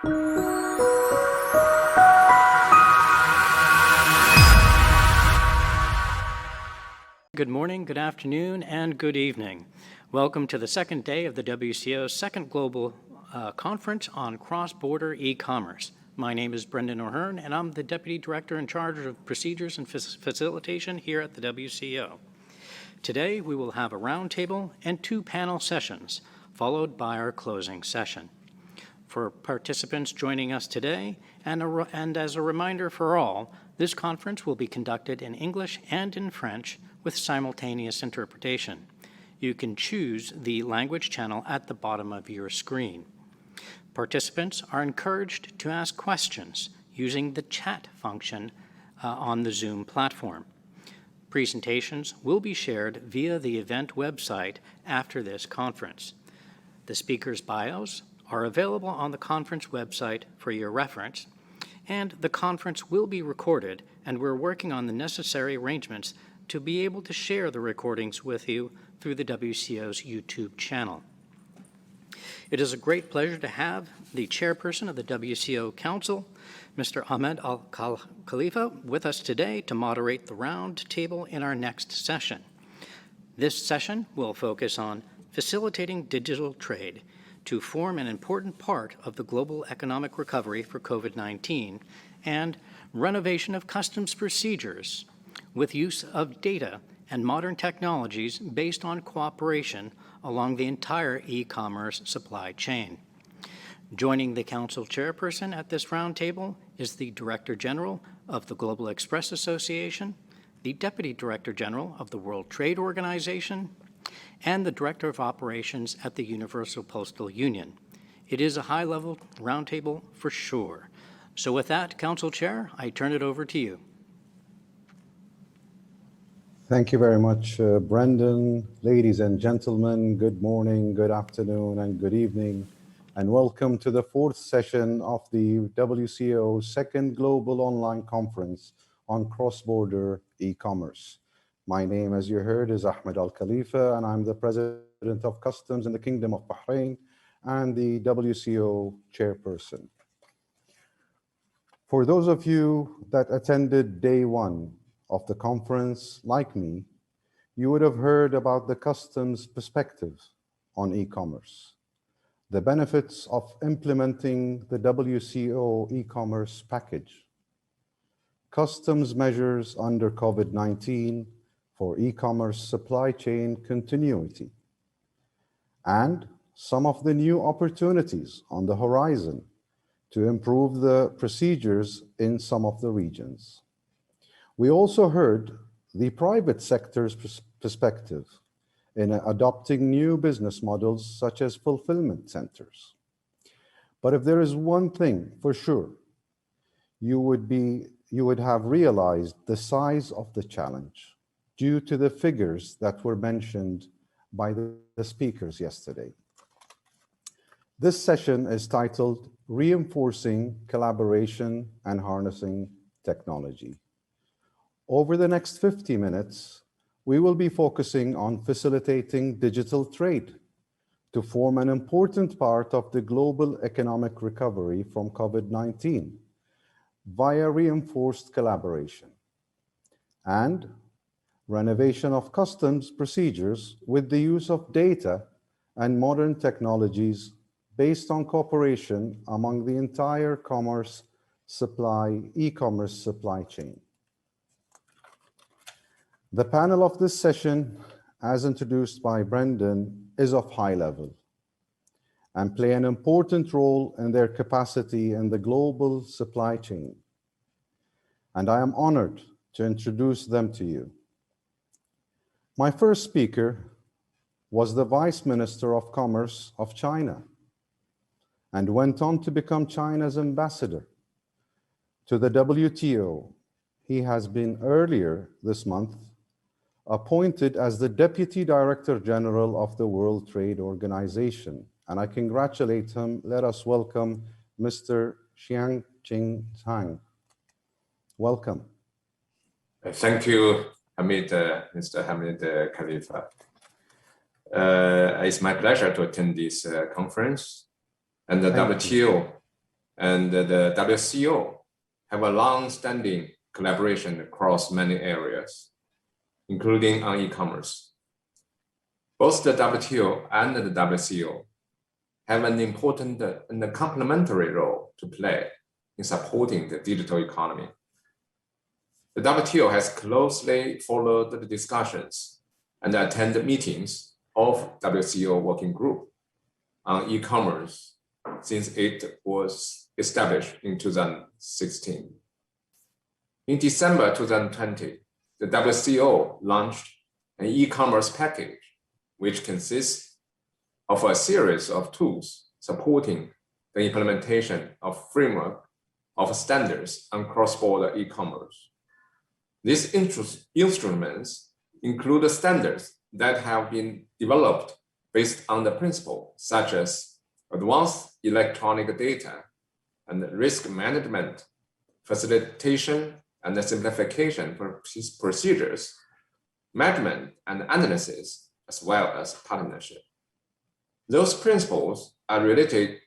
Good morning, good afternoon, and good evening. Welcome to the second day of the WCO's second global conference on cross-border e-commerce. My name is Brendan O'Hearn, and I'm the Deputy Director in charge of Procedures and Facilitation here at the WCO. Today, we will have a roundtable and 2 panel sessions, followed by our closing session. For participants joining us today, and as a reminder for all, this conference will be conducted in English and in French with simultaneous interpretation. You can choose the language channel at the bottom of your screen. Participants are encouraged to ask questions using the chat function on the Zoom platform. Presentations will be shared via the event website after this conference. The speakers' bios are available on the conference website for your reference, and the conference will be recorded, and we're working on the necessary arrangements to be able to share the recordings with you through the WCO's YouTube channel. It is a great pleasure to have the Chairperson of the WCO Council, Mr. Ahmed KHALIFA, with us today to moderate the round table in our next session. This session will focus on facilitating digital trade to form an important part of the global economic recovery for COVID-19 and renovation of customs procedures with use of data and modern technologies based on cooperation along the entire e-commerce supply chain. Joining the Council Chairperson at this roundtable is the Director General of the Global Express Association, the Deputy Director General of the World Trade Organization, and the Director of Operations at the Universal Postal Union. It is a high-level roundtable for sure. So with that, Council Chair, I turn it over to you. Thank you very much, Brendan. Ladies and gentlemen, good morning, good afternoon, and good evening, and welcome to the 4th session of the WCO's second Global Online Conference on Cross-Border E-Commerce. My name, as you heard, is Ahmed Al-Khalifa, and I'm the President of Customs in the Kingdom of Bahrain and the WCO Chairperson. For those of you that attended day 1 of the conference, like me, you would have heard about the customs perspective on e-commerce, the benefits of implementing the WCO e-commerce package, customs measures under COVID-19 for e-commerce supply chain continuity, and some of the new opportunities on the horizon to improve the procedures in some of the regions. We also heard the private sector's perspective in adopting new business models such as fulfillment centers. But if there is one thing for sure, you would have realized the size of the challenge due to the figures that were mentioned by the speakers yesterday. This session is titled Reinforcing Collaboration and Harnessing Technology. Over the next 50 minutes, we will be focusing on facilitating digital trade to form an important part of the global economic recovery from COVID-19 via reinforced collaboration and renovation of customs procedures with the use of data and modern technologies based on cooperation among the entire e-commerce supply chain. The panel of this session, as introduced by Brendan, is of high level and play an important role in their capacity in the global supply chain. And I am honored to introduce them to you. My first speaker was the Vice Minister of Commerce of China and went on to become China's ambassador to the WTO. He has been earlier this month appointed as the Deputy Director General of the World Trade Organization, and I congratulate him. Let us welcome Mr. Xiangchen. Welcome. Thank you, Hamid, Mr. Hamid KHALIFA. It's my pleasure to attend this conference. And the WTO and the WCO have a long-standing collaboration across many areas, including on e-commerce. Both the WTO and the WCO have an important and complementary role to play in supporting the digital economy. The WTO has closely followed the discussions and attended meetings of WCO Working Group on e-commerce since it was established in 2016. In December 2020, the WCO launched an e-commerce package, which consists of a series of tools supporting the implementation of framework of standards on cross-border e-commerce. These instruments include standards that have been developed based on the principles such as advanced electronic data and risk management, facilitation and the simplification procedures, measurement and analysis, as well as partnership. Those principles are related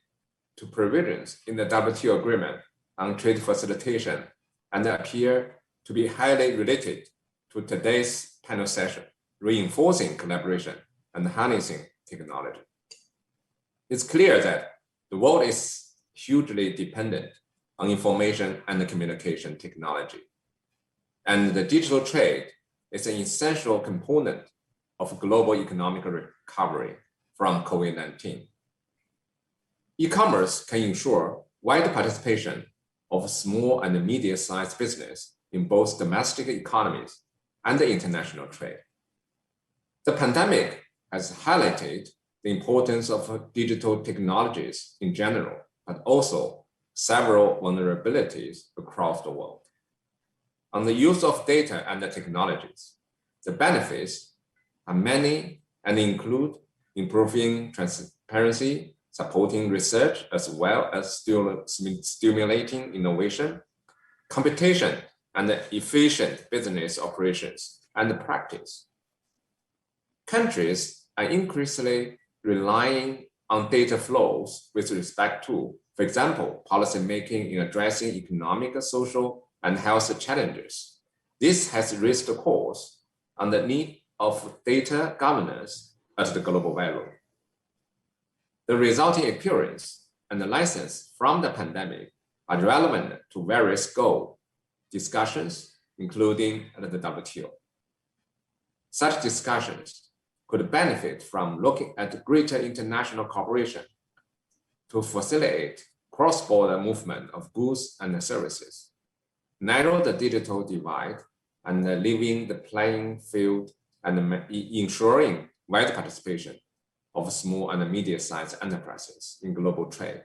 to provisions in the WTO agreement on trade facilitation and appear to be highly related to today's panel session, reinforcing collaboration and harnessing technology. It's clear that the world is hugely dependent on information and communication technology, and the digital trade is an essential component of global economic recovery from COVID-19. E-commerce can ensure wide participation of small and medium-sized business in both domestic economies and the international trade. The pandemic has highlighted the importance of digital technologies in general, but also several vulnerabilities across the world. On the use of data and the technologies, the benefits are many and include improving transparency, supporting research, as well as stimulating innovation, computation, and efficient business operations and practice. Countries are increasingly relying on data flows with respect to, for example, policy making in addressing economic, social, and health challenges. This has raised the course on the need of data governance at the global level. The resulting experience and the lessons from the pandemic are relevant to various goal discussions, including at the WTO. Such discussions could benefit from looking at greater international cooperation to facilitate cross-border movement of goods and services, narrow the digital divide, and leveling the playing field and ensuring wide participation of small and medium-sized enterprises in global trade,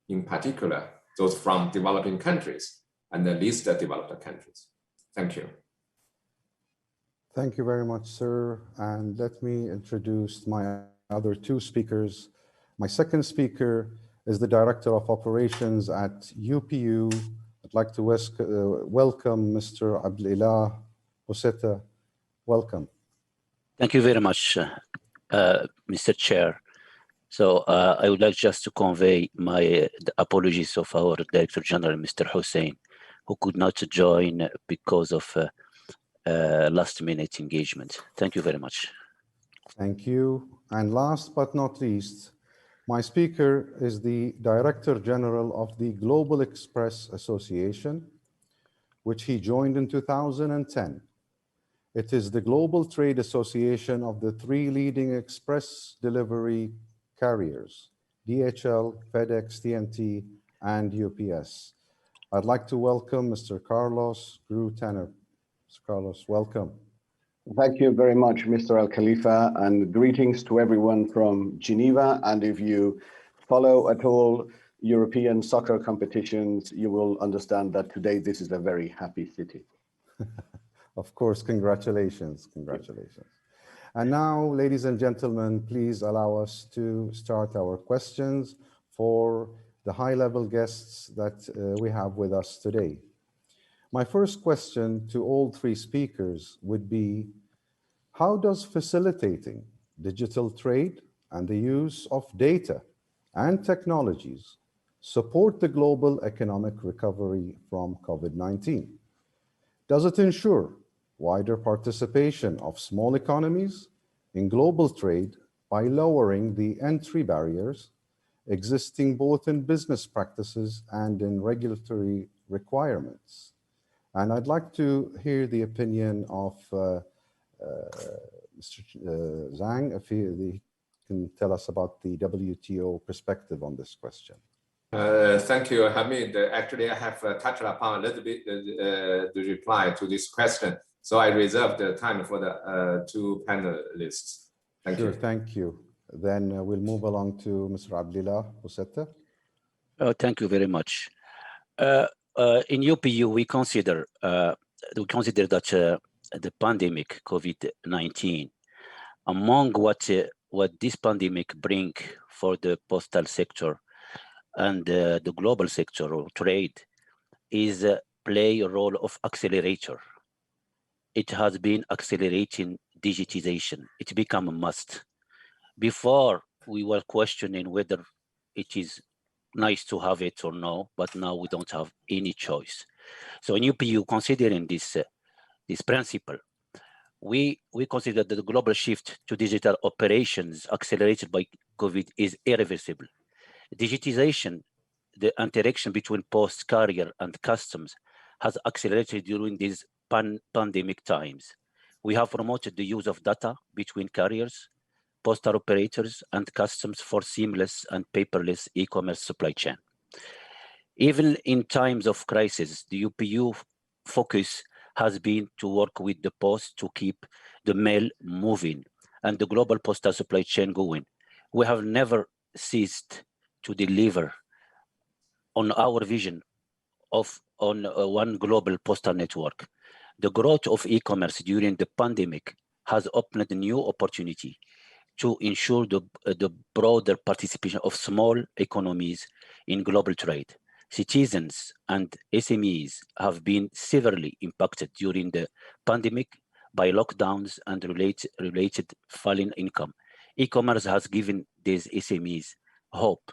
in particular, those from developing countries and the least developed countries. Thank you. Thank you very much, sir. And let me introduce my other two speakers. My second speaker is the Director of Operations at UPU. I'd like to welcome Mr. Abdelilah BOUSSETTA. Welcome. Thank you very much, Mr. Chair. So I would like just to convey the apologies of our Director General, Mr. Hussein, who could not join because of last-minute engagement. Thank you very much. Thank you. And last but not least, my speaker is the Director General of the Global Express Association, which he joined in 2010. It is the global trade association of the three leading express delivery carriers, DHL, FedEx, TNT, and UPS. I'd like to welcome Mr. Carlos GRAU. Mr. Carlos, welcome. Thank you very much, Mr. Al-Khalifa, and greetings to everyone from Geneva. And if you follow at all European soccer competitions, you will understand that today this is a very happy city. Of course, congratulations, congratulations. And now, ladies and gentlemen, please allow us to start our questions for the high-level guests that we have with us today. My first question to all three speakers would be, how does facilitating digital trade and the use of data and technologies support the global economic recovery from COVID-19? Does it ensure wider participation of small economies in global trade by lowering the entry barriers existing both in business practices and in regulatory requirements? And I'd like to hear the opinion of Mr. Zhang, if he can tell us about the WTO perspective on this question. Thank you, Hamid. Actually, I have touched upon a little bit the reply to this question. So I reserve the time for the two panelists. Thank you. Sure, thank you. Then we'll move along to Mr. Abdelilah BOUSSETTA. Thank you very much. In UPU, we consider that the pandemic COVID-19, among what this pandemic bring for the postal sector and the global sector of trade, is play a role of accelerator. It has been accelerating digitization. It become a must. Before, we were questioning whether it is nice to have it or no, but now we don't have any choice. So in UPU, considering this principle, we consider that the global shift to digital operations accelerated by COVID is irreversible. Digitization, the interaction between post, carrier, and customs has accelerated during these pandemic times. We have promoted the use of data between carriers, postal operators, and customs for seamless and paperless e-commerce supply chain. Even in times of crisis, the UPU focus has been to work with the post to keep the mail moving and the global postal supply chain going. We have never ceased to deliver on our vision of one global postal network. The growth of e-commerce during the pandemic has opened a new opportunity to ensure the broader participation of small economies in global trade. Citizens and SMEs have been severely impacted during the pandemic by lockdowns and related falling income. E-commerce has given these SMEs hope.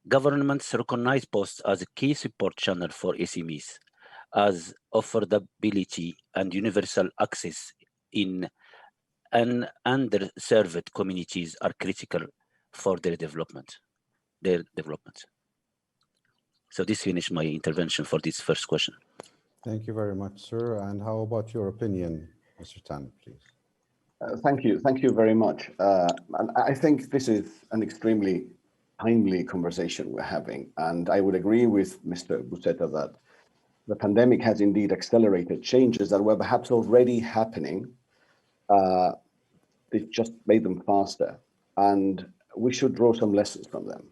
Governments recognize posts as a key support channel for SMEs, as affordability and universal access in underserved communities are critical for their development. So this finished my intervention for this first question. Thank you very much, sir. And how about your opinion, Mr. Tan, please? Thank you very much. And I think this is an extremely timely conversation we're having. And I would agree with Mr. BOUSSETTA that the pandemic has indeed accelerated changes that were perhaps already happening. It just made them faster. And we should draw some lessons from them,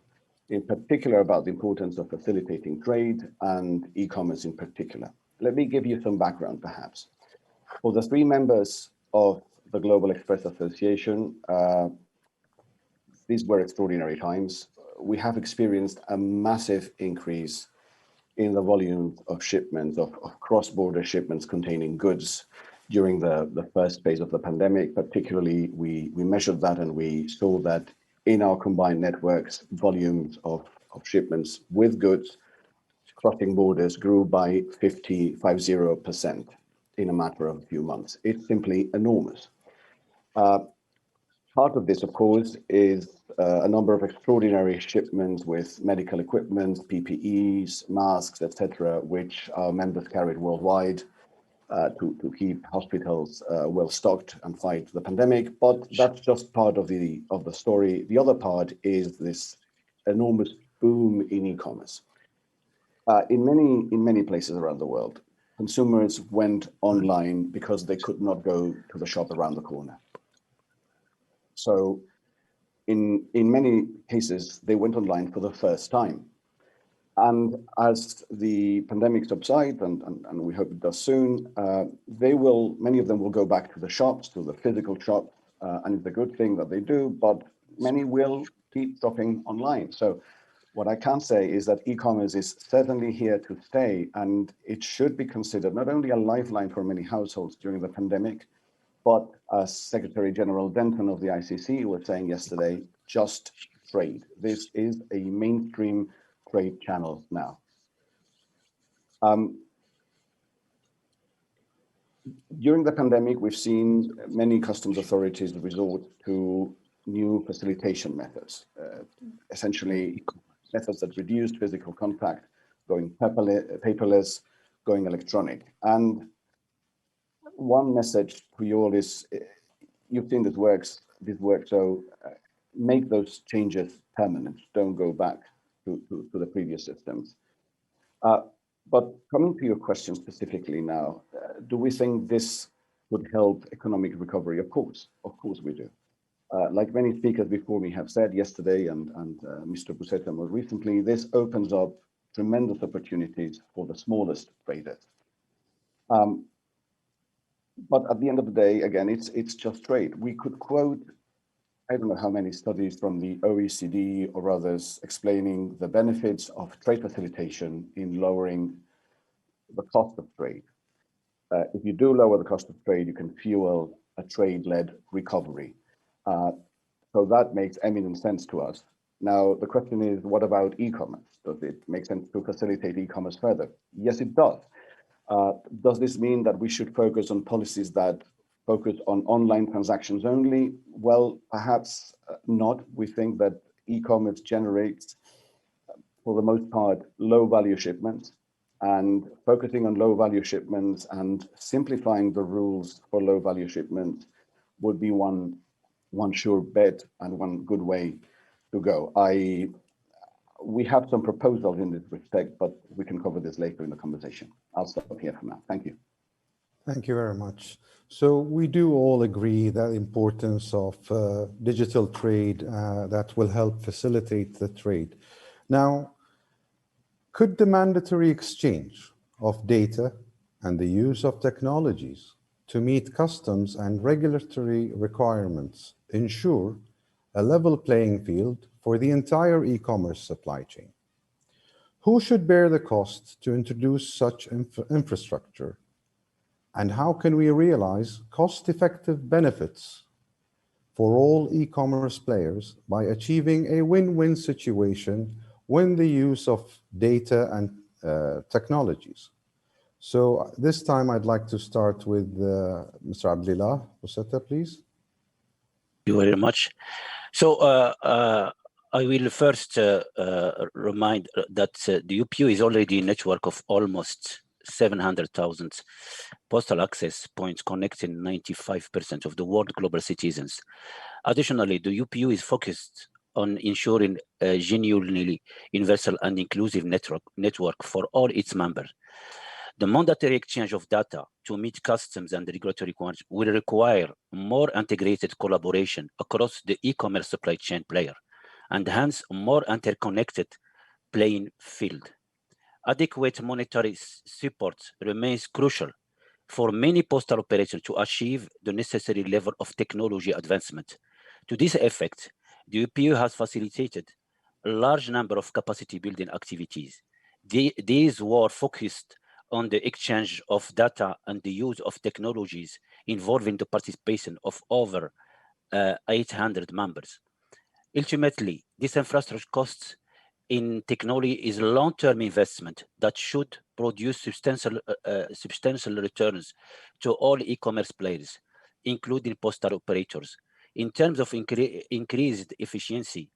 in particular about the importance of facilitating trade and e-commerce in particular. Let me give you some background, perhaps. For the three members of the Global Express Association, these were extraordinary times. We have experienced a massive increase in the volume of shipments, of cross-border shipments containing goods during the first phase of the pandemic. Particularly, we measured that and we saw that in our combined networks, volumes of shipments with goods crossing borders grew by 50% in a matter of a few months. It's simply enormous. Part of this, of course, is a number of extraordinary shipments with medical equipment, PPEs, masks, etc., which our members carried worldwide to keep hospitals well stocked and fight the pandemic. But that's just part of the story. The other part is this enormous boom in e-commerce. In many places around the world, consumers went online because they could not go to the shop around the corner. So in many cases, they went online for the first time. And as the pandemic subsides, and we hope it does soon, many of them will go back to the shops, to the physical shop, and it's a good thing that they do, but many will keep shopping online. So what I can say is that e-commerce is certainly here to stay, and it should be considered not only a lifeline for many households during the pandemic, but as Secretary General Denton of the ICC was saying yesterday, just trade. This is a mainstream trade channels now. During the pandemic, we've seen many customs authorities resort to new facilitation methods, essentially methods that reduced physical contact, going paperless, going electronic. And one message to you all is, you've seen this work, so make those changes permanent. Don't go back to the previous systems. But coming to your question specifically now, do we think this would help economic recovery? Of course we do. Like many speakers before me have said yesterday and Mr. BOUSSETTA more recently, this opens up tremendous opportunities for the smallest traders. But at the end of the day, again, it's just trade. We could quote, I don't know how many studies from the OECD or others explaining the benefits of trade facilitation in lowering the cost of trade. If you do lower the cost of trade, you can fuel a trade-led recovery. So that makes eminent sense to us. Now, the question is, what about e-commerce? Does it make sense to facilitate e-commerce further? Yes, it does. Does this mean that we should focus on policies that focus on online transactions only? Well, perhaps not. We think that e-commerce generates, for the most part, low-value shipments, and focusing on low-value shipments and simplifying the rules for low-value shipments would be one sure bet and one good way to go. We have some proposals in this respect, but we can cover this later in the conversation. I'll stop here for now. Thank you. Thank you very much. So we do all agree that the importance of digital trade that will help facilitate the trade. Now, could the mandatory exchange of data and the use of technologies to meet customs and regulatory requirements ensure a level playing field for the entire e-commerce supply chain? Who should bear the cost to introduce such infrastructure? And how can we realize cost-effective benefits for all e-commerce players by achieving a win-win situation when the use of data and technologies? So this time I'd like to start with Mr. Abdelilah. BOUSSETTA, please. Thank you very much. So I will first remind that the UPU is already a network of almost 700,000 postal access points connecting 95% of the world global citizens. Additionally, the UPU is focused on ensuring a genuinely universal and inclusive network for all its members. The mandatory exchange of data to meet customs and regulatory requirements will require more integrated collaboration across the e-commerce supply chain player, and hence a more interconnected playing field. Adequate monetary support remains crucial for many postal operators to achieve the necessary level of technology advancement. To this effect, the UPU has facilitated a large number of capacity building activities. These were focused on the exchange of data and the use of technologies involving the participation of over 800 members. Ultimately, this infrastructure costs in technology is a long-term investment that should produce substantial returns to all e-commerce players, including postal operators, in terms of increased efficiency,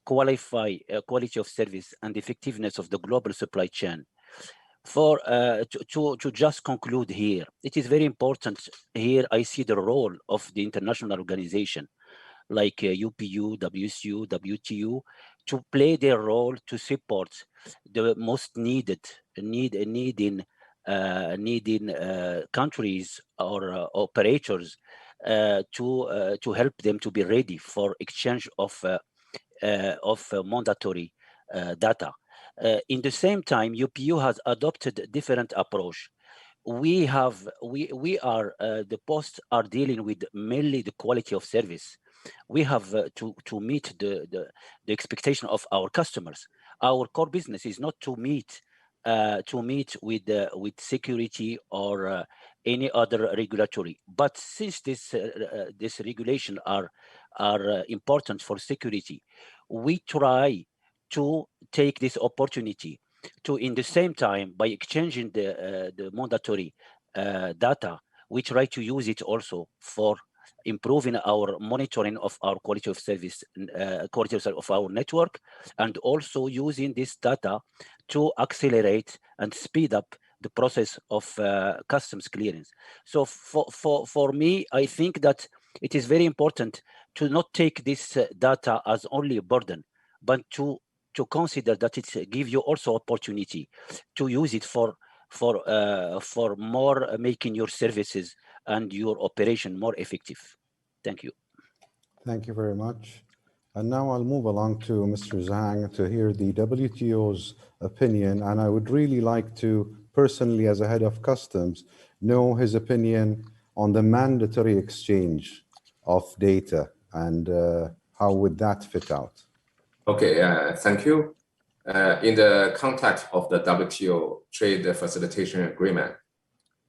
quality of service, and effectiveness of the global supply chain. To just conclude here, it is very important here I see the role of the international organization like UPU, WCO, WTO, to play their role to support the most needing countries or operators to help them to be ready for exchange of mandatory data. In the same time, UPU has adopted a different approach. The posts are dealing with mainly the quality of service. We have to meet the expectation of our customers. Our core business is not to meet with security or any other regulatory. But since this regulation are important for security, we try to take this opportunity to, in the same time, by exchanging the mandatory data, we try to use it also for improving our monitoring of our quality of service, of our network, and also using this data to accelerate and speed up the process of customs clearance. So for me, I think that it is very important to not take this data as only a burden, but to consider that it gives you also opportunity to use it for more making your services and your operation more effective. Thank you. Thank you very much. And now I'll move along to Mr. ZHANG to hear the WTO's opinion. And I would really like to personally, as a head of customs, know his opinion on the mandatory exchange of data and how would that fit out? Okay, thank you. In the context of the WTO Trade Facilitation Agreement,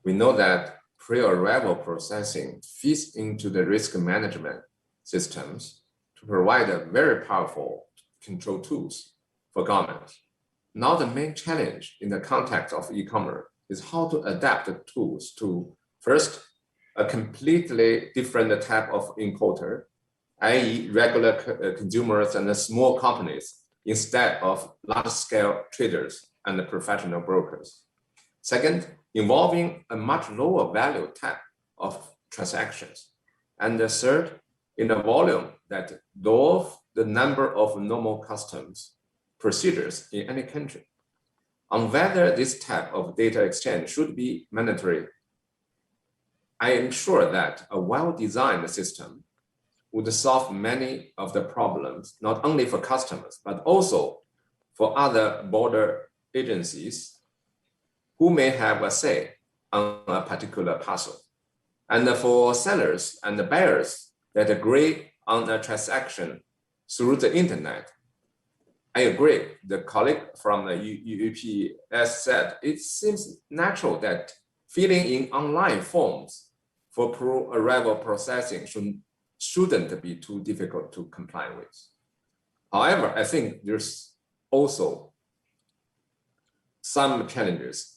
we know that pre-arrival processing fits into the risk management systems to provide a very powerful control tools for government. Now the main challenge in the context of e-commerce is how to adapt the tools to, first, a completely different type of importer, i.e. regular consumers and the small companies, instead of large-scale traders and the professional brokers. Second, involving a much lower value type of transactions. And the third, in a volume that dwarf the number of normal customs procedures in any country. On whether this type of data exchange should be mandatory, I am sure that a well-designed system would solve many of the problems, not only for customers, but also for other border agencies who may have a say on a particular parcel. And for sellers and the buyers that agree on a transaction through the internet, I agree. The colleague from the UUPS said, it seems natural that filling in online forms for pre-arrival processing shouldn't be too difficult to comply with. However, I think there's also some challenges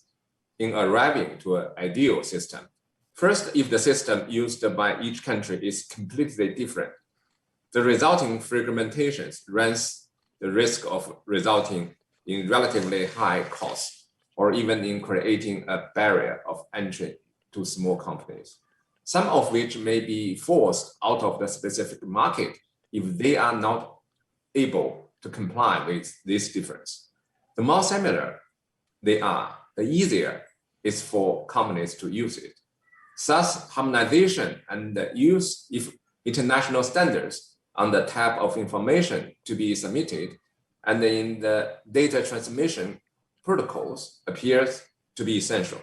in arriving to an ideal system. First, if the system used by each country is completely different, the resulting fragmentations runs the risk of resulting in relatively high costs or even in creating a barrier of entry to small companies, some of which may be forced out of the specific market if they are not able to comply with this difference. The more similar they are, the easier it's for companies to use it. Thus, harmonization and the use of international standards on the type of information to be submitted and in the data transmission protocols appears to be essential.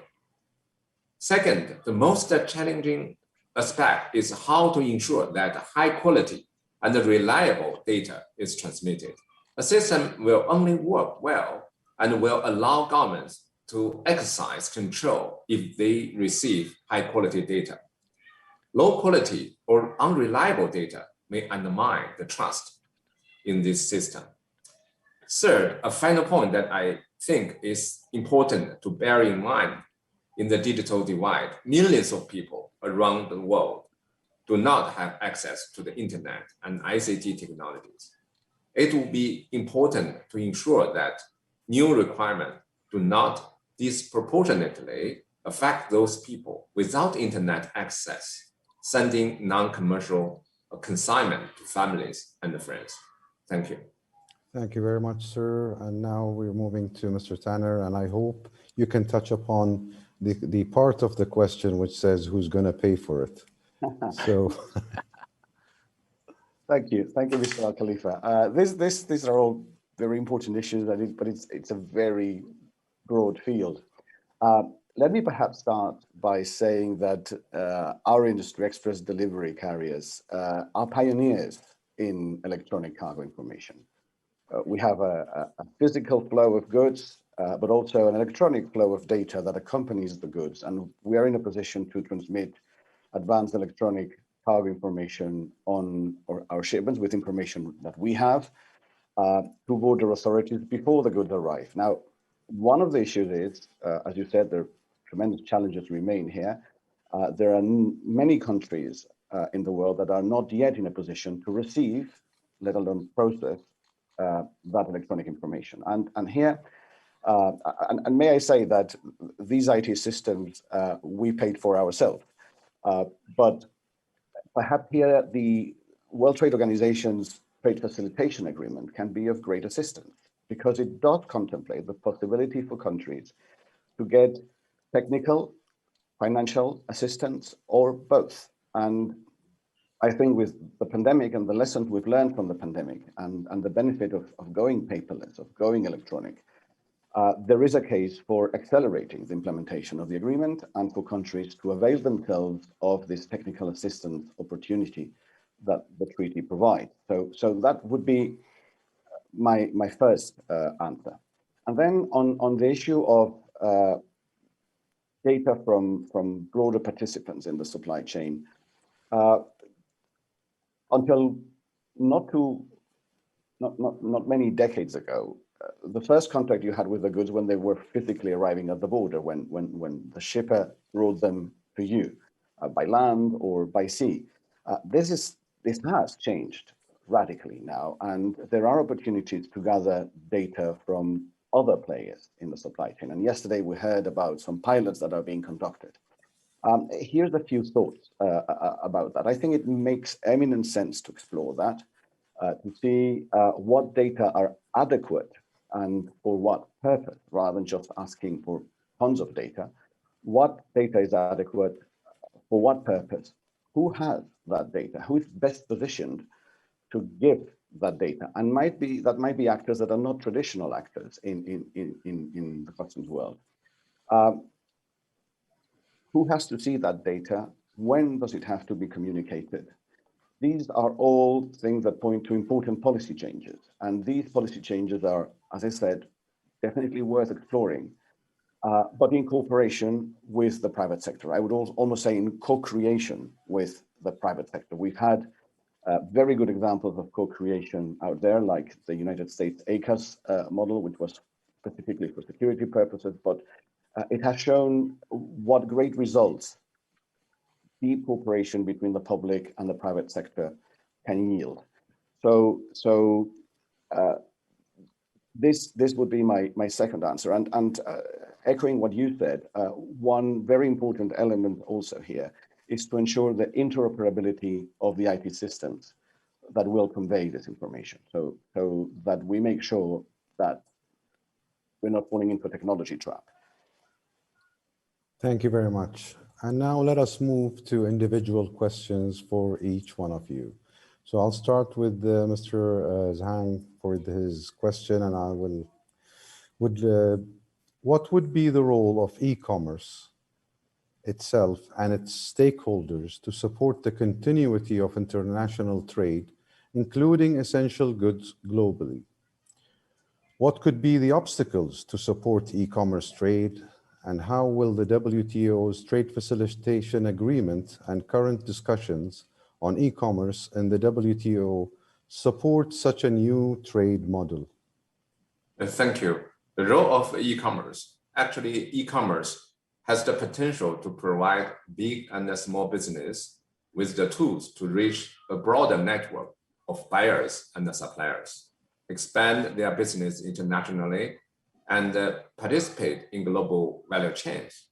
Second, the most challenging aspect is how to ensure that high quality and reliable data is transmitted. A system will only work well and will allow governments to exercise control if they receive high quality data. Low quality or unreliable data may undermine the trust in this system. Third, a final point that I think is important to bear in mind in the digital divide, millions of people around the world do not have access to the internet and ICT technologies. It will be important to ensure that new requirements do not disproportionately affect those people without internet access, sending non-commercial consignment to families and friends. Thank you. Thank you very much, sir. And now we're moving to Mr. Tanner, and I hope you can touch upon the part of the question which says who's going to pay for it. So, thank you, Mr. Al-Khalifa. These are all very important issues, but it's a very broad field. Let me perhaps start by saying that our industry, express delivery carriers, are pioneers in electronic cargo information. We have a physical flow of goods, but also an electronic flow of data that accompanies the goods. And we are in a position to transmit advanced electronic cargo information on our shipments with information that we have. to border authorities before the goods arrive. Now, one of the issues is, as you said, there are tremendous challenges remain here. There are many countries in the world that are not yet in a position to receive, let alone process, that electronic information. And here, and may I say that these IT systems we paid for ourselves, but perhaps here the World Trade Organization's trade facilitation agreement can be of great assistance because it does contemplate the possibility for countries to get technical, financial assistance, or both. And I think with the pandemic and the lessons we've learned from the pandemic and the benefit of going paperless, of going electronic, there is a case for accelerating the implementation of the agreement and for countries to avail themselves of this technical assistance opportunity that the treaty provides. So that would be my first answer. And then on the issue of data from broader participants in the supply chain, until not many decades ago, the first contact you had with the goods when they were physically arriving at the border, when the shipper brought them to you by land or by sea. This has changed radically now, and there are opportunities to gather data from other players in the supply chain. And yesterday we heard about some pilots that are being conducted. Here's a few thoughts about that. I think it makes eminent sense to explore that, to see what data are adequate and for what purpose, rather than just asking for tons of data. What data is adequate, for what purpose, who has that data, who is best positioned to give that data, and that might be actors that are not traditional actors in the customs world. Who has to see that data? When does it have to be communicated? These are all things that point to important policy changes. And these policy changes are, as I said, definitely worth exploring, but in cooperation with the private sector. I would almost say in co-creation with the private sector. We've had very good examples of co-creation out there, like the United States ACAS model, which was specifically for security purposes, but it has shown what great results deep cooperation between the public and the private sector can yield. So this would be my second answer. And echoing what you said, one very important element also here is to ensure the interoperability of the IT systems that will convey this information. So that we make sure that we're not falling into a technology trap. Thank you very much. And now let us move to individual questions for each one of you. So I'll start with Mr. ZHANG for his question, and I what would be the role of e-commerce itself and its stakeholders to support the continuity of international trade, including essential goods globally? What could be the obstacles to support e-commerce trade? And how will the WTO's trade facilitation agreement and current discussions on e-commerce in the WTO support such a new trade model? Thank you. The role of e-commerce. Actually, e-commerce has the potential to provide big and small business with the tools to reach a broader network of buyers and suppliers, expand their business internationally, and participate in global value chains.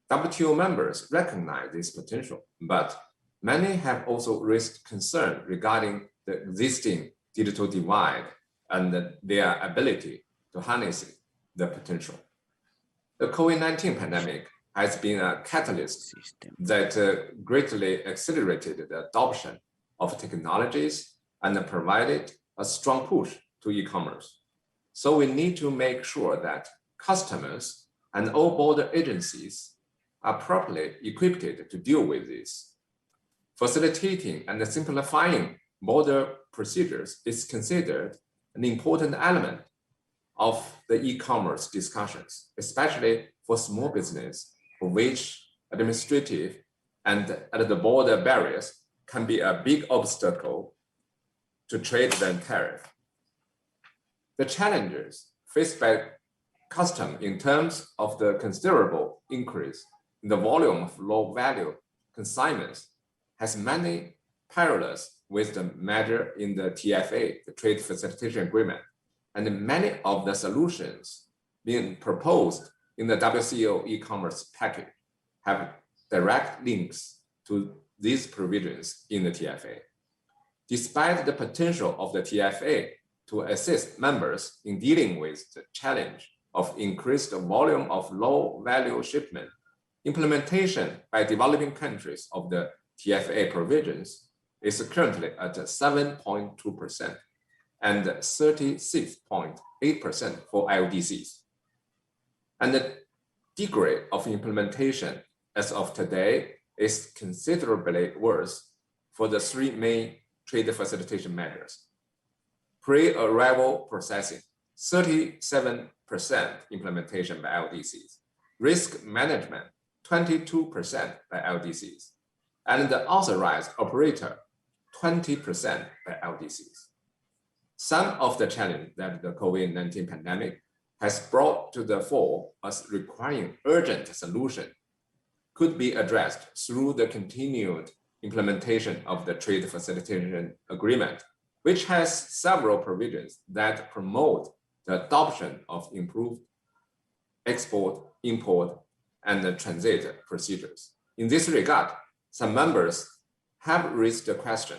WTO members recognize this potential, but many have also raised concern regarding the existing digital divide and their ability to harness the potential. The COVID-19 pandemic has been a catalyst that greatly accelerated the adoption of technologies and provided a strong push to e-commerce. So we need to make sure that customers and all border agencies are properly equipped to deal with this. Facilitating and simplifying border procedures is considered an important element of the e-commerce discussions, especially for small business, for which administrative and at the border barriers can be a big obstacle to trade than tariff. The challenges faced by custom in terms of the considerable increase in the volume of low-value consignments has many parallels with the measure in the TFA, the Trade Facilitation Agreement, and many of the solutions being proposed in the WCO e-commerce package have direct links to these provisions in the TFA. Despite the potential of the TFA to assist members in dealing with the challenge of increased volume of low-value shipment, implementation by developing countries of the TFA provisions is currently at 7.2% and 36.8% for IODCs. And the degree of implementation as of today is considerably worse for the three main trade facilitation measures. Pre-arrival processing, 37% implementation by LDCs. Risk management, 22% by LDCs. And the authorized operator, 20% by LDCs. Some of the challenges that the COVID-19 pandemic has brought to the fore as requiring urgent solution could be addressed through the continued implementation of the Trade Facilitation Agreement, which has several provisions that promote the adoption of improved export, import, and transit procedures. In this regard, some members have raised the question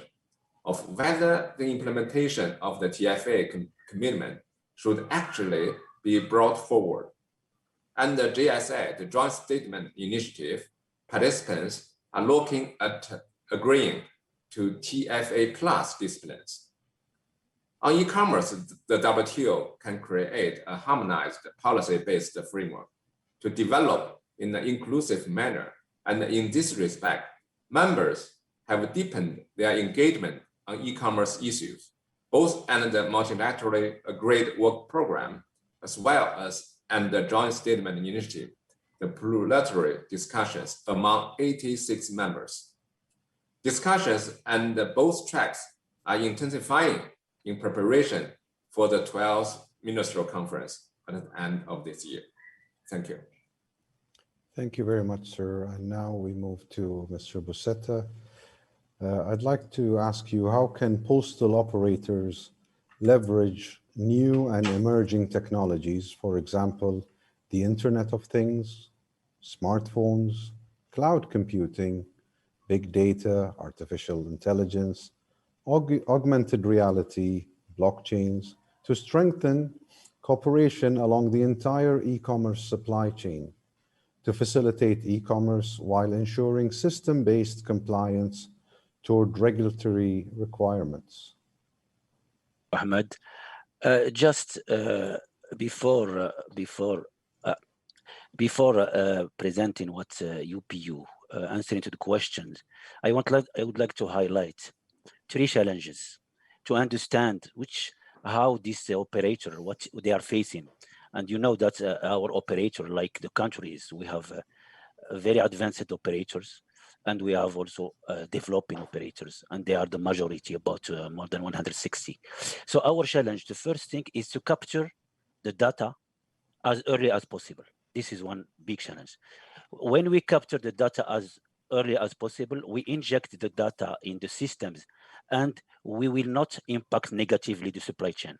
of whether the implementation of the TFA commitment should actually be brought forward. And the JSA, the Joint Statement Initiative, participants are looking at agreeing to TFA plus disciplines. On e-commerce, the WTO can create a harmonized policy-based framework to develop in an inclusive manner. And in this respect, members have deepened their engagement on e-commerce issues, both under the multilaterally agreed work program, as well as under the Joint Statement Initiative, the plurilateral discussions among 86 members. Discussions and both tracks are intensifying in preparation for the 12th Ministerial Conference at the end of this year. Thank you. Thank you very much, sir. And now we move to Mr. BOUSSETTA. I'd like to ask you, how can postal operators leverage new and emerging technologies, for example, the Internet of Things, smartphones, cloud computing, big data, artificial intelligence, augmented reality, blockchains, to strengthen cooperation along the entire e-commerce supply chain, to facilitate e-commerce while ensuring system-based compliance toward regulatory requirements? Ahmed, just before presenting what UPU answering to the questions, I would like to highlight three challenges to understand how this operator, what they are facing. And you know that our operator, like the countries, we have very advanced operators, and we have also developing operators, and they are the majority, about more than 160. So our challenge, the first thing is to capture the data as early as possible. This is one big challenge. When we capture the data as early as possible, we inject the data in the systems, and we will not impact negatively the supply chain,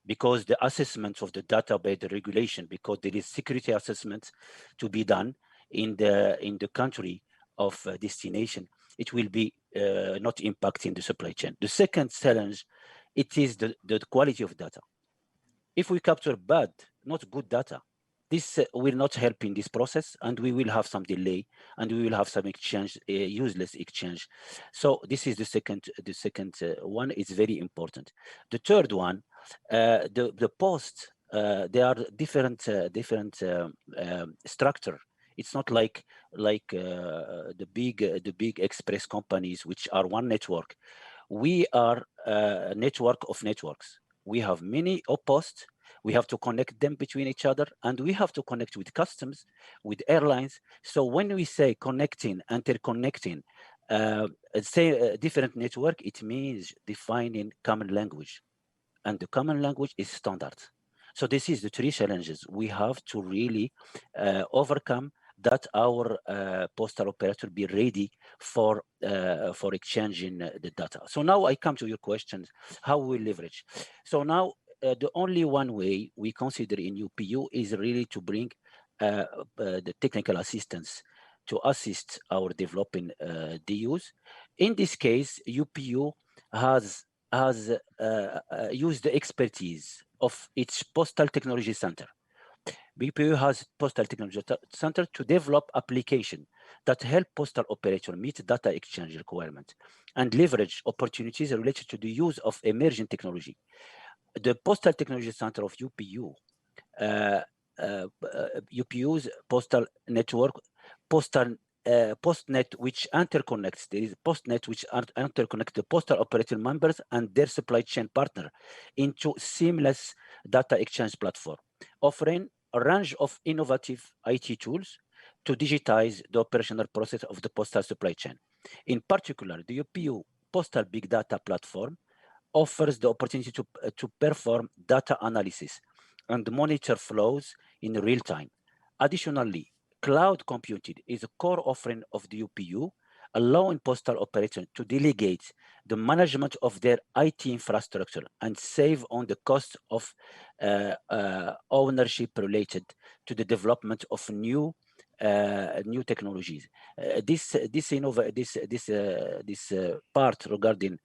because the assessment of the data by the regulation, because there is security assessment to be done in the country of destination, it will be not impacting the supply chain. The second challenge, it is the quality of data. If we capture bad, not good data, this will not help in this process, and we will have some delay, and we will have some exchange, useless exchange. So this is the second one is very important. The third one, the post, there are different structure. It's not like the big express companies, which are one network. We are a network of networks. We have many posts. We have to connect them between each other, and we have to connect with customs, with airlines. So when we say connecting, interconnecting, say a different network, it means defining common language. and the common language is standard. So this is the three challenges we have to really overcome, that our postal operator be ready for exchanging the data. So now I come to your questions, how we leverage. So now the only one way we consider in UPU is really to bring the technical assistance to assist our developing DUs. In this case, UPU has used the expertise of its Postal Technology Center. BPU has Postal Technology Center to develop applications that help postal operators meet data exchange requirements and leverage opportunities related to the use of emerging technology. The Postal Technology Center of UPU, UPU's postal network, postnet which interconnects, there is postnet which interconnects the postal operator members and their supply chain partner into seamless data exchange platform, offering a range of innovative IT tools to digitize the operational process of the postal supply chain. In particular, the UPU Postal Big Data Platform offers the opportunity to perform data analysis and monitor flows in real time. Additionally, cloud computing is a core offering of the UPU, allowing postal operators to delegate the management of their IT infrastructure and save on the cost of ownership related to the development of new technologies. This part regarding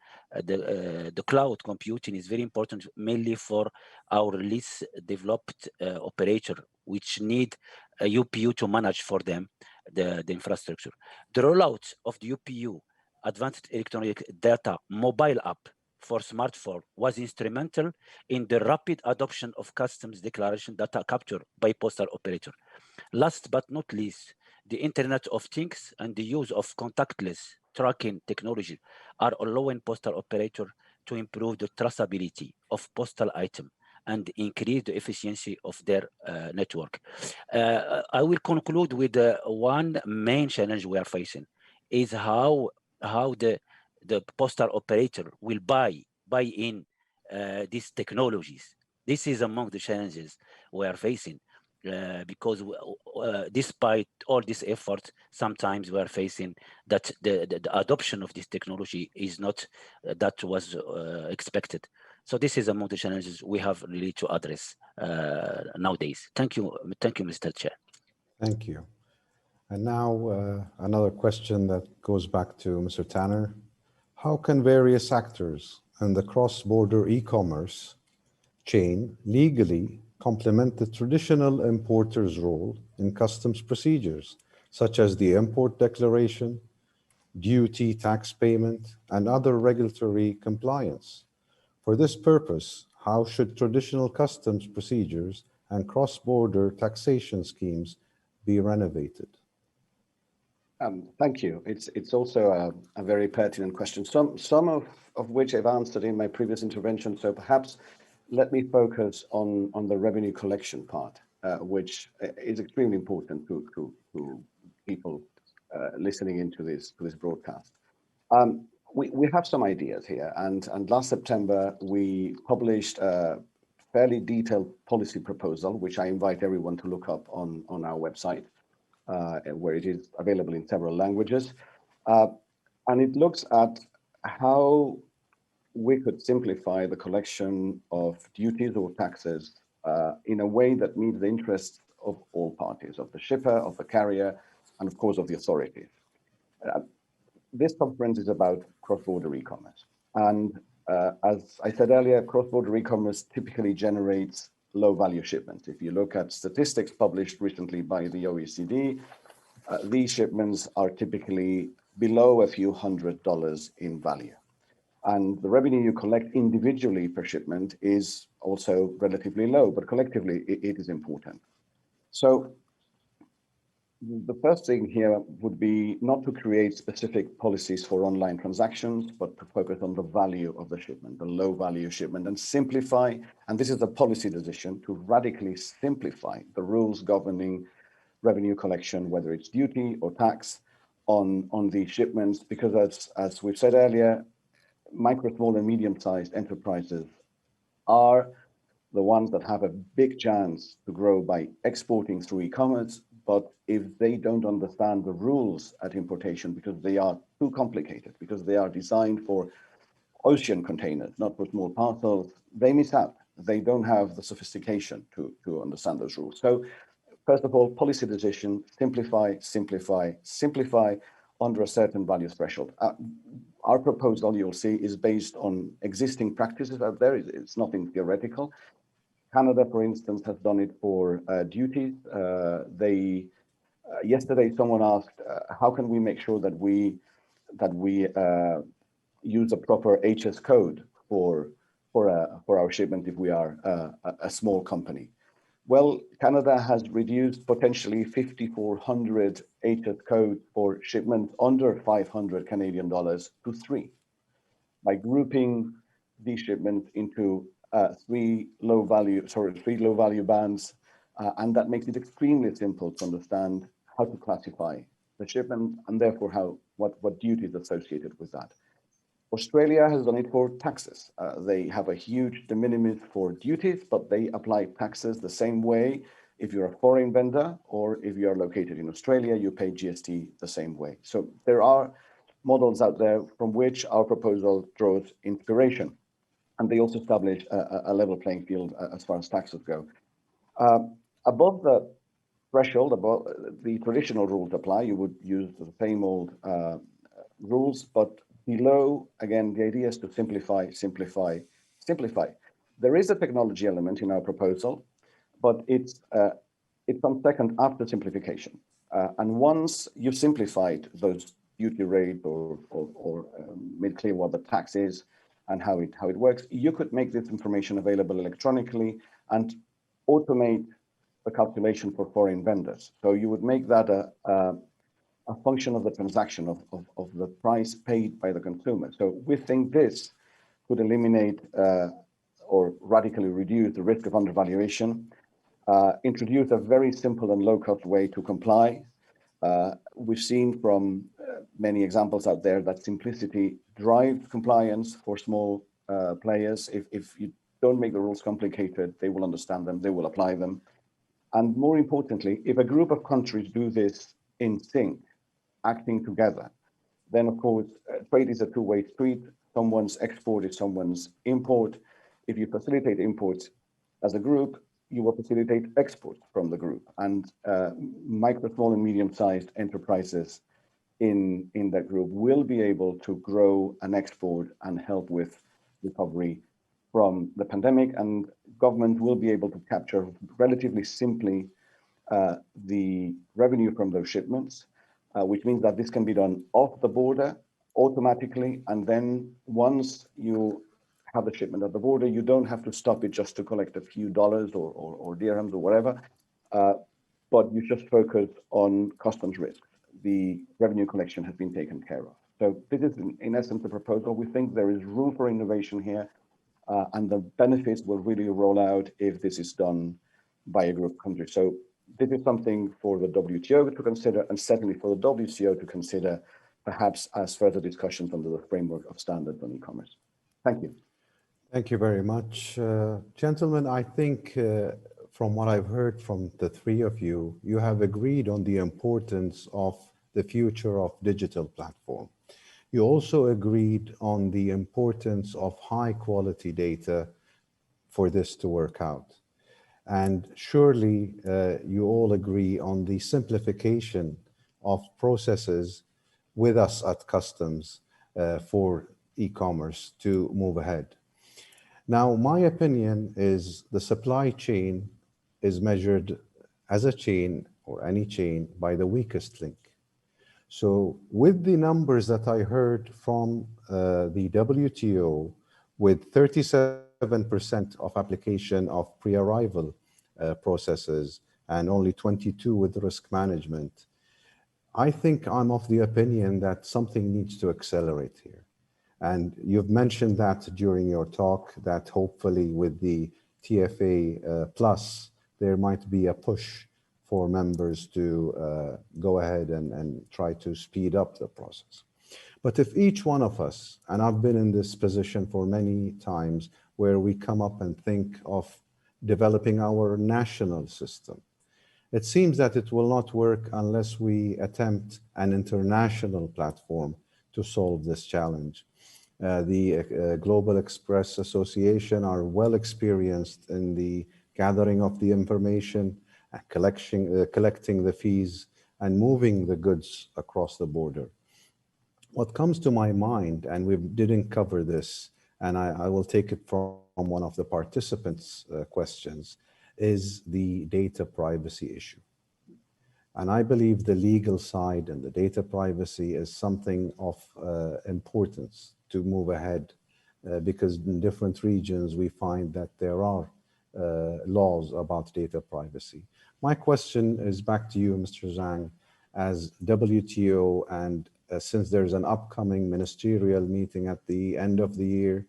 the cloud computing is very important, mainly for our least developed operator, which need a UPU to manage for them the infrastructure. The rollout of the UPU Advanced Electronic Data mobile app for smartphone was instrumental in the rapid adoption of customs declaration data capture by postal operator. Last but not least, the Internet of Things and the use of contactless tracking technology are allowing postal operator to improve the traceability of postal item and increase the efficiency of their network. I will conclude with one main challenge we are facing is how the postal operator will buy in these technologies. This is among the challenges we are facing. Because despite all this effort, sometimes we are facing that the adoption of this technology is not that was expected. So this is among the challenges we have really to address nowadays. Thank you, Mr. Chair. Thank you. And now another question that goes back to Mr. Tanner. How can various actors in the cross-border e-commerce chain legally complement the traditional importer's role in customs procedures, such as the import declaration, duty, tax payment, and other regulatory compliance? For this purpose, how should traditional customs procedures and cross-border taxation schemes be renovated? Thank you. It's also a very pertinent question, some of which I've answered in my previous intervention, so perhaps let me focus on the revenue collection part, which is extremely important to people listening into this broadcast. We have some ideas here, and last September we published a fairly detailed policy proposal, which I invite everyone to look up on our website, where it is available in several languages, and it looks at how we could simplify the collection of duties or taxes in a way that meets the interests of all parties, of the shipper, of the carrier, and of course of the authorities. This conference is about cross-border e-commerce. And as I said earlier, cross-border e-commerce typically generates low-value shipments. If you look at statistics published recently by the OECD, these shipments are typically below a few $100s in value. And the revenue you collect individually per shipment is also relatively low, but collectively it is important. So the first thing here would be not to create specific policies for online transactions, but to focus on the value of the shipment, the low value shipment, and simplify, and this is a policy decision, to radically simplify the rules governing revenue collection, whether it's duty or tax on these shipments, because as we've said earlier, micro, small, and medium-sized enterprises are the ones that have a big chance to grow by exporting through e-commerce. But if they don't understand the rules at importation because they are too complicated, because they are designed for ocean containers, not for small parcels, they miss out. They don't have the sophistication to understand those rules. So first of all, policy decision, simplify, simplify, simplify under a certain value threshold. Our proposal, you'll see, is based on existing practices out there. It's nothing theoretical. Canada, for instance, has done it for duties. Yesterday, someone asked, how can we make sure that we use a proper HS code for our shipment if we are a small company? Well, Canada has reduced potentially 5,400 HS code for shipments under 500 Canadian dollars to 3 by grouping these shipments into three low value bands, and that makes it extremely simple to understand how to classify the shipment and therefore what duties associated with that. Australia has done it for taxes. They have a huge de minimis for duties, but they apply taxes the same way. If you're a foreign vendor or if you are located in Australia, you pay GST the same way. So there are models out there from which our proposal draws inspiration. And they also establish a level playing field as far as taxes go. Above the threshold, above the traditional rules apply, you would use the same old rules, but below, again, the idea is to simplify, simplify, simplify. There is a technology element in our proposal, but it's on second after simplification. And once you've simplified those duty rate or made clear what the tax is and how it works, you could make this information available electronically and automate the calculation for foreign vendors. So you would make that a function of the transaction of the price paid by the consumer. So we think this could eliminate or radically reduce the risk of undervaluation, introduce a very simple and low-cost way to comply. We've seen from many examples out there that simplicity drives compliance for small players. If you don't make the rules complicated, they will understand them, they will apply them. And more importantly, if a group of countries do this in sync, acting together, then of course, trade is a two-way street. Someone's export is someone's import. If you facilitate imports as a group, you will facilitate exports from the group. And micro, small, and medium-sized enterprises in that group will be able to grow and export and help with recovery from the pandemic. And government will be able to capture relatively simply the revenue from those shipments, which means that this can be done off the border automatically. And then once you have the shipment at the border, you don't have to stop it just to collect a few dollars or dirhams or whatever, but you just focus on customs risk. The revenue collection has been taken care of. So this is in essence the proposal. We think there is room for innovation here, and the benefits will really roll out if this is done by a group of countries. So this is something for the WTO to consider, and certainly for the WCO to consider, perhaps as further discussions under the framework of standards on e-commerce. Thank you. Thank you very much. Gentlemen, I think from what I've heard from the three of you, you have agreed on the importance of the future of digital platform. You also agreed on the importance of high quality data for this to work out. And surely you all agree on the simplification of processes with us at Customs for e-commerce to move ahead. Now, my opinion is the supply chain is measured as a chain or any chain by the weakest link. So with the numbers that I heard from the WTO, with 37% of application of pre-arrival processes and only 22 with risk management, I think I'm of the opinion that something needs to accelerate here. And you've mentioned that during your talk, that hopefully with the TFA plus, there might be a push for members to go ahead and try to speed up the process. But if each one of us, and I've been in this position for many times, where we come up and think of developing our national system. It seems that it will not work unless we attempt an international platform to solve this challenge. The Global Express Association are well experienced in the gathering of the information, collecting the fees, and moving the goods across the border. What comes to my mind, and we didn't cover this, and I will take it from one of the participants' questions, is the data privacy issue. And I believe the legal side and the data privacy is something of importance to move ahead, because in different regions we find that there are laws about data privacy. My question is back to you, Mr. Zhang, as WTO, and since there's an upcoming ministerial meeting at the end of the year,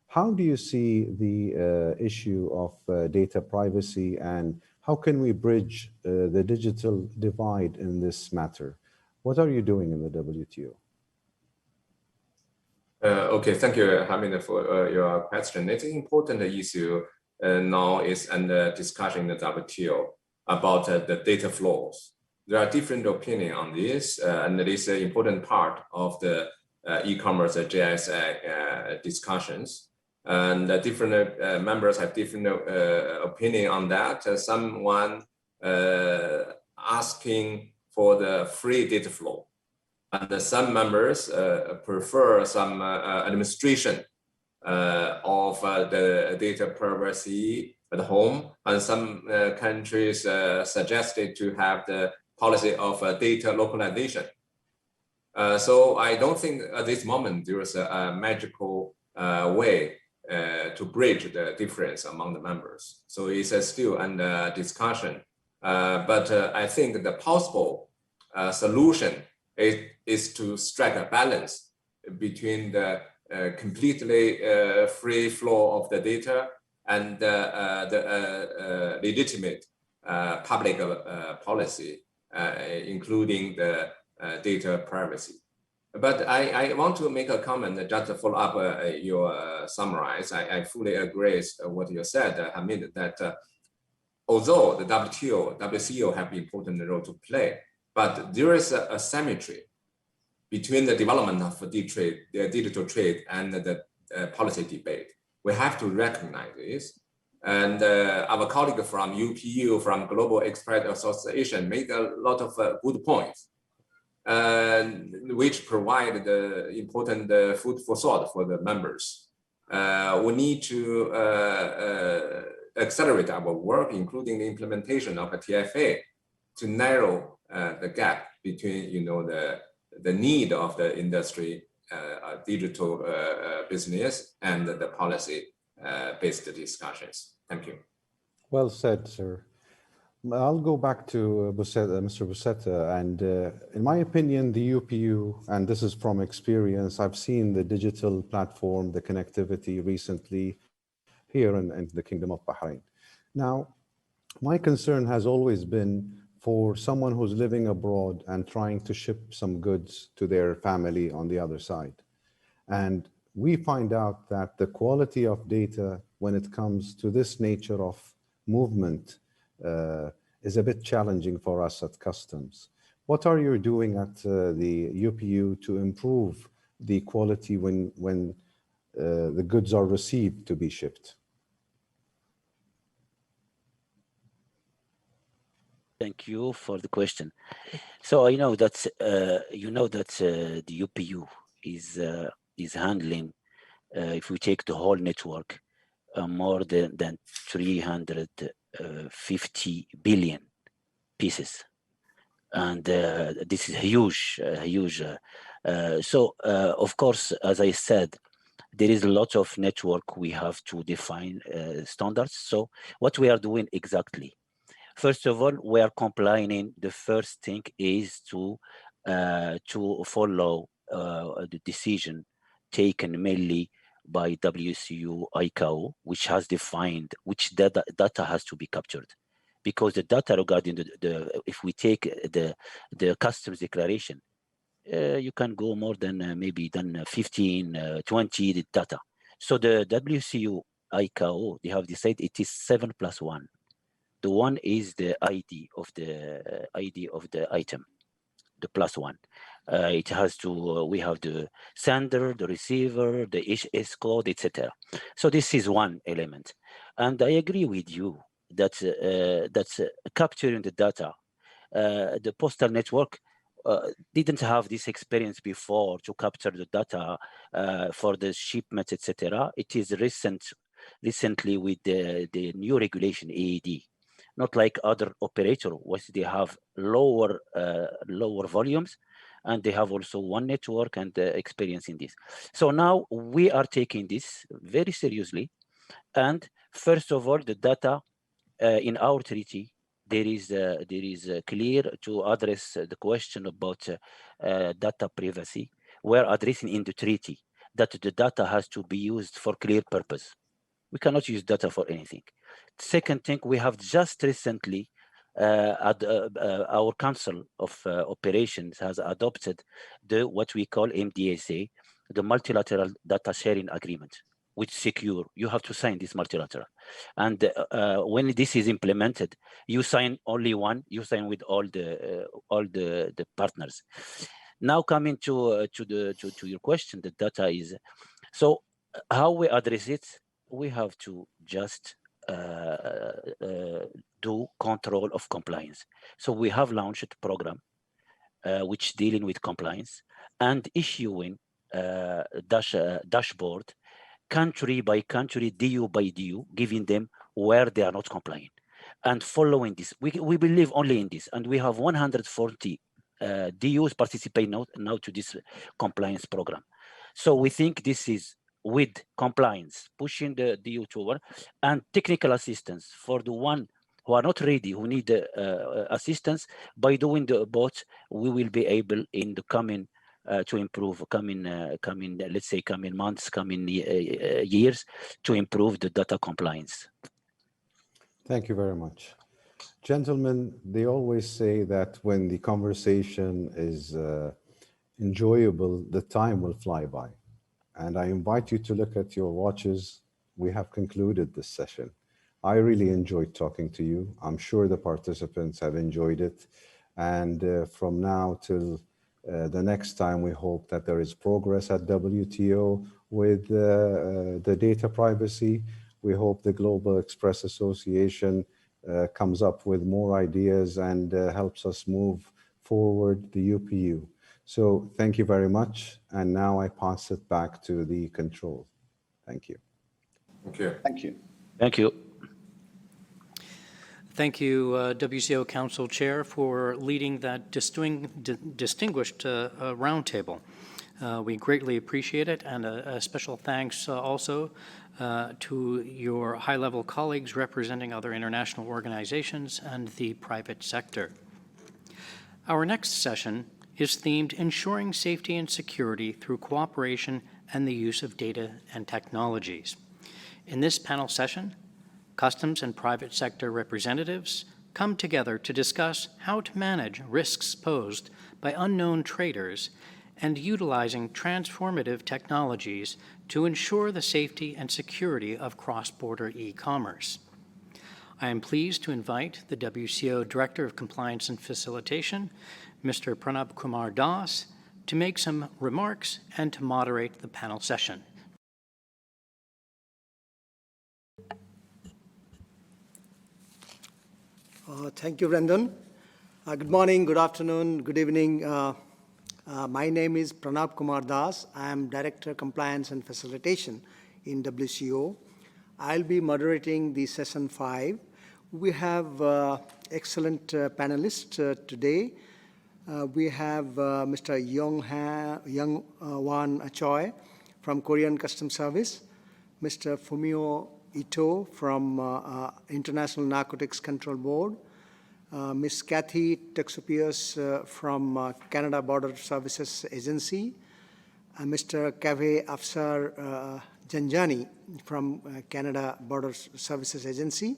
how do you see the issue of data privacy, and how can we bridge the digital divide in this matter? What are you doing in the WTO? Okay, thank you, Ahmed, for your question. It's an important issue now is under discussion in the WTO about the data flows. There are different opinions on this, and it is an important part of the e-commerce JSA discussions. And different members have different opinion on that. Someone asking for the free data flow. And some members prefer some administration of the data privacy at home, and some countries suggested to have the policy of data localization. So I don't think at this moment there is a magical way to bridge the difference among the members. So it's still under discussion. But I think the possible solution is to strike a balance between the completely free flow of the data and the legitimate public policy, including the data privacy. But I want to make a comment just to follow up your summarize. I fully agree with what you said, Hamid, that although the WCO have an important role to play, but there is a symmetry between the development of digital trade and the policy debate. We have to recognize this. And our colleague from UPU, from Global Express Association, made a lot of good points, which provide the important food for thought for the members. We need to accelerate our work, including the implementation of a TFA, to narrow the gap between, the need of the industry, digital business, and the policy-based discussions. Thank you. Well said, sir. I'll go back to Mr. Boussetta, and in my opinion, the UPU, and this is from experience, I've seen the digital platform, the connectivity recently here in the Kingdom of Bahrain. Now, my concern has always been for someone who's living abroad and trying to ship some goods to their family on the other side. And we find out that the quality of data when it comes to this nature of movement is a bit challenging for us at customs. What are you doing at the UPU to improve the quality when the goods are received to be shipped? Thank you for the question. So I know that the UPU is handling, if we take the whole network, more than 350 billion pieces, and this is huge. So of course, as I said, there is a lot of network. We have to define standards. So what we are doing exactly? First of all, we are complying. The first thing is to follow the decision taken mainly by WCO ICAO, which has defined which data has to be captured, because the data regarding if we take the customs declaration, you can go more than maybe 15, 20 the data. So the WCO ICAO, they have decided it is 7+1. The one is the ID of the item, the +1. It has to, we have the sender, the receiver, the HS code, etc. So this is one element. And I agree with you that capturing the data, the postal network didn't have this experience before to capture the data for the shipments, etc. It is recently with the new regulation, AED. Not like other operators, which they have lower volumes, and they have also one network and experience in this. So now we are taking this very seriously. And first of all, the data in our treaty, there is clear to address the question about data privacy. We're addressing in the treaty that the data has to be used for clear purpose. We cannot use data for anything. Second thing, we have just recently, our Council of Operations has adopted what we call MDSA, the Multilateral Data Sharing Agreement, which secure. You have to sign this multilateral. And when this is implemented, you sign only one, you sign with all the partners. Now coming to your question, the data is, so how we address it? We have to just do control of compliance. So we have launched a program which dealing with compliance and issuing dashboard country by country, DU by DU, giving them where they are not complying. And following this, we believe only in this, and we have 140 DUs participate now to this compliance program. So we think this is with compliance, pushing the DU toward, and technical assistance for the one who are not ready, who need assistance. By doing the both, we will be able in the coming to improve, let's say coming months, coming years, to improve the data compliance. Thank you very much. Gentlemen, they always say that when the conversation is enjoyable, the time will fly by. And I invite you to look at your watches. We have concluded this session. I really enjoyed talking to you. I'm sure the participants have enjoyed it. And from now till the next time, we hope that there is progress at WTO with the data privacy. We hope the Global Express Association comes up with more ideas and helps us move forward the UPU. So thank you very much. And now I pass it back to the control. Thank you. Thank you. Thank you. Thank you. Thank you, WCO Council Chair, for leading that distinguished roundtable. We greatly appreciate it, and a special thanks also to your high-level colleagues representing other international organizations and the private sector. Our next session is themed Ensuring Safety and Security Through Cooperation and the Use of Data and Technologies. In this panel session, customs and private sector representatives come together to discuss how to manage risks posed by unknown traders and utilizing transformative technologies to ensure the safety and security of cross-border e-commerce. I am pleased to invite the WCO Director of Compliance and Facilitation, Mr. Pranab Kumar Das, to make some remarks and to moderate the panel session. Thank you, Brendan. Good morning, good afternoon, good evening. My name is Pranab Kumar Das. I am Director Compliance and Facilitation in WCO. I'll be moderating the session 5. We have excellent panelists today. We have Mr. Young-Wan Choi from Korean Customs Service, Mr. Fumio Ito from International Narcotics Control Board, Ms. Kathy Texopius from Canada Border Services Agency, Mr. Kaveh Afsar Janjani from Canada Border Services Agency,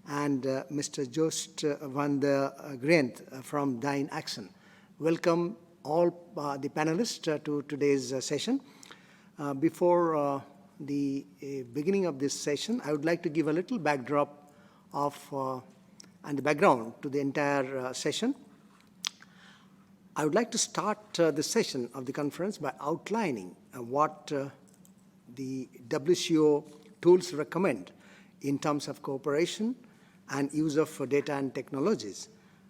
and Mr. Joost van der Grient from Dine Action. Welcome all the panelists to today's session. Before the beginning of this session, I would like to give a little backdrop of and the background to the entire session. I would like to start the session of the conference by outlining what the WCO tools recommend in terms of cooperation and use of data and technologies.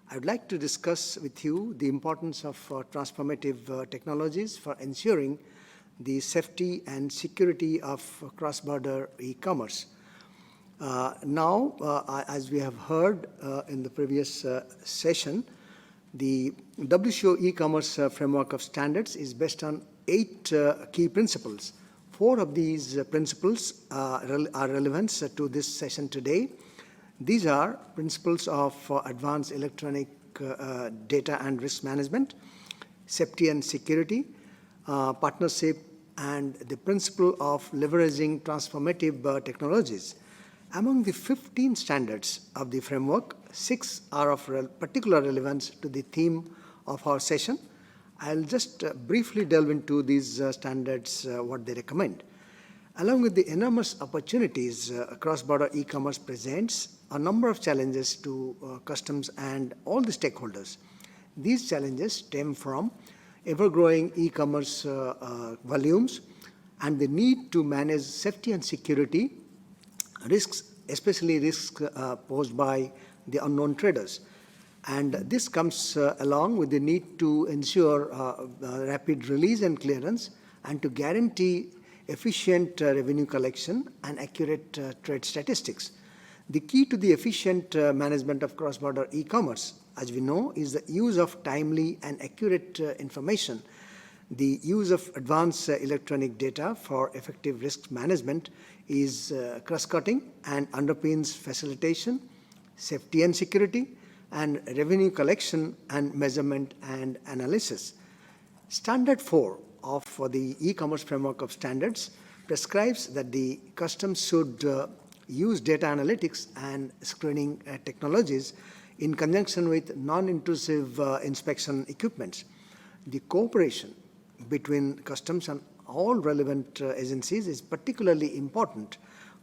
I would like to discuss with you the importance of transformative technologies for ensuring the safety and security of cross-border e-commerce. As we have heard in the previous session, the WCO e-commerce framework of standards is based on 8 key principles. 4 of these principles are relevant to this session today. These are principles of advanced electronic data and risk management, safety and security, partnership, and the principle of leveraging transformative technologies. Among the 15 standards of the framework, 6 are of particular relevance to the theme of our session. I'll just briefly delve into these standards, what they recommend. Along with the enormous opportunities cross-border e-commerce presents, a number of challenges to customs and all the stakeholders. These challenges stem from ever-growing e-commerce volumes and the need to manage safety and security risks, especially risks posed by the unknown traders. And this comes along with the need to ensure rapid release and clearance and to guarantee efficient revenue collection and accurate trade statistics. The key to the efficient management of cross-border e-commerce, as we know, is the use of timely and accurate information. The use of advanced electronic data for effective risk management is cross-cutting and underpins facilitation, safety and security, and revenue collection and measurement and analysis. Standard 4 of the e-commerce framework of standards prescribes that the customs should use data analytics and screening technologies in conjunction with non-intrusive inspection equipments. The cooperation between customs and all relevant agencies is particularly important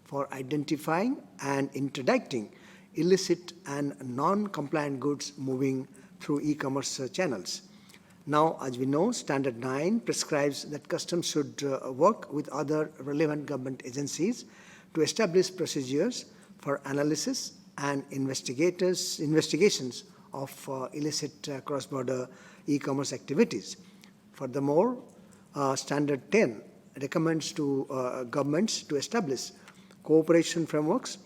for identifying and interdicting illicit and non-compliant goods moving through e-commerce channels. Now, as we know, Standard 9 prescribes that customs should work with other relevant government agencies to establish procedures for analysis and investigations of illicit cross-border e-commerce activities. Furthermore, Standard 10 recommends to governments to establish cooperation frameworks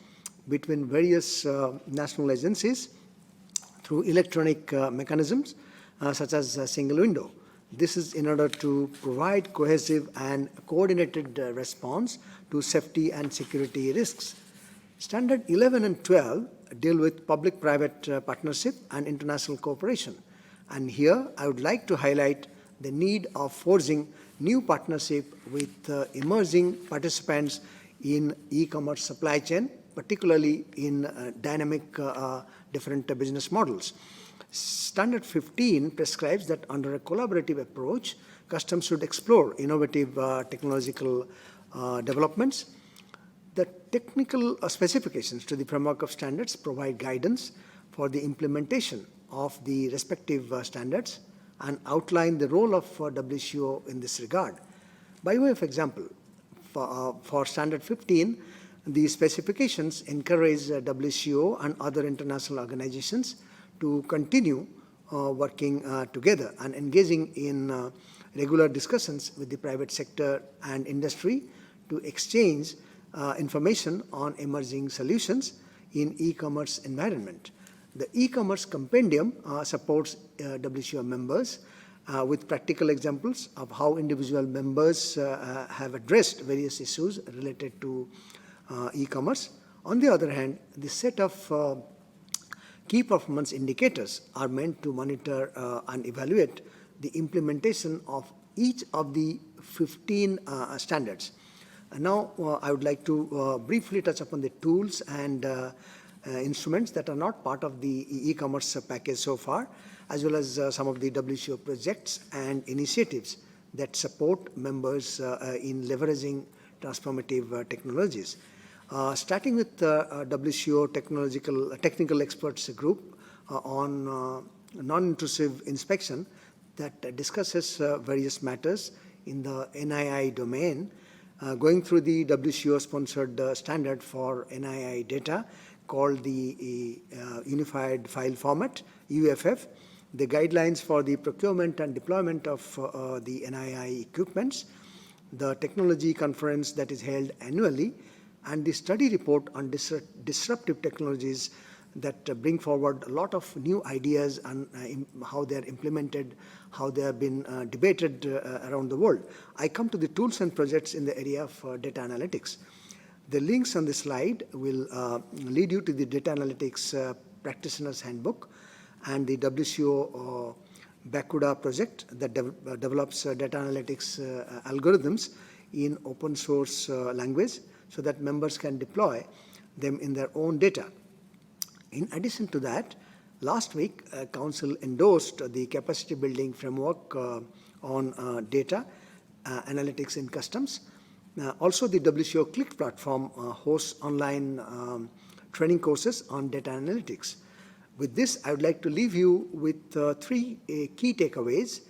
between various national agencies through electronic mechanisms such as a single window. This is in order to provide cohesive and coordinated response to safety and security risks. Standard 11 and 12 deal with public-private partnership and international cooperation. And here I would like to highlight the need of forging new partnership with emerging participants in e-commerce supply chain, particularly in dynamic different business models. Standard 15 prescribes that under a collaborative approach, customs should explore innovative technological developments. The technical specifications to the framework of standards provide guidance for the implementation of the respective standards and outline the role of WCO in this regard. By way of example, for Standard 15, the specifications encourage WCO and other international organizations to continue working together and engaging in regular discussions with the private sector and industry to exchange information on emerging solutions in e-commerce environment. The e-commerce compendium supports WCO members with practical examples of how individual members have addressed various issues related to e-commerce. On the other hand, the set of key performance indicators are meant to monitor and evaluate the implementation of each of the 15 standards. Now, I would like to briefly touch upon the tools and instruments that are not part of the e-commerce package so far, as well as some of the WCO projects and initiatives that support members in leveraging transformative technologies. Starting with the WCO Technical Experts Group on non-intrusive inspection that discusses various matters in the NII domain, going through the WCO-sponsored standard for NII data called the Unified File Format, UFF, the guidelines for the procurement and deployment of the NII equipments, the technology conference that is held annually, and the study report on disruptive technologies that bring forward a lot of new ideas and how they are implemented, how they have been debated around the world. I come to the tools and projects in the area of data analytics. The links on the slide will lead you to the Data Analytics Practitioner's Handbook and the WCO Bakuda project that develops data analytics algorithms in open source language so that members can deploy them in their own data. In addition to that, last week, Council endorsed the capacity building framework on data analytics in customs. Also, the WCO Click platform hosts online training courses on data analytics. With this, I would like to leave you with three key takeaways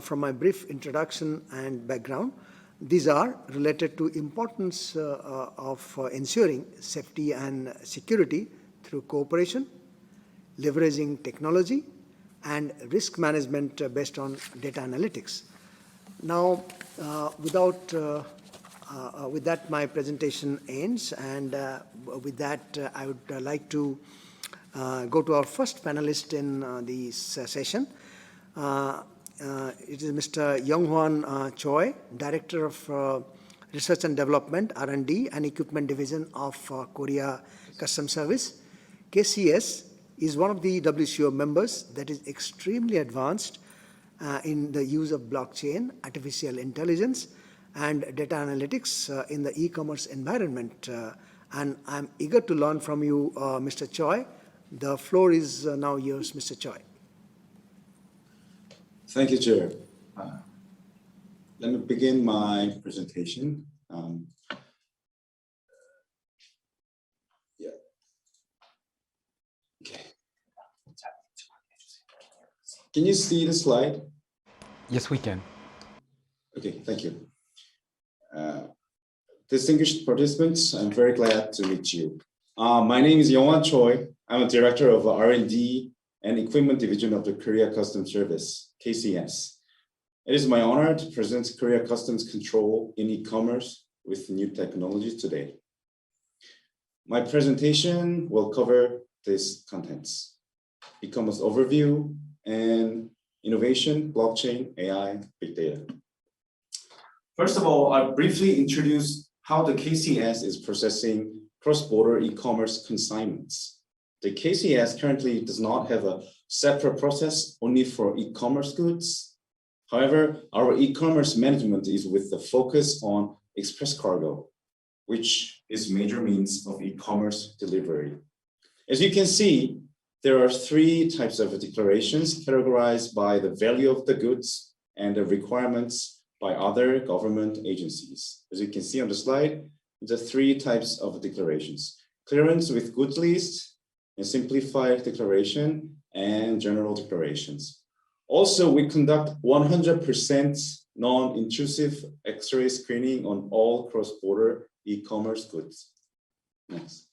from my brief introduction and background. These are related to importance of ensuring safety and security through cooperation, leveraging technology, and risk management based on data analytics. Now, with that, my presentation ends, and with that, I would like to go to our first panelist in this session. It is Mr. Younghwan Choi, Director of Research and Development, R&D, and Equipment Division of Korea Customs Service. KCS is one of the WCO members that is extremely advanced in the use of blockchain, artificial intelligence, and data analytics in the e-commerce environment. And I'm eager to learn from you, Mr. Choi. The floor is now yours, Mr. Choi. Thank you, Chair. Let me begin my presentation. Okay. Can you see the slide? Yes, we can. Okay, thank you. Distinguished participants, I'm very glad to meet you. My name is Younghwan Choi. I'm a Director of R&D and Equipment Division of the Korea Customs Service, KCS. It is my honor to present Korea Customs Control in e-commerce with new technologies today. My presentation will cover these contents: e-commerce overview and innovation, blockchain, AI, big data. First of all, I'll briefly introduce how the KCS is processing cross-border e-commerce consignments. The KCS currently does not have a separate process only for e-commerce goods. However, our e-commerce management is with the focus on express cargo, which is major means of e-commerce delivery. As you can see, there are three types of declarations categorized by the value of the goods and the requirements by other government agencies. As you can see on the slide, the three types of declarations: clearance with goods list, and simplified declaration, and general declarations. Also, we conduct 100% non-intrusive X-ray screening on all cross-border e-commerce goods. Next.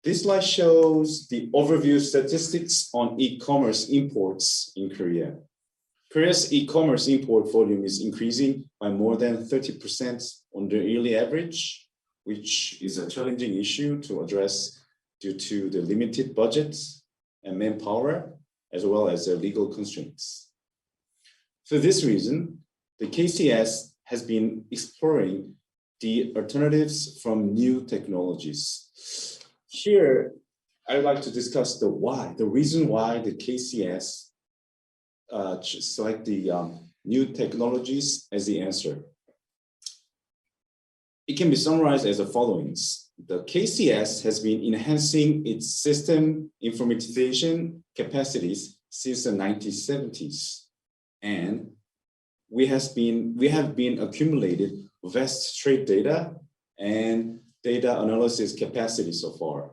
This slide shows the overview statistics on e-commerce imports in Korea. Korea's e-commerce import volume is increasing by more than 30% on the yearly average, which is a challenging issue to address due to the limited budgets and manpower, as well as the legal constraints. For this reason, the KCS has been exploring the alternatives from new technologies. Here, I would like to discuss the reason why the KCS select the new technologies as the answer. It can be summarized as the following. The KCS has been enhancing its system informatization capacities since the 1970s, and we have been accumulated vast trade data and data analysis capacity so far.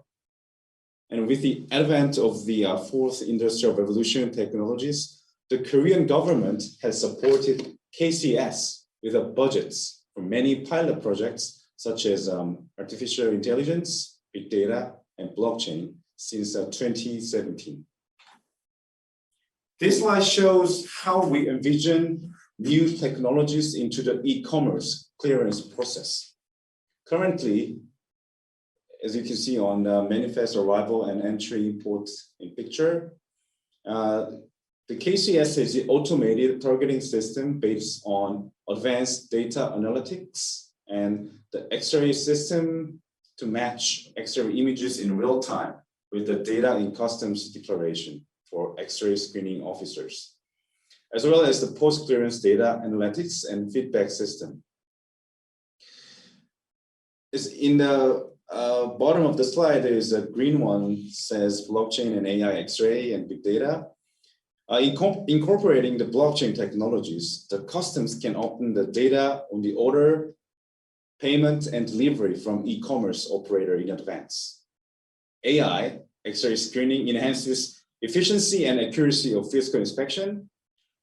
And with the advent of the fourth industrial revolution technologies, the Korean government has supported KCS with budgets for many pilot projects such as artificial intelligence, big data, and blockchain since 2017. This slide shows how we envision new technologies into the e-commerce clearance process. Currently, as you can see on the manifest arrival and entry import in picture, the KCS is the automated targeting system based on advanced data analytics and the X-ray system to match X-ray images in real time with the data in customs declaration for X-ray screening officers, as well as the post-clearance data analytics and feedback system. Is in the bottom of the slide, there is a green one, says blockchain and AI X-ray and big data. Incorporating the blockchain technologies, the customs can open the data on the order, payment, and delivery from e-commerce operator in advance. AI X-ray screening enhances efficiency and accuracy of physical inspection,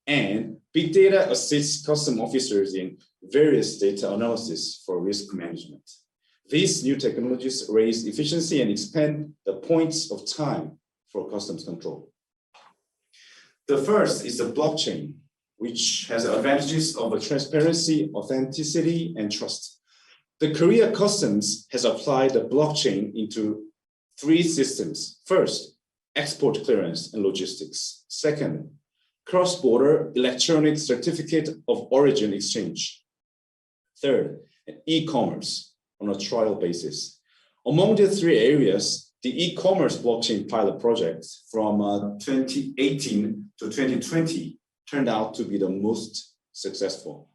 and big data assists custom officers in various data analysis for risk management. These new technologies raise efficiency and expand the points of time for customs control. The first is the blockchain, which has advantages of transparency, authenticity, and trust. The Korea Customs has applied the blockchain into 3 systems. First, export clearance and logistics. Second, cross-border electronic certificate of origin exchange. Third, e-commerce on a trial basis. Among the 3 areas, the e-commerce blockchain pilot project from 2018 to 2020 turned out to be the most successful.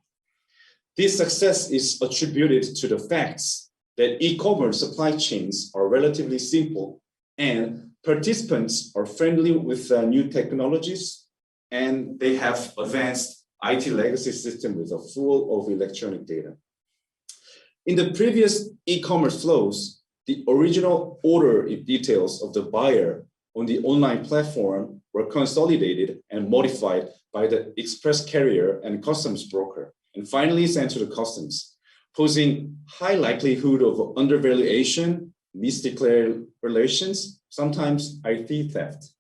This success is attributed to the facts that e-commerce supply chains are relatively simple and participants are friendly with new technologies, and they have advanced IT legacy system with a full of electronic data. In the previous e-commerce flows, the original order details of the buyer on the online platform were consolidated and modified by the express carrier and customs broker, and finally sent to the customs, posing high likelihood of undervaluation, misdeclarations, sometimes IT theft.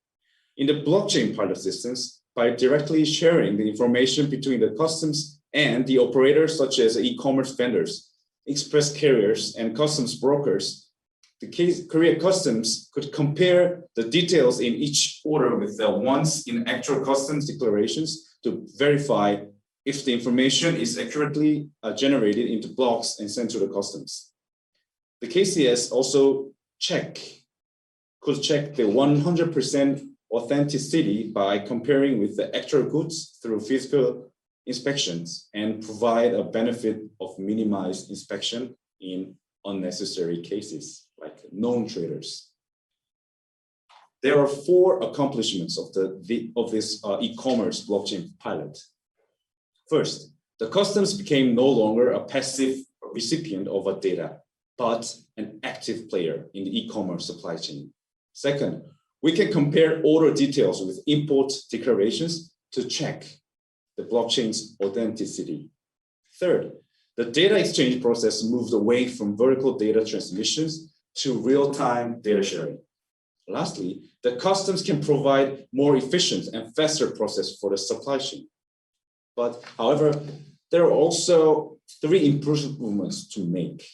In the blockchain pilot systems, by directly sharing the information between the customs and the operators, such as e-commerce vendors, express carriers, and customs brokers, the Korea Customs could compare the details in each order with the ones in actual customs declarations to verify if the information is accurately generated into blocks and sent to the customs. The KCS also could check the 100% authenticity by comparing with the actual goods through physical inspections and provide a benefit of minimized inspection in unnecessary cases like known traders. There are 4 accomplishments of this e-commerce blockchain pilot. First, the customs became no longer a passive recipient of a data, but an active player in the e-commerce supply chain. Second, we can compare order details with import declarations to check the blockchain's authenticity. Third, the data exchange process moved away from vertical data transmissions to real-time data sharing. Lastly, the customs can provide more efficient and faster process for the supply chain. But however, there are also 3 improvements to make.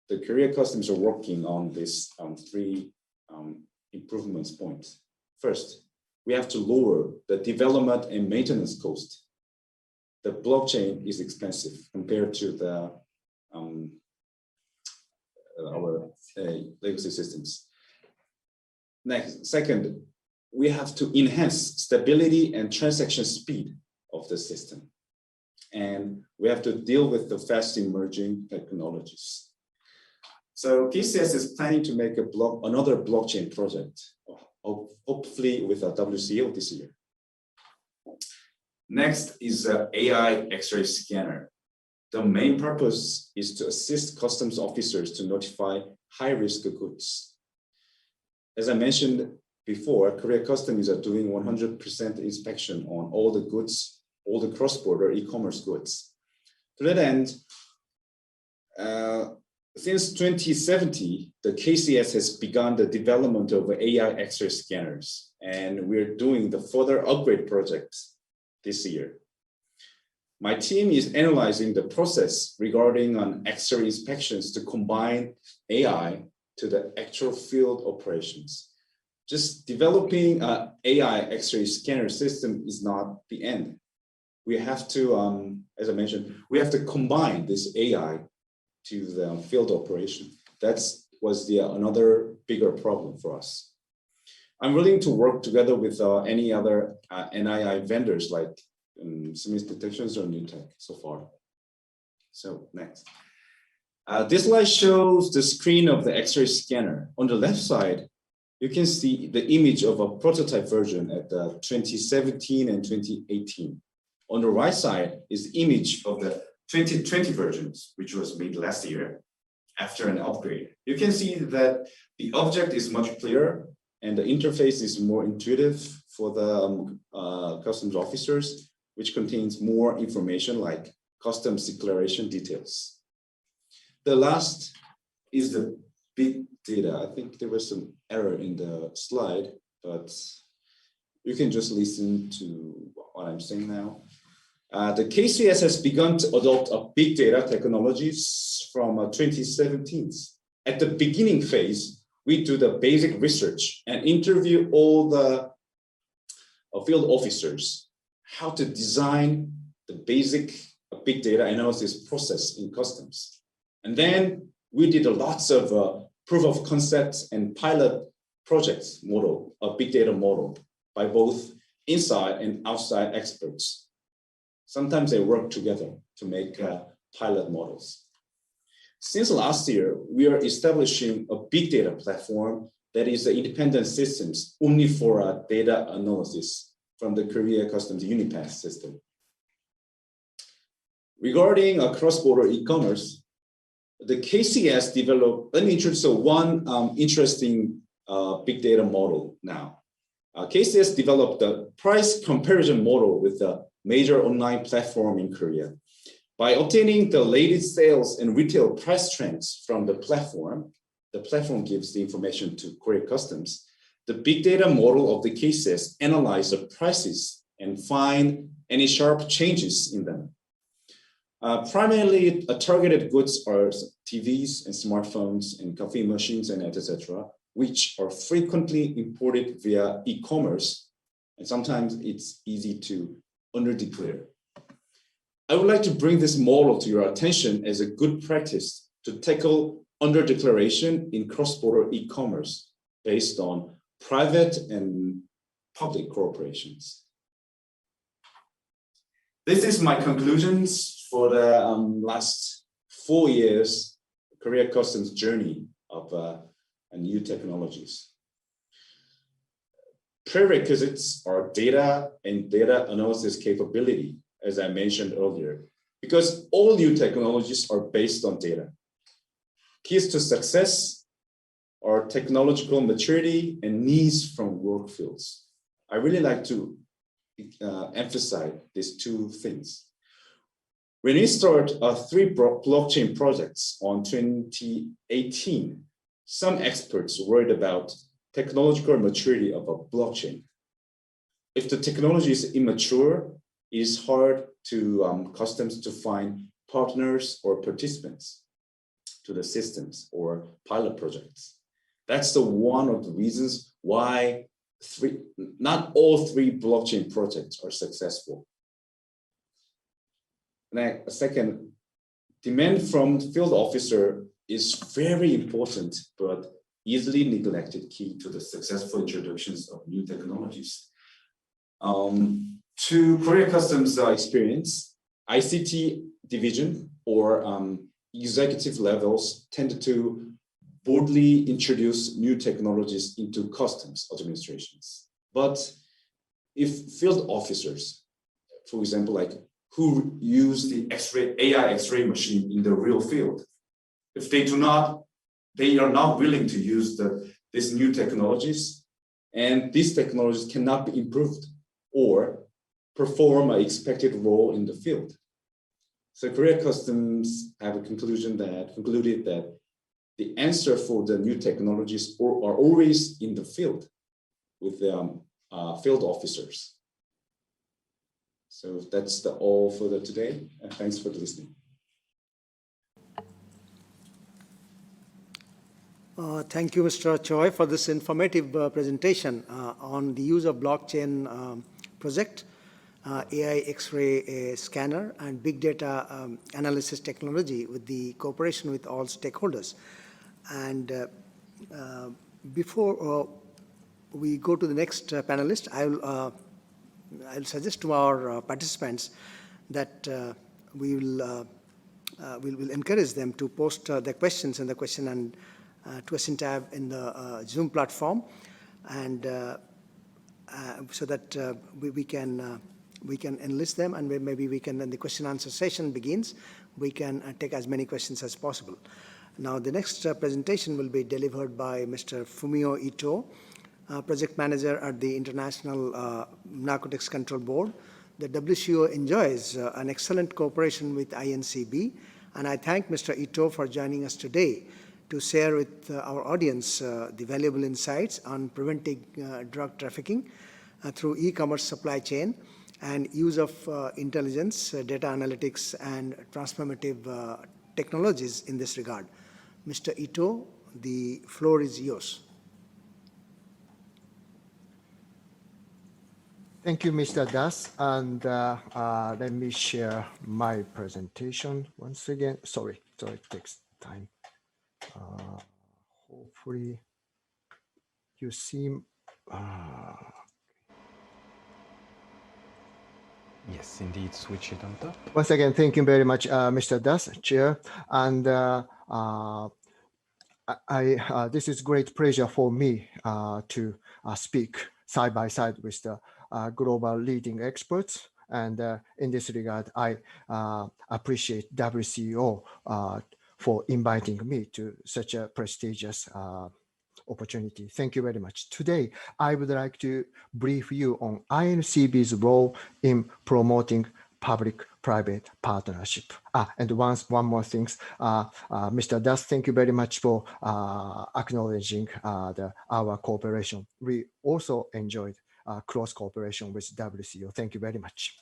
The Korea Customs are working on these 3 improvements points. First, we have to lower the development and maintenance cost. The blockchain is expensive compared to the our legacy systems. Second, we have to enhance stability and transaction speed of the system. And we have to deal with the fast emerging technologies. So KCS is planning to make another blockchain project, hopefully with a WCO this year. Next is the AI X-ray scanner. The main purpose is to assist customs officers to notify high-risk goods. As I mentioned before, Korea Customs are doing 100% inspection on all the goods, all the cross-border e-commerce goods. To that end, since 2017, the KCS has begun the development of AI X-ray scanners, and we're doing the further upgrade project this year. My team is analyzing the process regarding X-ray inspections to combine AI to the actual field operations. Just developing an AI X-ray scanner system is not the end. We have to, as I mentioned, we have to combine this AI to the field operation. That was another bigger problem for us. I'm willing to work together with any other NII vendors like Siemens Detections or New Tech so far. So next. This slide shows the screen of the X-ray scanner. On the left side, you can see the image of a prototype version at the 2017 and 2018. On the right side is the image of the 2020 versions, which was made last year after an upgrade. You can see that the object is much clearer and the interface is more intuitive for the customs officers, which contains more information like customs declaration details. The last is the big data. I think there was some error in the slide, but you can just listen to what I'm saying now. The KCS has begun to adopt big data technologies from 2017. At the beginning phase, we do the basic research and interview all the field officers how to design the basic big data analysis process in customs. And then we did lots of proof of concepts and pilot projects model, a big data model by both inside and outside experts. Sometimes they work together to make pilot models. Since last year, we are establishing a big data platform that is an independent systems only for data analysis from the Korea Customs Unipass system. Regarding cross-border e-commerce, the KCS developed, let me introduce one interesting big data model now. KCS developed the price comparison model with a major online platform in Korea. By obtaining the latest sales and retail price trends from the platform gives the information to Korea Customs. The big data model of the KCS analyze the prices and find any sharp changes in them. Primarily, targeted goods are TVs and smartphones and coffee machines and etc., which are frequently imported via e-commerce, and sometimes it's easy to underdeclare. I would like to bring this model to your attention as a good practice to tackle underdeclaration in cross-border e-commerce based on private and public corporations. This is my conclusions for the last 4 years Korea Customs journey of new technologies. Prerequisites are data and data analysis capability, as I mentioned earlier, because all new technologies are based on data. Keys to success are technological maturity and needs from work fields. I really like to emphasize these two things. When we start 3 blockchain projects on 2018, some experts worried about technological maturity of a blockchain. If the technology is immature, it is hard to customs to find partners or participants to the systems or pilot projects. That's one of the reasons why not all 3 blockchain projects are successful. Next, second, demand from field officer is very important, but easily neglected key to the successful introductions of new technologies. To Korea Customs experience, ICT division or executive levels tend to boldly introduce new technologies into customs administrations. But if field officers, for example, like who use the X-ray, AI X-ray machine in the real field. If they do not, they are not willing to use these new technologies, and these technologies cannot be improved or perform an expected role in the field. So Korea Customs have concluded that the answer for the new technologies are always in the field with the field officers. So that's all for today. And thanks for listening. Thank you, Mr. Choi, for this informative presentation on the use of blockchain project, AI X-ray scanner, and big data analysis technology with the cooperation with all stakeholders. And before we go to the next panelist, I'll suggest to our participants that we'll encourage them to post their questions in the question and question tab in the Zoom platform, and so that we can enlist them, and maybe we can, when the question answer session begins, we can take as many questions as possible. Now, the next presentation will be delivered by Mr. Fumio Ito, Project Manager at the International Narcotics Control Board. The WCO enjoys an excellent cooperation with INCB, and I thank Mr. Ito for joining us today to share with our audience the valuable insights on preventing drug trafficking through e-commerce supply chain and use of intelligence, data analytics, and transformative technologies in this regard. Mr. Ito, the floor is yours. Thank you, Mr. Das. And let me share my presentation once again. Sorry, so it takes time. Hopefully you see. Yes, indeed, switch it on top. Once again, thank you very much, Mr. Das, Chair. And this is great pleasure for me to speak side by side with the global leading experts. And in this regard, I appreciate WCO for inviting me to such a prestigious opportunity. Thank you very much. Today, I would like to brief you on INCB's role in promoting public-private partnership. And one more thing, Mr. Das, thank you very much for acknowledging our cooperation. We also enjoyed close cooperation with WCO. Thank you very much.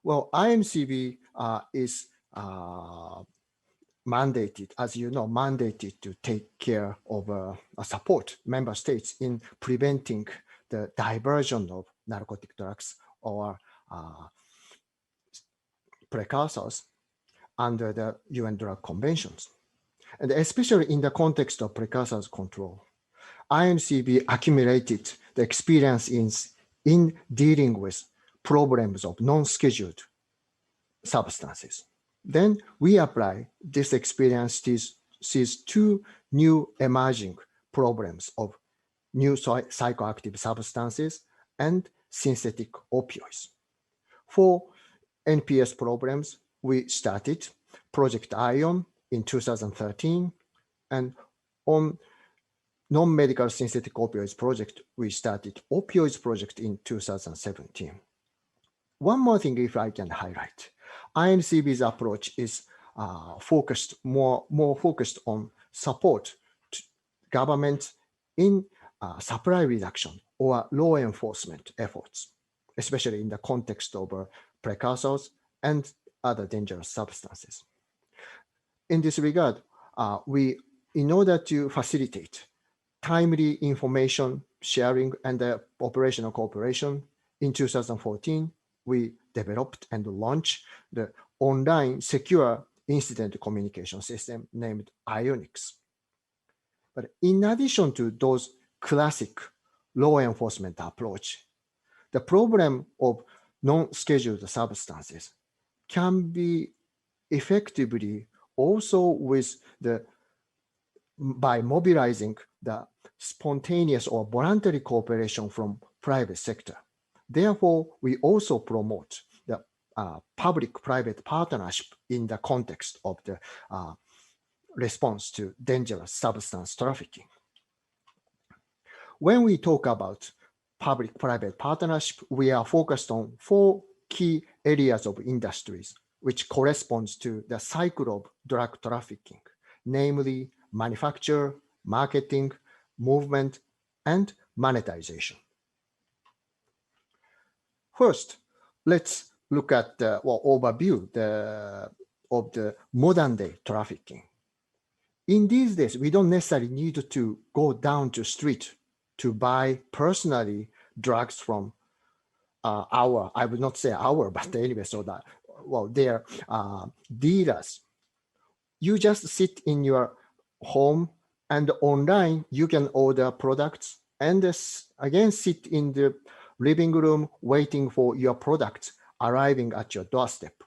Well, INCB is mandated, as you know, mandated to take care of support member states in preventing the diversion of narcotic drugs or precursors under the UN drug conventions. And especially in the context of precursors control, INCB accumulated the experience in dealing with problems of non-scheduled substances. Then we apply this experience to these two new emerging problems of new psychoactive substances and synthetic opioids. For NPS problems, we started Projectile in 2013, and on non-medical synthetic opioids project, we started Opioids project in 2017. One more thing, if I can highlight, INCB's approach is more focused on support to government in supply reduction or law enforcement efforts, especially in the context of precursors and other dangerous substances. In this regard, in order to facilitate timely information sharing and operational cooperation, in 2014, we developed and launched the online secure incident communication system named Ionix. But in addition to those classic law enforcement approach, the problem of non-scheduled substances can be effectively also by mobilizing the spontaneous or voluntary cooperation from private sector. Therefore, we also promote the public-private partnership in the context of the response to dangerous substance trafficking. When we talk about public-private partnership, we are focused on 4 key areas of industries, which corresponds to the cycle of drug trafficking, namely manufacture, marketing, movement, and monetization. First, let's look at the overview of the modern day trafficking. In these days, we don't necessarily need to go down to street to buy personally drugs from I would not say but anyway, so that, they're dealers. You just sit in your home and online, you can order products and again sit in the living room waiting for your products arriving at your doorstep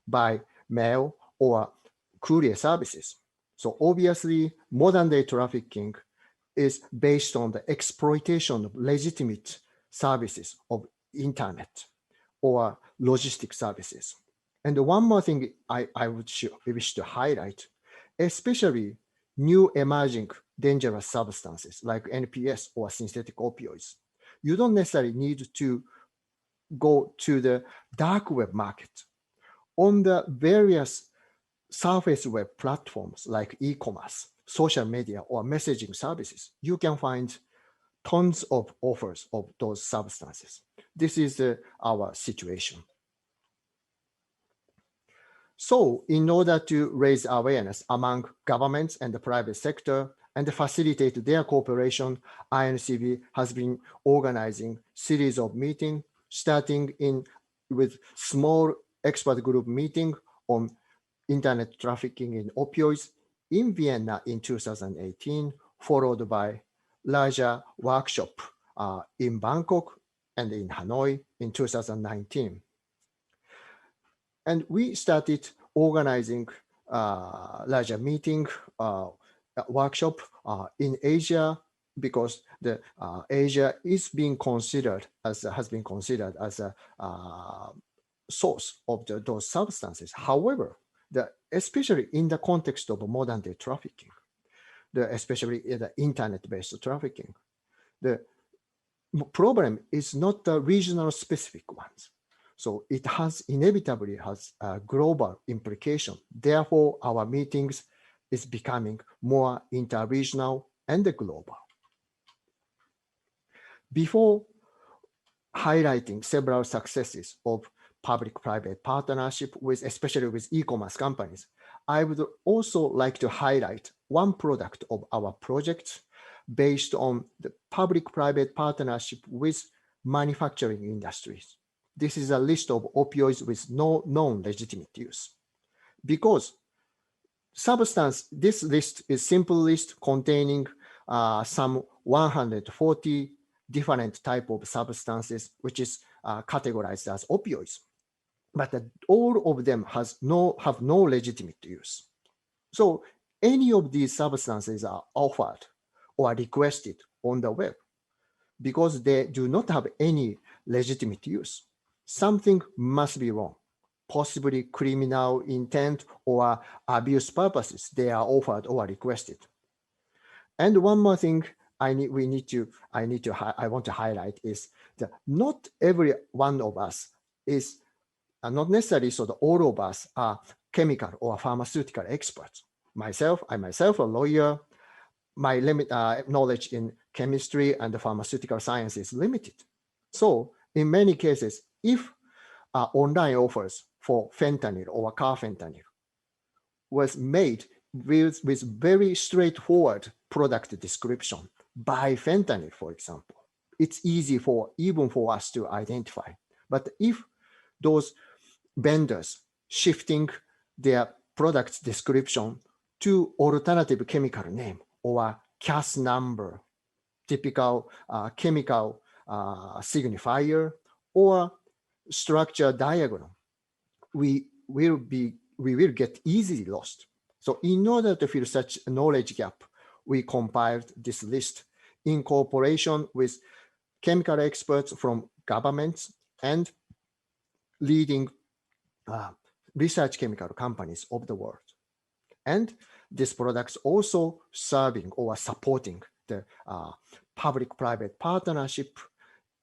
by mail or courier services. So obviously, modern day trafficking is based on the exploitation of legitimate services of internet or logistic services. And one more thing I wish to highlight, especially new emerging dangerous substances like NPS or synthetic opioids. You don't necessarily need to go to the dark web market. On the various surface web platforms like e-commerce, social media, or messaging services, you can find tons of offers of those substances. This is our situation. So in order to raise awareness among governments and the private sector and facilitate their cooperation, INCB has been organizing series of meetings, starting with small expert group meeting on internet trafficking in opioids in Vienna in 2018, followed by larger workshop in Bangkok and in Hanoi in 2019. And we started organizing larger meeting workshop in Asia because the Asia is being considered as has been considered as a source of those substances. However, especially in the context of modern day trafficking, especially in the internet-based trafficking, the problem is not the regional specific ones. So it inevitably has a global implication. Therefore, our meetings is becoming more interregional and global. Before highlighting several successes of public-private partnership especially with e-commerce companies, I would also like to highlight one product of our project based on the public-private partnership with manufacturing industries. This is a list of opioids with no known legitimate use. Because this list is simple list containing some 140 different type of substances, which is categorized as opioids. But all of them have no legitimate use. So any of these substances are offered or requested on the web because they do not have any legitimate use. Something must be wrong, possibly criminal intent or abuse purposes they are offered or requested. And one more thing I want to highlight is that not every one of us is not necessarily so that all of us are chemical or pharmaceutical experts. I myself a lawyer, my knowledge in chemistry and pharmaceutical science is limited. So in many cases, if online offers for fentanyl or carfentanil was made with very straightforward product description by fentanyl, for example, it's easy even for us to identify. But if those vendors shifting their product description to alternative chemical name or CAS number, typical chemical signifier, or structure diagram, we will get easily lost. So in order to fill such a knowledge gap, we compiled this list in cooperation with chemical experts from governments and leading research chemical companies of the world. And these products also serving or supporting the public-private partnership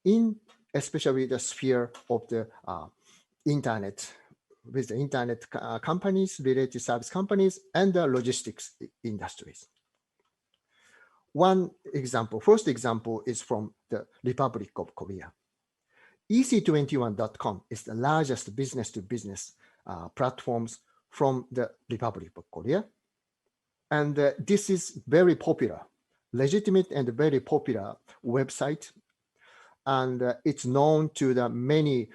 in especially the sphere of the internet, with the internet companies, related service companies, and the logistics industries. One example, first example is from the Republic of Korea. EC21.com is the largest business-to-business platforms from the Republic of Korea. And this is very popular, legitimate and very popular website. And it's known to the many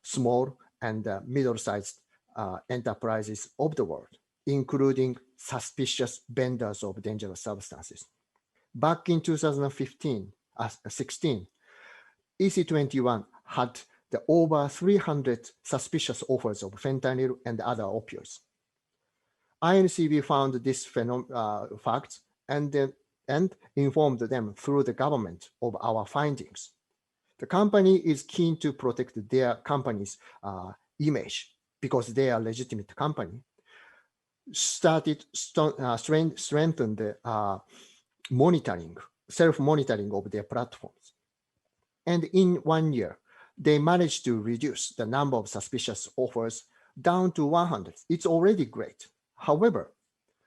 small and middle-sized enterprises of the world, including suspicious vendors of dangerous substances. Back in 2016, EC21 had the over 300 suspicious offers of fentanyl and other opioids. INCB found this fact and informed them through the government of our findings. The company is keen to protect their company's image because they are a legitimate company. Started strengthen the monitoring, self-monitoring of their platforms. And in 1 year, they managed to reduce the number of suspicious offers down to 100. It's already great. However,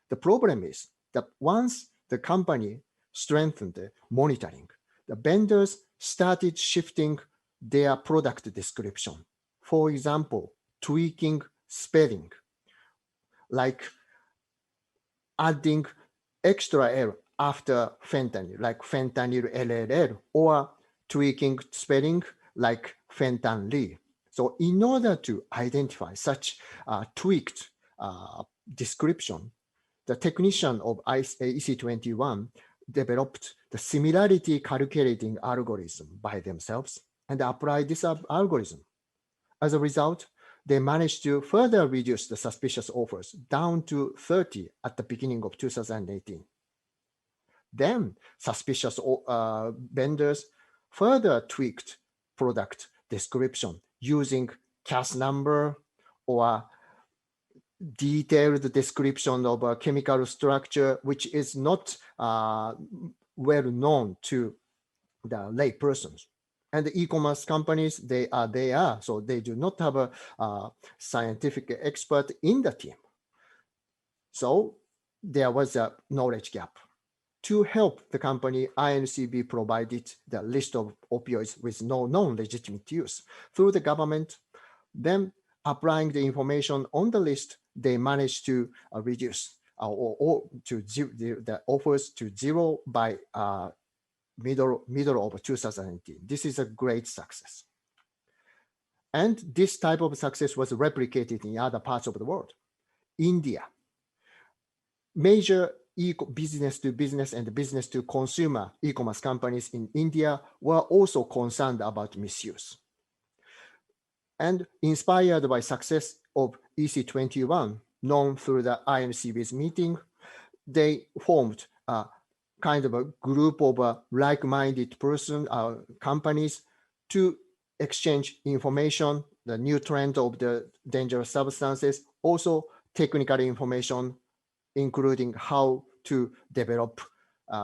the problem is that once the company strengthened the monitoring, the vendors started shifting their product description. For example, tweaking spelling, like adding extra L after fentanyl, like fentanyl LLL, or tweaking spelling like fentanyl. So in order to identify such tweaked description, the technician of EC21 developed the similarity calculating algorithm by themselves and applied this algorithm. As a result, they managed to further reduce the suspicious offers down to 30 at the beginning of 2018. Then suspicious vendors further tweaked product description using CAS number or detailed description of a chemical structure, which is not well known to the lay persons. And the e-commerce companies, they are, so they do not have a scientific expert in the team. So there was a knowledge gap. To help the company, INCB provided the list of opioids with no known legitimate use through the government. Then applying the information on the list, they managed to reduce the offers to zero by middle of 2018. This is a great success. And this type of success was replicated in other parts of the world. India, major business to business and business to consumer e-commerce companies in India were also concerned about misuse. And inspired by success of EC21, known through the INCB's meeting, they formed a kind of a group of like-minded companies to exchange information, the new trend of the dangerous substances, also technical information, including how to develop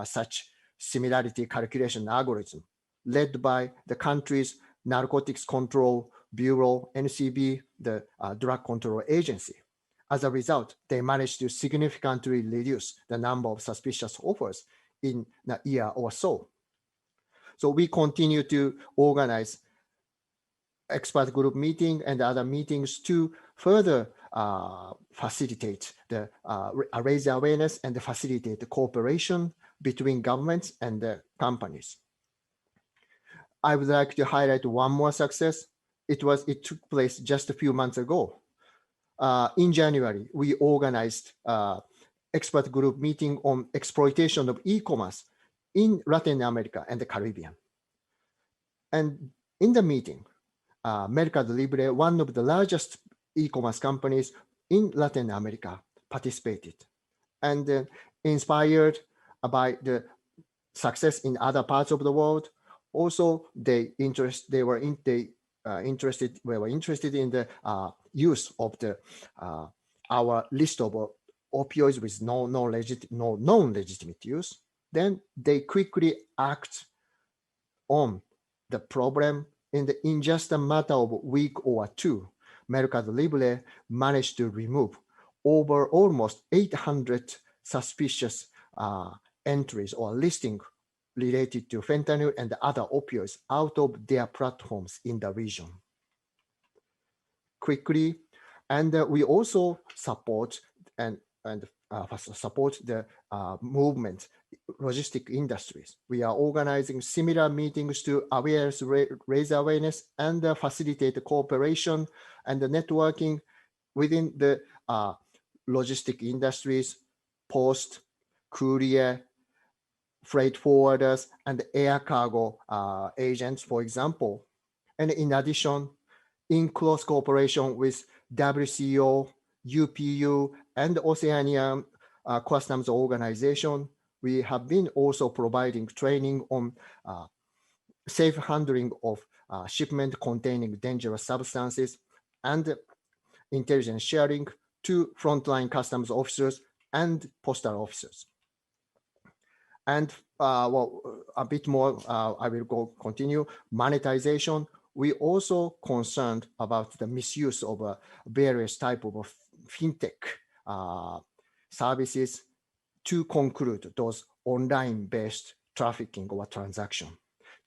such similarity calculation algorithm, led by the country's Narcotics Control Bureau, NCB, the Drug Control Agency. As a result, they managed to significantly reduce the number of suspicious offers in a year or so. So we continue to organize expert group meeting and other meetings to further facilitate the raise awareness and facilitate the cooperation between governments and the companies. I would like to highlight one more success. It took place just a few months ago. In January, we organized expert group meeting on exploitation of e-commerce in Latin America and the Caribbean. And in the meeting, Mercado Libre, one of the largest e-commerce companies in Latin America, participated. And inspired by the success in other parts of the world, also they we were interested in the use of the our list of opioids with no non-legitimate use, then they quickly act on the problem. In just a matter of a week or two, Mercado Libre managed to remove over almost 800 suspicious entries or listings related to fentanyl and other opioids out of their platforms in the region quickly. And we also support support the movement, logistic industries. We are organizing similar meetings to raise awareness and facilitate cooperation and the networking within the logistic industries, post, courier, freight forwarders, and air cargo agents, for example. And in addition, in close cooperation with WCO, UPU, and Oceania Customs Organization, we have been also providing training on safe handling of shipment containing dangerous substances and intelligence sharing to frontline customs officers and postal officers. And well, a bit more, I will continue. Monetization, we also concerned about the misuse of various type of fintech services to conclude those online-based trafficking or transaction.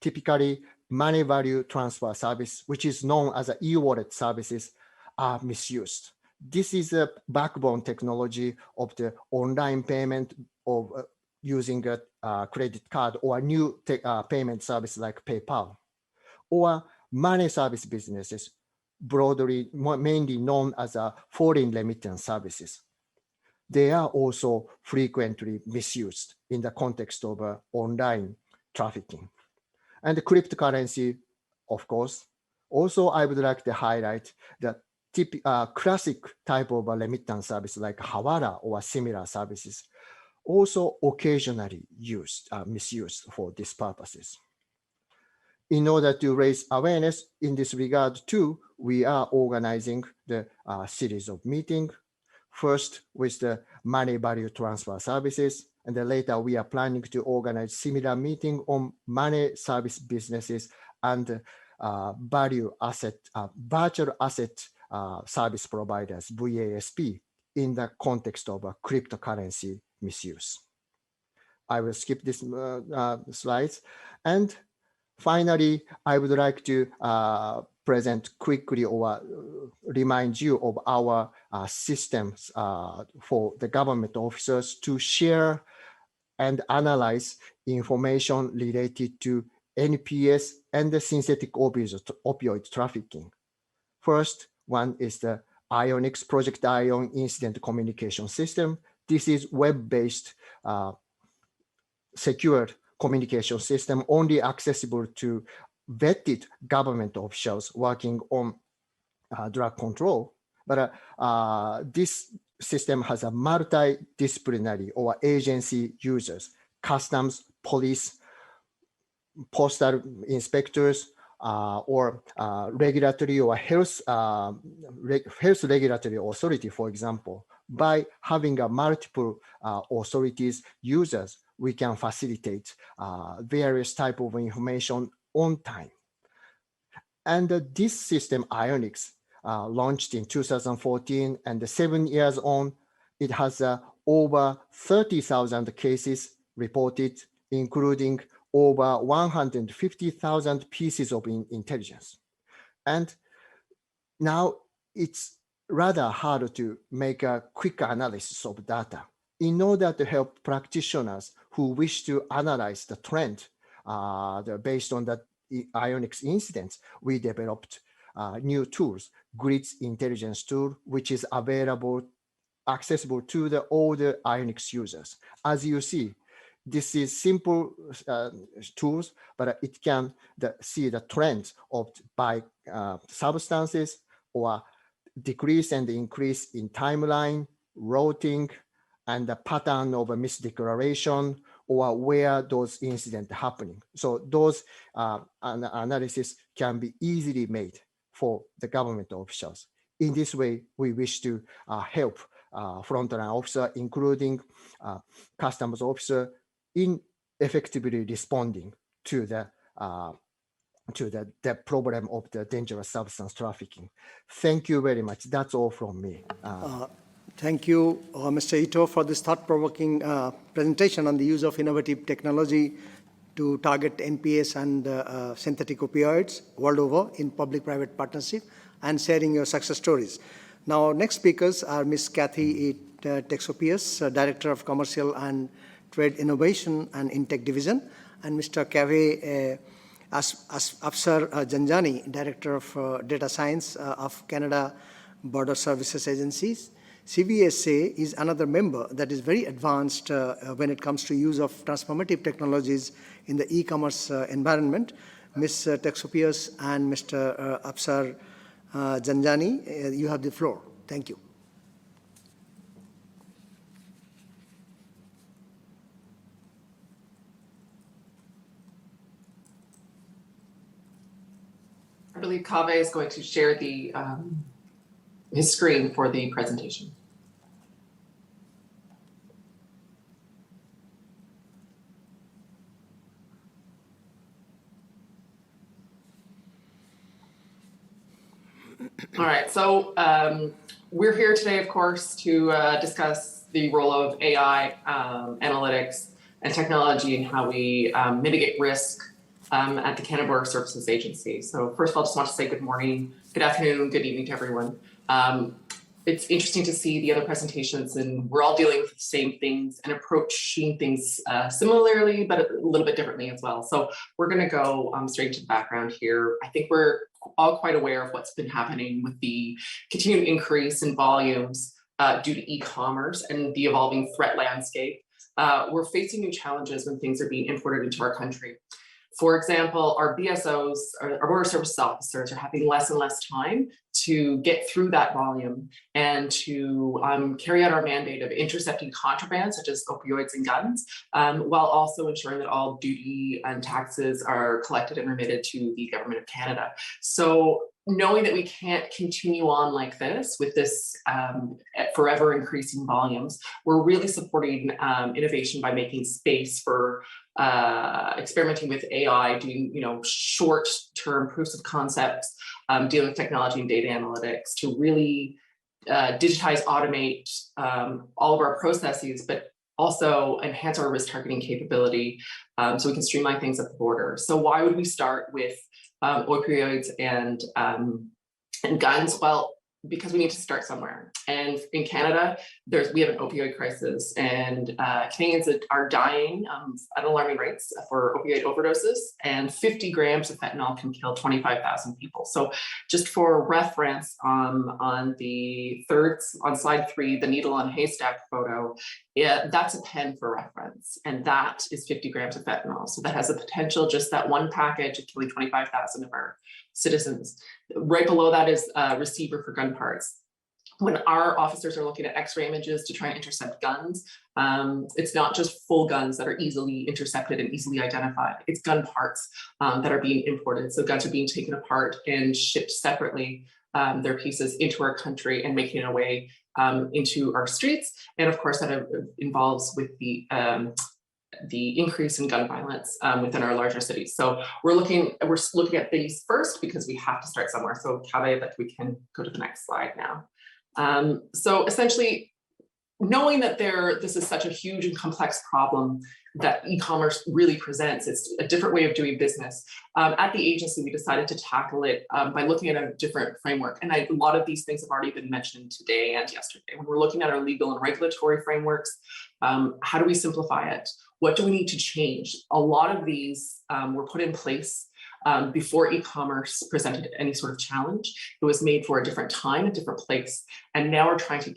Typically, money value transfer service, which is known as e-wallet services, are misused. This is a backbone technology of the online payment of using a credit card or a new payment service like PayPal, or money service businesses, broadly mainly known as foreign remittance services. They are also frequently misused in the context of online trafficking. And the cryptocurrency, of course. Also, I would like to highlight that classic type of remittance service like Hawala or similar services also occasionally misused for these purposes. In order to raise awareness in this regard too, we are organizing the series of meetings, first with the money value transfer services, and then later we are planning to organize similar meeting on money service businesses and virtual asset service providers, VASP, in the context of cryptocurrency misuse. I will skip this slides. And finally, I would like to present quickly or remind you of our systems for the government officers to share and analyze information related to NPS and the synthetic opioid trafficking. First one is the Ionix Projectile Incident Communication System. This is web-based secured communication system only accessible to vetted government officials working on drug control. But this system has a multidisciplinary or agency users, customs, police, postal inspectors, or regulatory or health regulatory authority, for example. By having a multiple authorities users, we can facilitate various type of information on time. And this system, Ionix, launched in 2014, and 7 years on, it has over 30,000 cases reported, including over 150,000 pieces of intelligence. And now it's rather hard to make a quick analysis of data. In order to help practitioners who wish to analyze the trend based on the Ionix incidents, we developed new tools, GRIDS intelligence tool, which is accessible to all the Ionix users. As you see, this is simple tools, but it can see the trends by substances or decrease and increase in timeline, routing, and the pattern of a misdeclaration or where those incidents are happening. So those analysis can be easily made for the government officials. In this way, we wish to help frontline officer, including customs officer, in effectively responding to the problem of the dangerous substance trafficking. Thank you very much. That's all from me. Thank you, Mr. Ito, for this thought-provoking presentation on the use of innovative technology to target NPS and synthetic opioids world over in public-private partnership and sharing your success stories. Now, next speakers are Ms. Kathy Texopius, Director of Commercial and Trade Innovation and Intech Division, and Mr. Kaveh Afsar Janjani, Director of Data Science of Canada Border Services Agencies. CBSA is another member that is very advanced when it comes to use of transformative technologies in the e-commerce environment. Ms. Texopius and Mr. Afsar Janjani, you have the floor. Thank you. I believe Kaveh is going to share the his screen for the presentation. All right, so we're here today, of course, to discuss the role of AI, analytics, and technology and how we mitigate risk at the Canada Border Services Agency. So first of all, I just want to say good morning, good afternoon, good evening to everyone. It's interesting to see the other presentations, and we're all dealing with the same things and approaching things similarly, but a little bit differently as well. So we're going to go straight to the background here. I think we're all quite aware of what's been happening with the continued increase in volumes due to e-commerce and the evolving threat landscape. We're facing new challenges when things are being imported into our country. For example, our BSOs, our border services officers, are having less and less time to get through that volume and to carry out our mandate of intercepting contraband, such as opioids and guns, while also ensuring that all duty and taxes are collected and remitted to the Government of Canada. So knowing that we can't continue on like this with this forever increasing volumes, we're really supporting innovation by making space for experimenting with AI, doing short-term proofs of concepts, dealing with technology and data analytics to really digitize, automate all of our processes, but also enhance our risk targeting capability so we can streamline things at the border. So why would we start with opioids and guns? Well, because we need to start somewhere. And in Canada, we have an opioid crisis, and Canadians are dying at alarming rates for opioid overdoses, and 50 grams of fentanyl can kill 25,000 people. So just for reference, on slide 3, the needle on haystack photo, that's a pen for reference, and that is 50 grams of fentanyl. So that has the potential, just that one package, of killing 25,000 of our citizens. Right below that is a receiver for gun parts. When our officers are looking at X-ray images to try and intercept guns, it's not just full guns that are easily intercepted and easily identified. It's gun parts that are being imported. So guns are being taken apart and shipped separately, their pieces, into our country and making their way into our streets. And of course, that involves with the increase in gun violence within our larger cities. So we're looking at these first because we have to start somewhere. So Kaveh, that we can go to the next slide now. So essentially, knowing that this is such a huge and complex problem that e-commerce really presents, it's a different way of doing business. At the agency, we decided to tackle it by looking at a different framework. And a lot of these things have already been mentioned today and yesterday. When we're looking at our legal and regulatory frameworks, how do we simplify it? What do we need to change? A lot of these were put in place before e-commerce presented any sort of challenge. It was made for a different time, a different place. And now we're trying to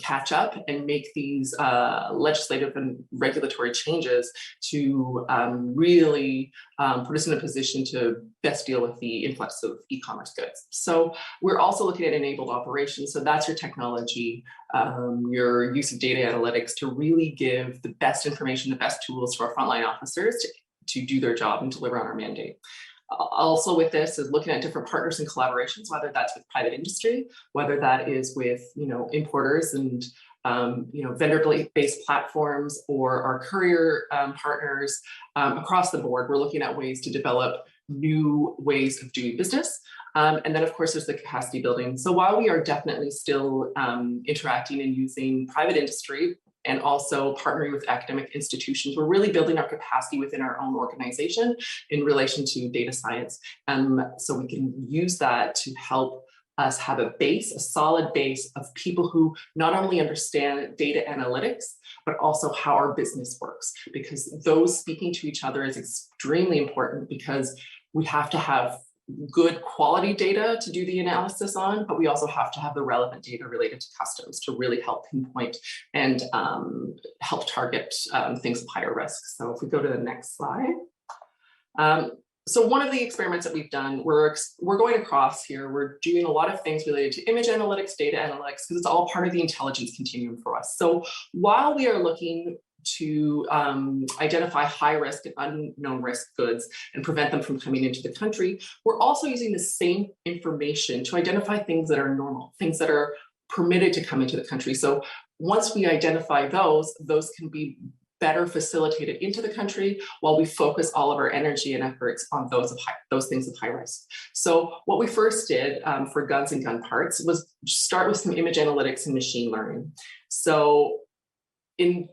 catch up and make these legislative and regulatory changes to really put us in a position to best deal with the influx of e-commerce goods. So we're also looking at enabled operations. So that's your technology, your use of data analytics to really give the best information, the best tools to our frontline officers to do their job and deliver on our mandate. Also with this is looking at different partners and collaborations, whether that's with private industry, whether that is with, importers and, vendor-based platforms or our courier partners across the board. We're looking at ways to develop new ways of doing business. And then of course, there's the capacity building. So while we are definitely still interacting and using private industry, and also partnering with academic institutions, we're really building our capacity within our own organization in relation to data science. So we can use that to help us have a solid base of people who not only understand data analytics, but also how our business works, because those speaking to each other is extremely important, because we have to have good quality data to do the analysis on, but we also have to have the relevant data related to customs to really help pinpoint and help target things of higher risk. So if we go to the next slide. So one of the experiments that we've done, we're going across here, we're doing a lot of things related to image analytics, data analytics, because it's all part of the intelligence continuum for us. So while we are looking to identify high risk and unknown risk goods and prevent them from coming into the country, we're also using the same information to identify things that are normal, things that are permitted to come into the country. So once we identify those can be better facilitated into the country while we focus all of our energy and efforts on those things of high risk. So what we first did for guns and gun parts was start with some image analytics and machine learning. So in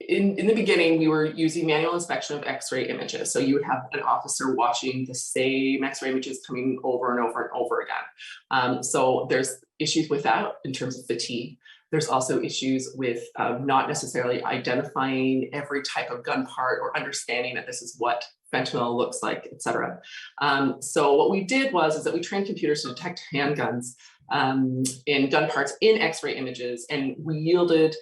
the beginning, we were using manual inspection of X-ray images. So you would have an officer watching the same X-ray images coming over and over and over again. So there's issues with that in terms of fatigue. There's also issues with not necessarily identifying every type of gun part or understanding that this is what fentanyl looks like, et cetera. So what we did is that we trained computers to detect handguns in gun parts in X-ray images, and we yielded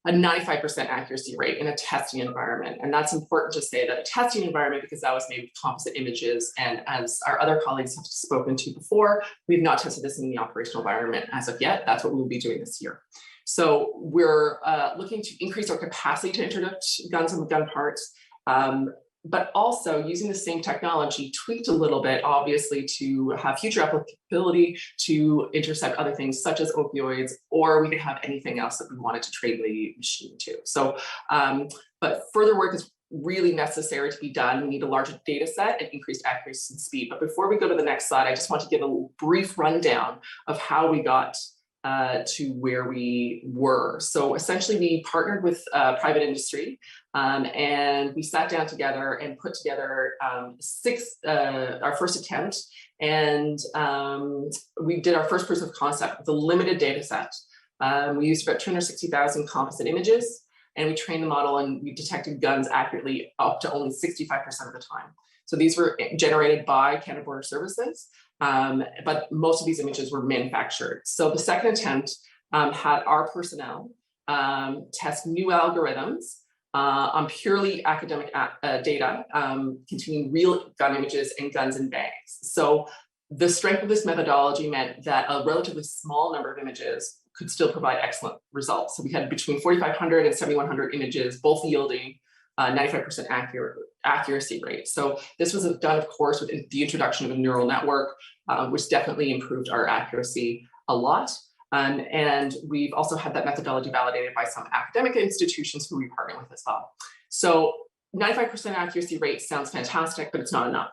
a 95% accuracy rate in a testing environment. And that's important to say that a testing environment, because that was made with composite images. And as our other colleagues have spoken to before, we've not tested this in the operational environment as of yet. That's what we will be doing this year. So we're looking to increase our capacity to interdict guns and gun parts, but also using the same technology tweaked a little bit, obviously, to have future applicability to intercept other things such as opioids, or we could have anything else that we wanted to train the machine to. So, but further work is really necessary to be done. We need a larger data set and increased accuracy and speed. But before we go to the next slide, I just want to give a brief rundown of how we got to where we were. So essentially we partnered with private industry and we sat down together and put together our first attempt. And we did our first proof of concept with a limited data set. We used about 260,000 composite images, and we trained the model and we detected guns accurately up to only 65% of the time. So these were generated by Canada Border Services, but most of these images were manufactured. So the second attempt had our personnel test new algorithms on purely academic data containing real gun images and guns in bags. So the strength of this methodology meant that a relatively small number of images could still provide excellent results. So we had between 4,500 and 7,100 images, both yielding 95% accuracy rate. So this was done, of course, with the introduction of a neural network, which definitely improved our accuracy a lot. And we've also had that methodology validated by some academic institutions who we partner with as well. So 95% accuracy rate sounds fantastic, but it's not enough.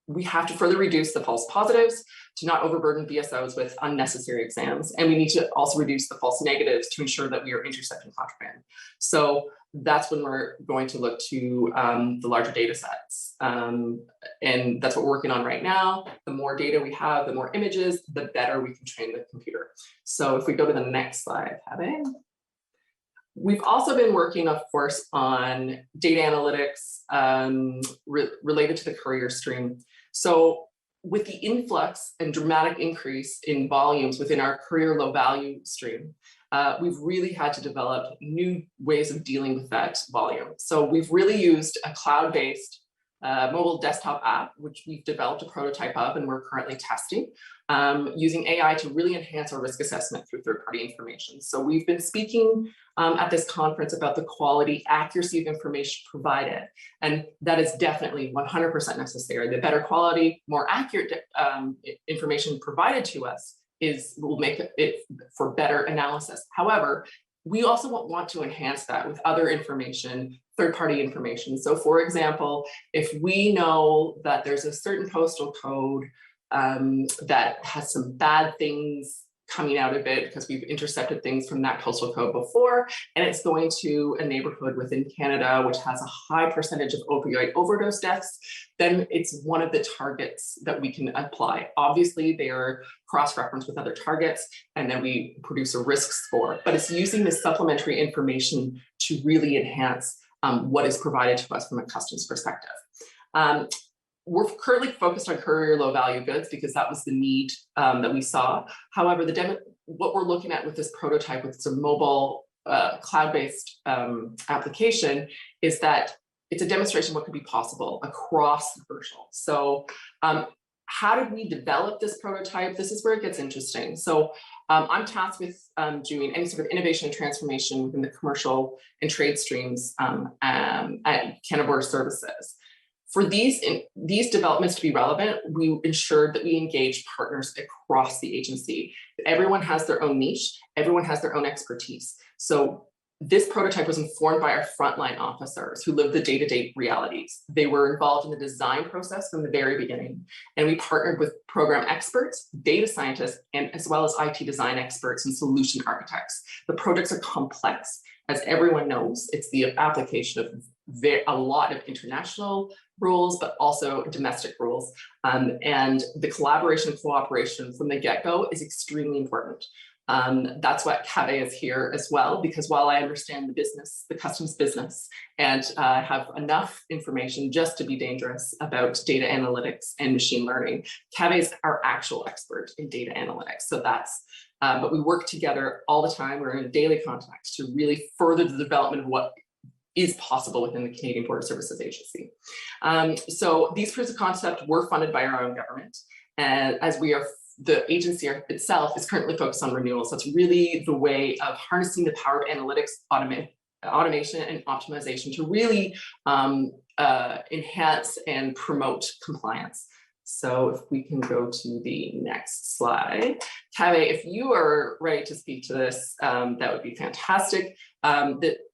We have to further reduce the false positives to not overburden BSOs with unnecessary exams. And we need to also reduce the false negatives to ensure that we are intercepting contraband. So that's when we're going to look to the larger data sets. And that's what we're working on right now. The more data we have, the more images, the better we can train the computer. So if we go to the next slide, Abby. We've also been working, of course, on data analytics related to the courier stream. So with the influx and dramatic increase in volumes within our courier low value stream, we've really had to develop new ways of dealing with that volume. So we've really used a cloud-based mobile desktop app, which we've developed a prototype of and we're currently testing, using AI to really enhance our risk assessment through third-party information. So we've been speaking at this conference about the quality, accuracy of information provided, and that is definitely 100% necessary. The better quality, more accurate information provided to us will make it for better analysis. However, we also want to enhance that with other information, third-party information. So for example, if we know that there's a certain postal code that has some bad things coming out of it because we've intercepted things from that postal code before, and it's going to a neighborhood within Canada which has a high percentage of opioid overdose deaths, then it's one of the targets that we can apply. Obviously, they are cross-referenced with other targets, and then we produce a risk score, but it's using this supplementary information to really enhance what is provided to us from a customs perspective. We're currently focused on courier low value goods because that was the need that we saw. However, what we're looking at with this prototype, with some mobile cloud-based application, is that it's a demonstration of what could be possible across the commercial. So how did we develop this prototype? This is where it gets interesting. So I'm tasked with doing any sort of innovation and transformation within the commercial and trade streams at Canada Border Services. For these developments to be relevant, we ensured that we engage partners across the agency. Everyone has their own niche, everyone has their own expertise. So this prototype was informed by our frontline officers who live the day-to-day realities. They were involved in the design process from the very beginning, and we partnered with program experts, data scientists, and as well as IT design experts and solution architects. The projects are complex. As everyone knows, it's the application of a lot of international rules, but also domestic rules. And the collaboration and cooperation from the get-go is extremely important. That's what CAVE is here as well, because while I understand the business, the customs business, and have enough information just to be dangerous about data analytics and machine learning, CAVE is our actual expert in data analytics. So that's, but we work together all the time. We're in daily contact to really further the development of what is possible within the Canadian Border Services Agency. So these proofs of concept were funded by our own government, and as we are, the agency itself is currently focused on renewals. So it's really the way of harnessing the power of analytics, automation, and optimization to really enhance and promote compliance. So if we can go to the next slide. CAVE, if you are ready to speak to this, that would be fantastic.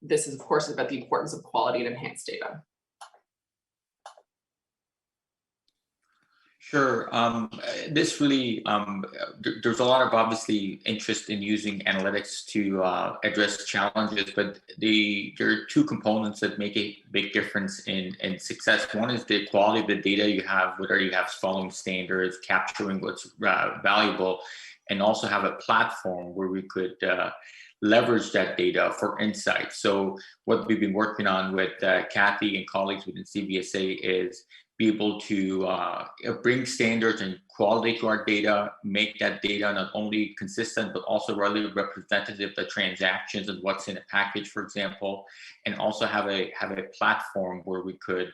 This is, of course, about the importance of quality and enhanced data. Sure. This really, there's a lot of obviously interest in using analytics to address challenges, but there are two components that make a big difference in success. One is the quality of the data you have, whether you have following standards, capturing what's valuable, and also have a platform where we could leverage that data for insight. So what we've been working on with Kathy and colleagues within CBSA is be able to bring standards and quality to our data, make that data not only consistent, but also really representative of the transactions and what's in a package, for example, and also have a platform where we could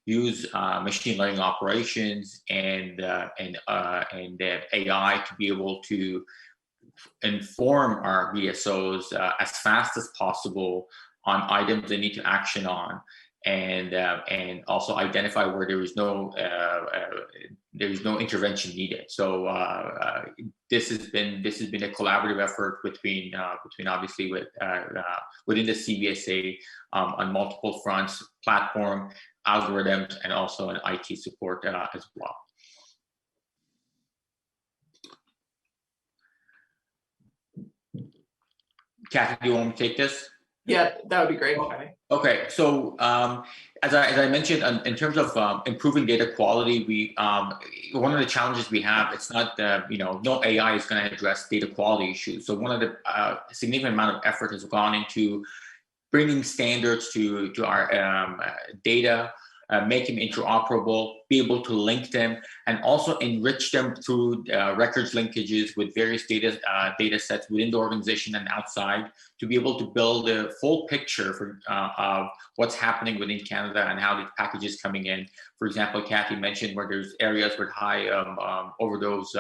use machine learning operations and AI to be able to inform our VSOs as fast as possible on items they need to action on, and also identify where there is no intervention needed. So this has been a collaborative effort between obviously within the CBSA on multiple fronts, platform, algorithms, and also an IT support as well. Kathy, do you want me to take this? Yeah, that would be great. Okay, so as I mentioned, in terms of improving data quality, one of the challenges we have, it's not no AI is going to address data quality issues. So one of the significant amount of effort has gone into bringing standards to our data, make them interoperable, be able to link them, and also enrich them through records linkages with various data sets within the organization and outside, to be able to build a full picture of what's happening within Canada and how the package is coming in. For example, Kathy mentioned where there's areas with high overdose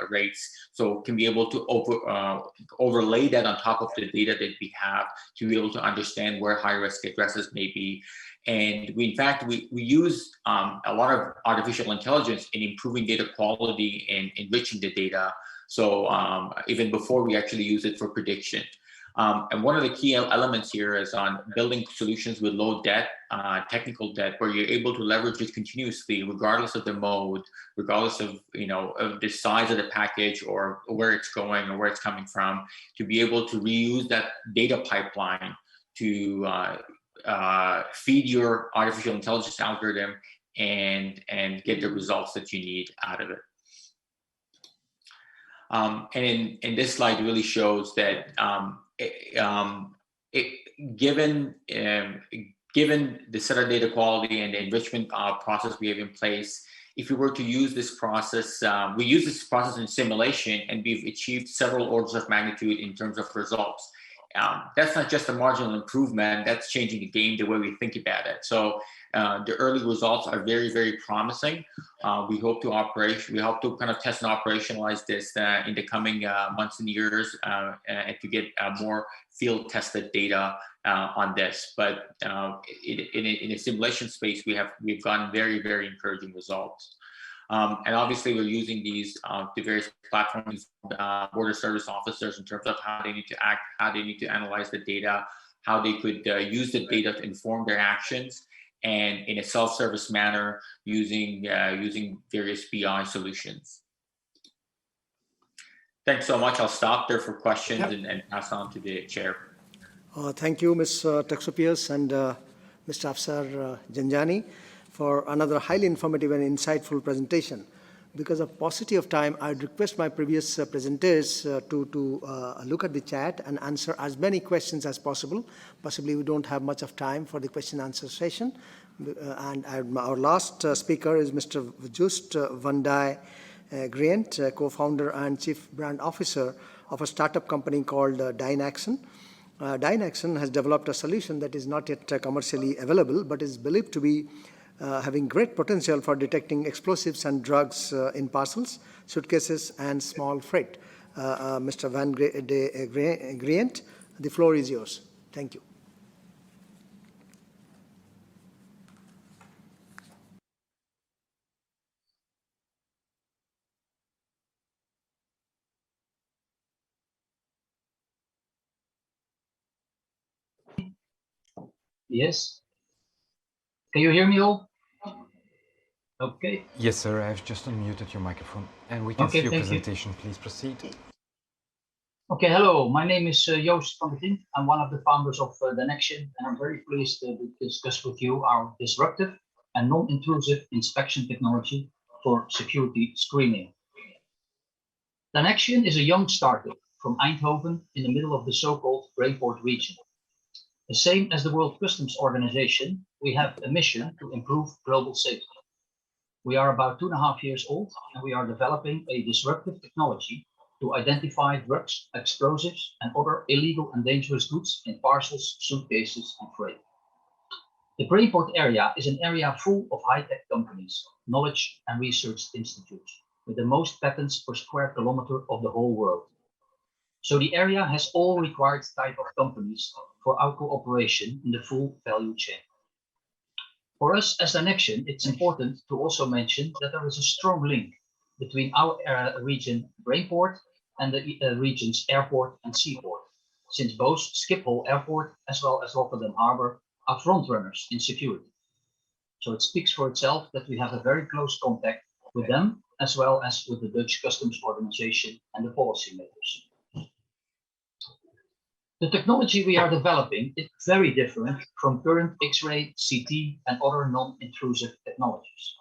rates, so can be able to overlay that on top of the data that we have to be able to understand where high-risk addresses may be. And we use a lot of artificial intelligence in improving data quality and enriching the data. So even before we actually use it for prediction. And one of the key elements here is on building solutions with low debt, technical debt, where you're able to leverage it continuously, regardless of the mode, regardless of, of the size of the package or where it's going or where it's coming from, to be able to reuse that data pipeline to feed your artificial intelligence algorithm and get the results that you need out of it. And in this slide really shows that given the set of data quality and the enrichment process we have in place, if we were to use this process, we use this process in simulation, and we've achieved several orders of magnitude in terms of results. That's not just a marginal improvement, that's changing the game the way we think about it. So the early results are very, very promising. We hope to kind of test and operationalize this in the coming months and years, and to get more field tested data on this. But in a simulation space, we've gotten very, very encouraging results. And obviously, we're using these to various platforms, border service officers, in terms of how they need to act, how they need to analyze the data, how they could use the data to inform their actions, and in a self-service manner, using various BI solutions. Thanks so much. I'll stop there for questions and pass on to the chair. Thank you, Ms. Taxopius and Mr. Afsar Janjani, for another highly informative and insightful presentation. Because of paucity of time, I'd request my previous presenters to look at the chat and answer as many questions as possible. Possibly we don't have much of time for the question and answer session. Our last speaker is Mr. Just Van Dij Grient, co-founder and chief brand officer of a startup company called Dynaxon. Dynaxon has developed a solution that is not yet commercially available, but is believed to be having great potential for detecting explosives and drugs in parcels, suitcases, and small freight. Mr. Van Dij Grient, the floor is yours. Thank you. Yes. Can you hear me all? Okay. Yes, sir. I've just unmuted your microphone, and we can see your presentation. Please proceed. Okay. Hello. My name is Joost van der Tint. I'm one of the founders of Dynaxon, and I'm very pleased to discuss with you our disruptive and non-intrusive inspection technology for security screening. Dynaxon is a young startup from Eindhoven in the middle of the so-called Brainport region. The same as the World Customs Organization, we have a mission to improve global safety. We are about 2.5 years old, and we are developing a disruptive technology to identify drugs, explosives, and other illegal and dangerous goods in parcels, suitcases, and freight. The Brainport area is an area full of high-tech companies, knowledge and research institutes, with the most patents per square kilometer of the whole world. So the area has all required type of companies for our cooperation in the full value chain. For us as Dynaxon, it's important to also mention that there is a strong link between our region Brainport and the region's airport and seaport, since both Schiphol Airport as well as Rotterdam Harbour are frontrunners in security. So it speaks for itself that we have a very close contact with them, as well as with the Dutch Customs Organization and the policymakers. The technology we are developing is very different from current X-ray, CT, and other non-intrusive technologies.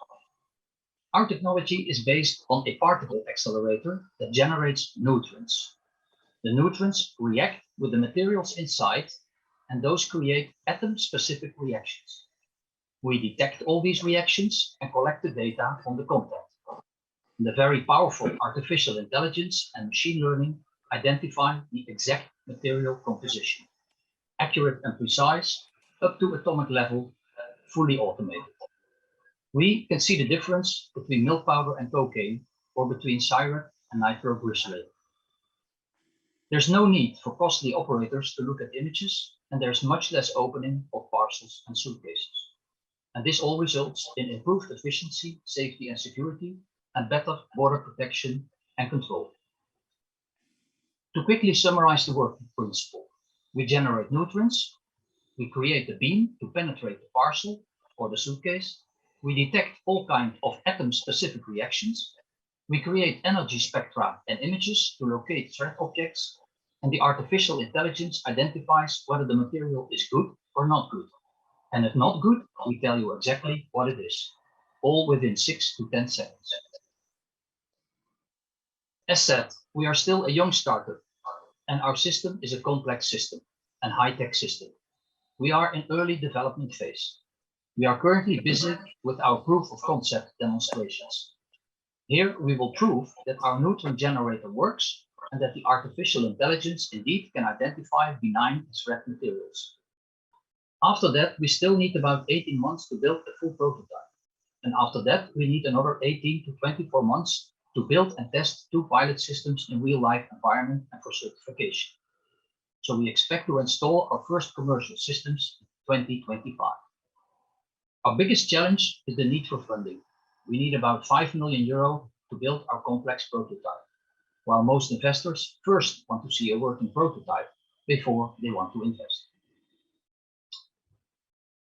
Our technology is based on a particle accelerator that generates neutrons. The neutrons react with the materials inside, and those create atom-specific reactions. We detect all these reactions and collect the data on the content. The very powerful artificial intelligence and machine learning identify the exact material composition, accurate and precise, up to atomic level, fully automated. We can see the difference between milk powder and cocaine, or between syrup and nitroglycerin. There's no need for costly operators to look at images, and there's much less opening of parcels and suitcases. And this all results in improved efficiency, safety and security, and better border protection and control. To quickly summarize the working principle, we generate nutrients, we create a beam to penetrate the parcel or the suitcase, we detect all kinds of atom-specific reactions, we create energy spectra and images to locate threat objects, and the artificial intelligence identifies whether the material is good or not good. And if not good, we tell you exactly what it is, all within 6 to 10 seconds. As said, we are still a young startup, and our system is a complex system and high-tech system. We are in early development phase. We are currently busy with our proof of concept demonstrations. Here we will prove that our nutrient generator works and that the artificial intelligence indeed can identify benign threat materials. After that, we still need about 18 months to build a full prototype. And after that, we need another 18 to 24 months to build and test 2 pilot systems in real-life environment and for certification. So we expect to install our first commercial systems in 2025. Our biggest challenge is the need for funding. We need about €5 million to build our complex prototype, while most investors first want to see a working prototype before they want to invest.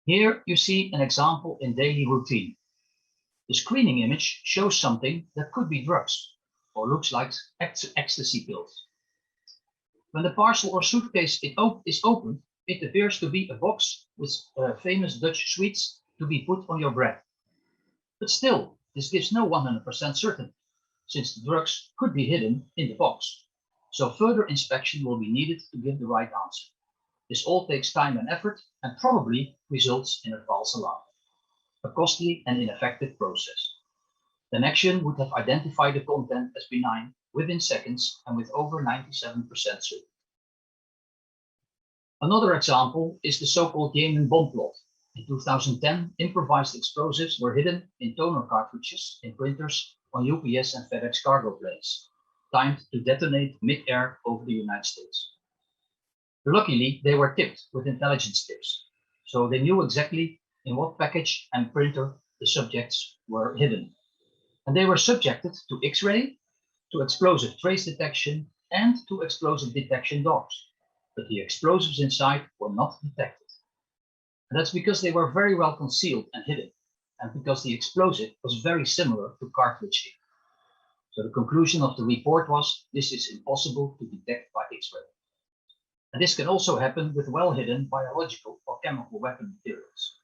Here you see an example in daily routine. The screening image shows something that could be drugs or looks like ecstasy pills. When the parcel or suitcase is opened, it appears to be a box with famous Dutch sweets to be put on your bread. But still, this gives no 100% certainty, since the drugs could be hidden in the box. So further inspection will be needed to give the right answer. This all takes time and effort and probably results in a false alarm, a costly and ineffective process. The Xiangchen would have identified the content as benign within seconds and with over 97% certainty. Another example is the so-called Yemen bomb plot. In 2010, improvised explosives were hidden in toner cartridges in printers on UPS and FedEx cargo planes, timed to detonate mid-air over the United States. Luckily, they were tipped with intelligence tips, so they knew exactly in what package and printer the subjects were hidden. And they were subjected to X-ray, to explosive trace detection, and to explosive detection dogs. But the explosives inside were not detected. And that's because they were very well concealed and hidden, and because the explosive was very similar to cartridge ink. So the conclusion of the report was, this is impossible to detect by X-ray. And this can also happen with well-hidden biological or chemical weapon materials.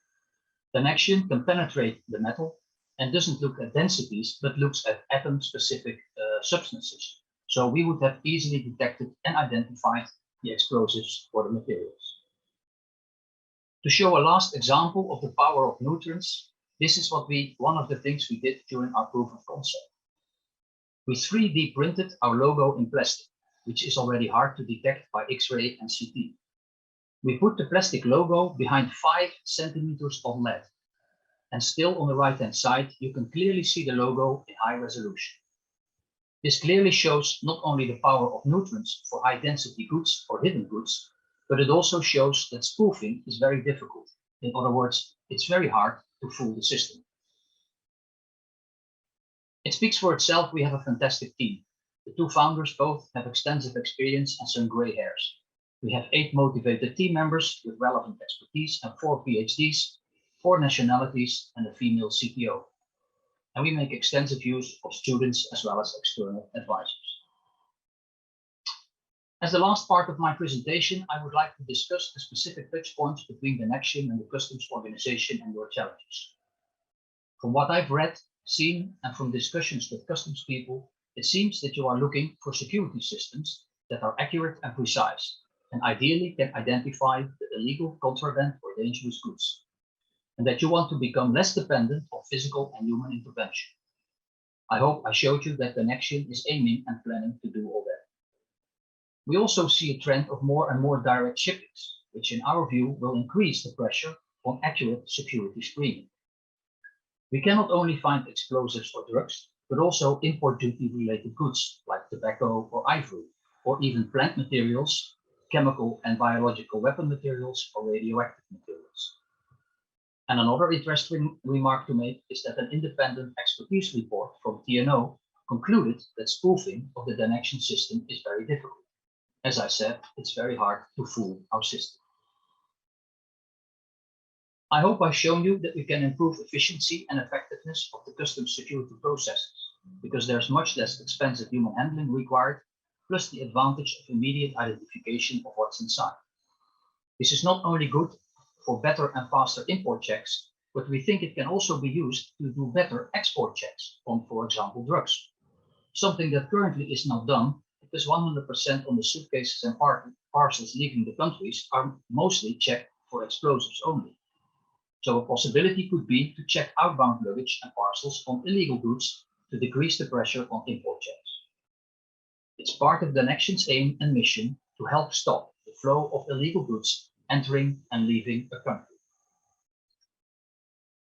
The Xiangchen can penetrate the metal and doesn't look at densities, but looks at atom-specific substances. So we would have easily detected and identified the explosives or the materials. To show a last example of the power of nutrients, this is one of the things we did during our proof of concept. We 3D printed our logo in plastic, which is already hard to detect by X-ray and CT. We put the plastic logo behind 5 centimeters of lead. And still on the right-hand side, you can clearly see the logo in high resolution. This clearly shows not only the power of nutrients for high-density goods or hidden goods, but it also shows that spoofing is very difficult. In other words, it's very hard to fool the system. It speaks for itself. We have a fantastic team. The 2 founders both have extensive experience and some gray hairs. We have 8 motivated team members with relevant expertise and 4 PhDs, 4 nationalities, and a female CTO. And we make extensive use of students as well as external advisors. As the last part of my presentation, I would like to discuss the specific touch points between the Xiangchen and the customs organization and your challenges. From what I've read, seen, and from discussions with customs people, it seems that you are looking for security systems that are accurate and precise, and ideally can identify the illegal, contraband, or dangerous goods. and that you want to become less dependent on physical and human intervention. I hope I showed you that Connection is aiming and planning to do all that. We also see a trend of more and more direct shipments, which in our view will increase the pressure on accurate security screening. We can not only find explosives or drugs, but also import duty related goods like tobacco or ivory, or even plant materials, chemical and biological weapon materials, or radioactive materials. And another interesting remark to make is that an independent expertise report from TNO concluded that spoofing of the detection system is very difficult. As I said, it's very hard to fool our system. I hope I've shown you that we can improve efficiency and effectiveness of the customs security processes, because there's much less expensive human handling required, plus the advantage of immediate identification of what's inside. This is not only good for better and faster import checks, but we think it can also be used to do better export checks on, for example, drugs. Something that currently is not done because 100% on the suitcases and parcels leaving the countries are mostly checked for explosives only. So a possibility could be to check outbound luggage and parcels on illegal goods to decrease the pressure on import checks. It's part of Connection's aim and mission to help stop the flow of illegal goods entering and leaving a country.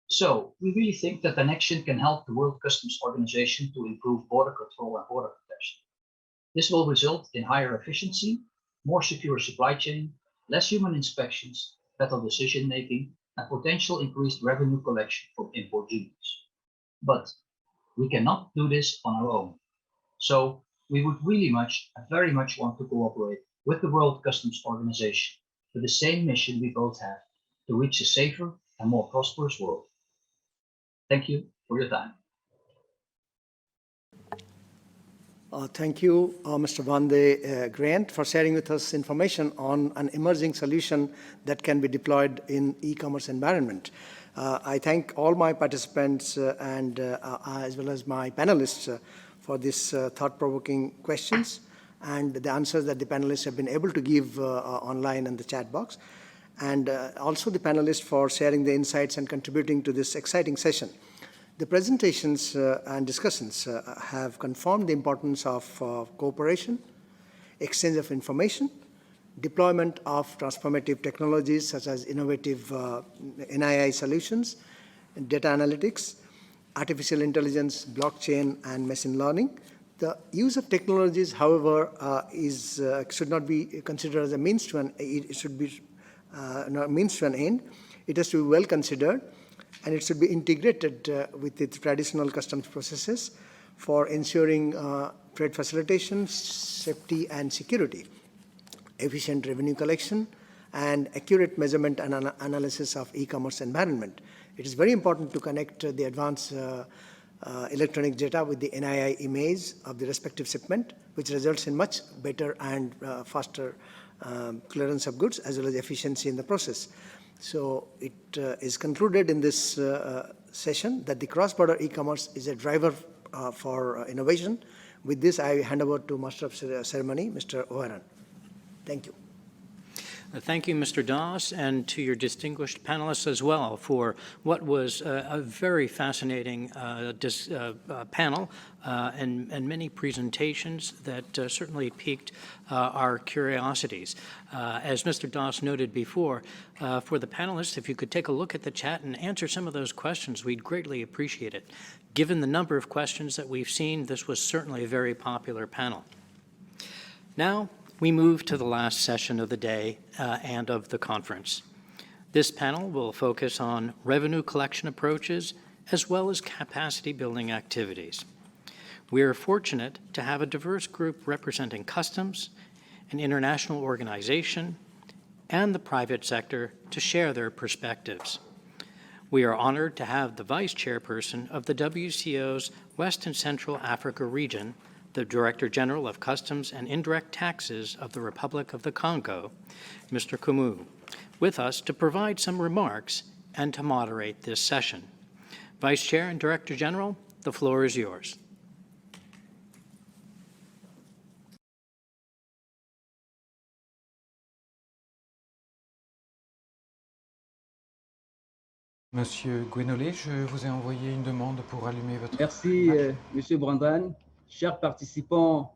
So we really think that Connection can help the World Customs Organization to improve border control and border protection. This will result in higher efficiency, more secure supply chain, less human inspections, better decision making, and potential increased revenue collection from import duties. But we cannot do this on our own. So we would really very much want to cooperate with the World Customs Organization for the same mission we both have, to reach a safer and more prosperous world. Thank you for your time. Thank you, Mr. Van de Grant, for sharing with us information on an emerging solution that can be deployed in e-commerce environment. I thank all my participants and as well as my panelists for these thought-provoking questions and the answers that the panelists have been able to give online in the chat box. And also the panelists for sharing the insights and contributing to this exciting session. The presentations and discussions have confirmed the importance of cooperation, exchange of information, deployment of transformative technologies such as innovative NII solutions, data analytics, artificial intelligence, blockchain, and machine learning. The use of technologies, however, should not be considered as a means to an it should be not means to an end. It has to be well considered, and it should be integrated with the traditional customs processes for ensuring trade facilitation, safety, and security, efficient revenue collection, and accurate measurement and analysis of e-commerce environment. It is very important to connect the advanced electronic data with the NII image of the respective shipment, which results in much better and faster clearance of goods as well as efficiency in the process. So it is concluded in this session that the cross-border e-commerce is a driver for innovation. With this, I hand over to Master of Ceremony, Mr. O'Haran. Thank you. Thank you, Mr. Doss, and to your distinguished panelists as well for what was a very fascinating panel and many presentations that certainly piqued our curiosities. As Mr. Doss noted before, for the panelists, if you could take a look at the chat and answer some of those questions, we'd greatly appreciate it. Given the number of questions that we've seen, this was certainly a very popular panel. Now, we move to the last session of the day and of the conference. This panel will focus on revenue collection approaches as well as capacity building activities. We are fortunate to have a diverse group representing customs, an international organization, and the private sector to share their perspectives. We are honored to have the Vice Chairperson of the WCO's West and Central Africa region, the Director General of Customs and Indirect Taxes of the Republic of the Congo, Mr. Kumu, with us to provide some remarks and to moderate this session. Vice Chair and Director General, the floor is yours. Monsieur Guénolé, je vous ai envoyé une demande pour allumer votre... Merci, Monsieur Brandon. Chers participants,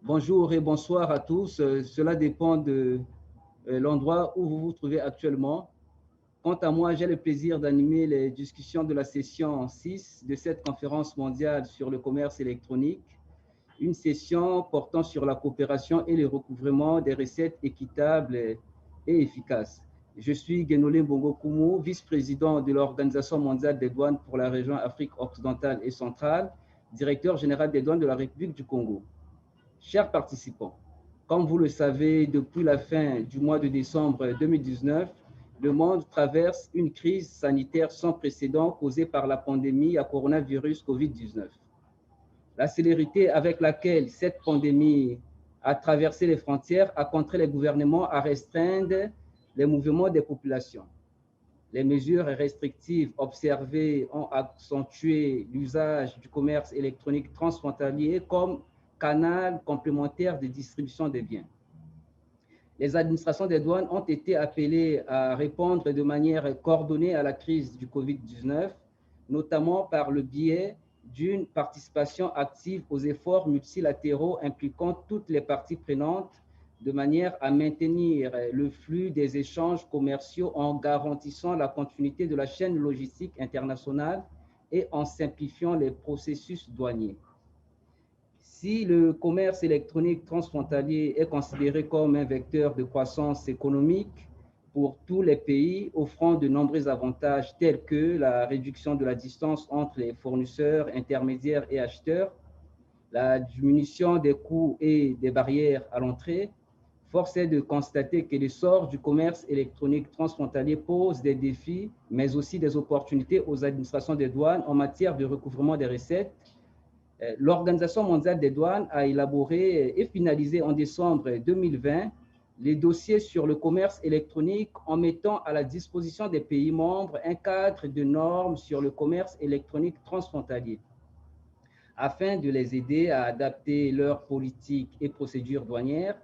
bonjour et bonsoir à tous. Cela dépend de l'endroit où vous vous trouvez actuellement. Quant à moi, j'ai le plaisir d'animer les discussions de la session 6 de cette conférence mondiale sur le commerce électronique, une session portant sur la coopération et le recouvrement des recettes équitables et efficaces. Je suis Guénolé Bongo-Koumou, vice-président de l'Organisation mondiale des douanes pour la région Afrique occidentale et centrale, directeur général des douanes de la République du Congo. Chers participants, comme vous le savez, depuis la fin du mois de décembre 2019, le monde traverse une crise sanitaire sans précédent causée par la pandémie à coronavirus COVID-19. La célérité avec laquelle cette pandémie a traversé les frontières a contraint les gouvernements à restreindre les mouvements des populations. Les mesures restrictives observées ont accentué l'usage du commerce électronique transfrontalier comme canal complémentaire de distribution des biens. Les administrations des douanes ont été appelées à répondre de manière coordonnée à la crise du COVID-19, notamment par le biais d'une participation active aux efforts multilatéraux impliquant toutes les parties prenantes de manière à maintenir le flux des échanges commerciaux en garantissant la continuité de la chaîne logistique internationale et en simplifiant les processus douaniers. Si le commerce électronique transfrontalier est considéré comme un vecteur de croissance économique pour tous les pays, offrant de nombreux avantages tels que la réduction de la distance entre les fournisseurs, intermédiaires et acheteurs, la diminution des coûts et des barrières à l'entrée, force est de constater que l'essor du commerce électronique transfrontalier pose des défis, mais aussi des opportunités aux administrations des douanes en matière de recouvrement des recettes. L'Organisation mondiale des douanes a élaboré et finalisé en décembre 2020 les dossiers sur le commerce électronique en mettant à la disposition des pays membres un cadre de normes sur le commerce électronique transfrontalier, afin de les aider à adapter leurs politiques et procédures douanières.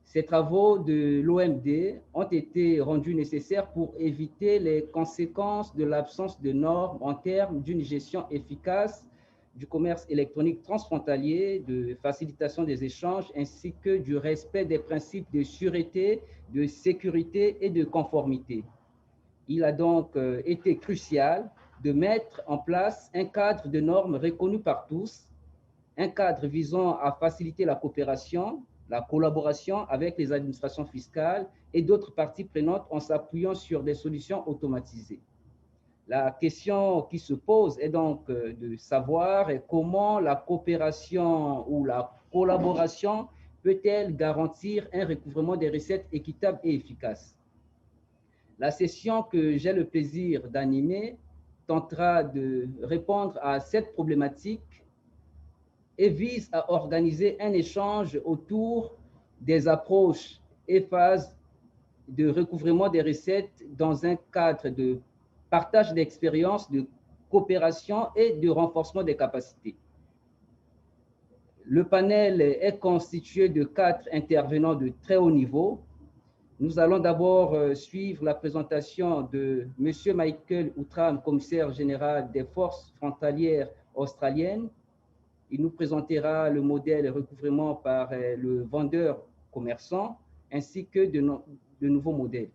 Ces travaux de l'OMD ont été rendus nécessaires pour éviter les conséquences de l'absence de normes en termes d'une gestion efficace du commerce électronique transfrontalier, de facilitation des échanges, ainsi que du respect des principes de sûreté, de sécurité et de conformité. Il a donc été crucial de mettre en place un cadre de normes reconnu par tous, un cadre visant à faciliter la coopération, la collaboration avec les administrations fiscales et d'autres parties prenantes en s'appuyant sur des solutions automatisées. La question qui se pose est donc de savoir comment la coopération ou la collaboration peut-elle garantir un recouvrement des recettes équitable et efficace. La session que j'ai le plaisir d'animer tentera de répondre à cette problématique et vise à organiser un échange autour des approches et phases de recouvrement des recettes dans un cadre de partage d'expériences, de coopération et de renforcement des capacités. Le panel est constitué de 4 intervenants de très haut niveau. Nous allons d'abord suivre la présentation de M. Michael Outram, commissaire général des forces frontalières australiennes. Il nous présentera le modèle recouvrement par le vendeur commerçant ainsi que de nouveaux modèles.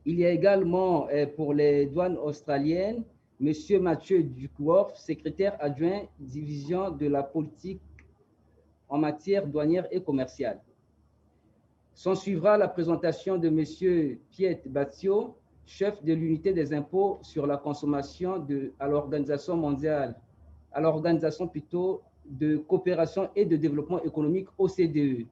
Il y a également pour les douanes australiennes, M. Mathieu Duckworth, secrétaire adjoint division de la politique en matière douanière et commerciale. S'en suivra la présentation de M. Piet Bazio, chef de l'unité des impôts sur la consommation à l'Organisation mondiale, à l'Organisation plutôt de coopération et de développement économique OCDE.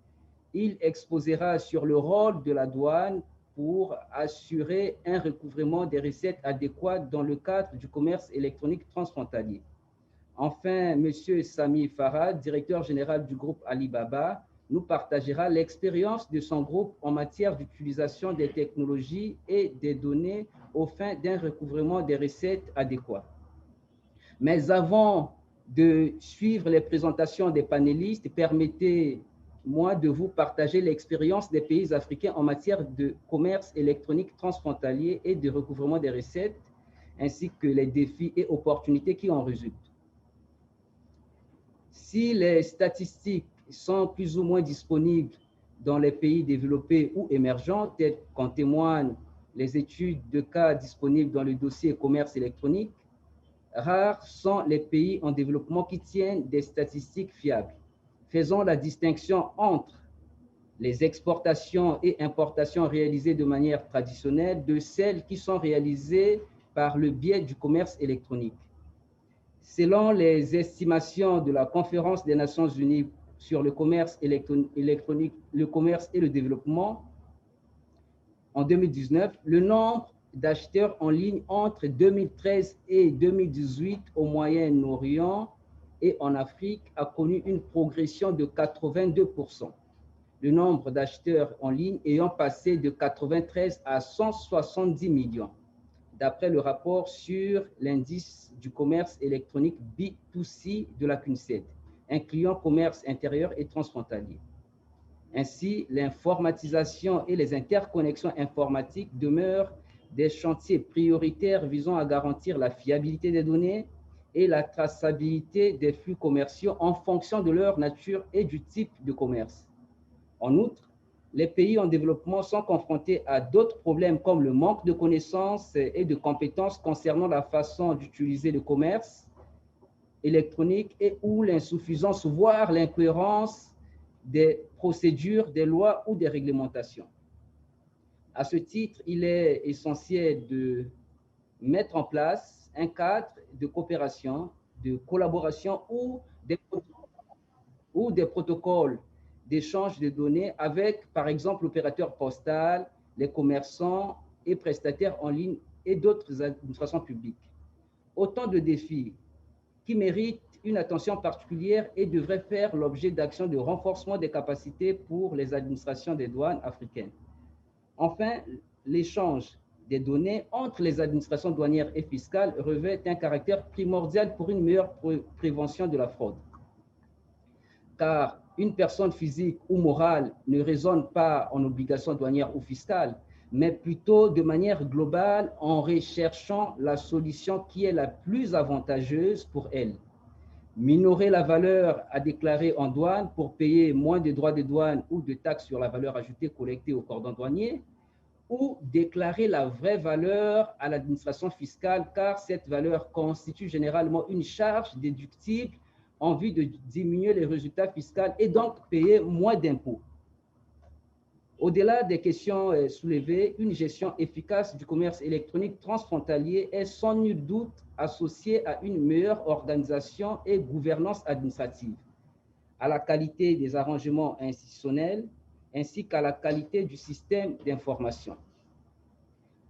Il exposera sur le rôle de la douane pour assurer un recouvrement des recettes adéquates dans le cadre du commerce électronique transfrontalier. Enfin, M. Sami Farad, directeur général du groupe Alibaba, nous partagera l'expérience de son groupe en matière d'utilisation des technologies et des données aux fins d'un recouvrement des recettes adéquat. Mais avant de suivre les présentations des panélistes, permettez moi, de vous partager l'expérience des pays africains en matière de commerce électronique transfrontalier et de recouvrement des recettes, ainsi que les défis et opportunités qui en résultent. Si les statistiques sont plus ou moins disponibles dans les pays développés ou émergents, tels qu'en témoignent les études de cas disponibles dans le dossier commerce électronique, rares sont les pays en développement qui tiennent des statistiques fiables. Faisons la distinction entre les exportations et importations réalisées de manière traditionnelle de celles qui sont réalisées par le biais du commerce électronique. Selon les estimations de la Conférence des Nations Unies sur le commerce électronique, le commerce et le développement, en 2019, le nombre d'acheteurs en ligne entre 2013 et 2018 au Moyen-Orient et en Afrique a connu une progression de 82%. Le nombre d'acheteurs en ligne ayant passé de 93 à 170 millions, d'après le rapport sur l'indice du commerce électronique B2C de la CUNCED, incluant commerce intérieur et transfrontalier. Ainsi, l'informatisation et les interconnexions informatiques demeurent des chantiers prioritaires visant à garantir la fiabilité des données et la traçabilité des flux commerciaux en fonction de leur nature et du type de commerce. En outre, les pays en développement sont confrontés à d'autres problèmes comme le manque de connaissances et de compétences concernant la façon d'utiliser le commerce électronique et ou l'insuffisance, voire l'incohérence des procédures, des lois ou des réglementations. À ce titre, il est essentiel de mettre en place un cadre de coopération, de collaboration ou des protocoles d'échange de données avec, par exemple, l'opérateur postal, les commerçants et prestataires en ligne et d'autres administrations publiques. Autant de défis qui méritent une attention particulière et devraient faire l'objet d'actions de renforcement des capacités pour les administrations des douanes africaines. Enfin, l'échange des données entre les administrations douanières et fiscales revêt un caractère primordial pour une meilleure prévention de la fraude. Car une personne physique ou morale ne raisonne pas en obligation douanière ou fiscale, mais plutôt de manière globale en recherchant la solution qui est la plus avantageuse pour elle. Minorer la valeur à déclarer en douane pour payer moins de droits de douane ou de taxes sur la valeur ajoutée collectée au cordon douanier, ou déclarer la vraie valeur à l'administration fiscale, car cette valeur constitue généralement une charge déductible en vue de diminuer les résultats fiscaux et donc payer moins d'impôts. Au-delà des questions soulevées, une gestion efficace du commerce électronique transfrontalier est sans nul doute associée à une meilleure organisation et gouvernance administrative, à la qualité des arrangements institutionnels, ainsi qu'à la qualité du système d'information.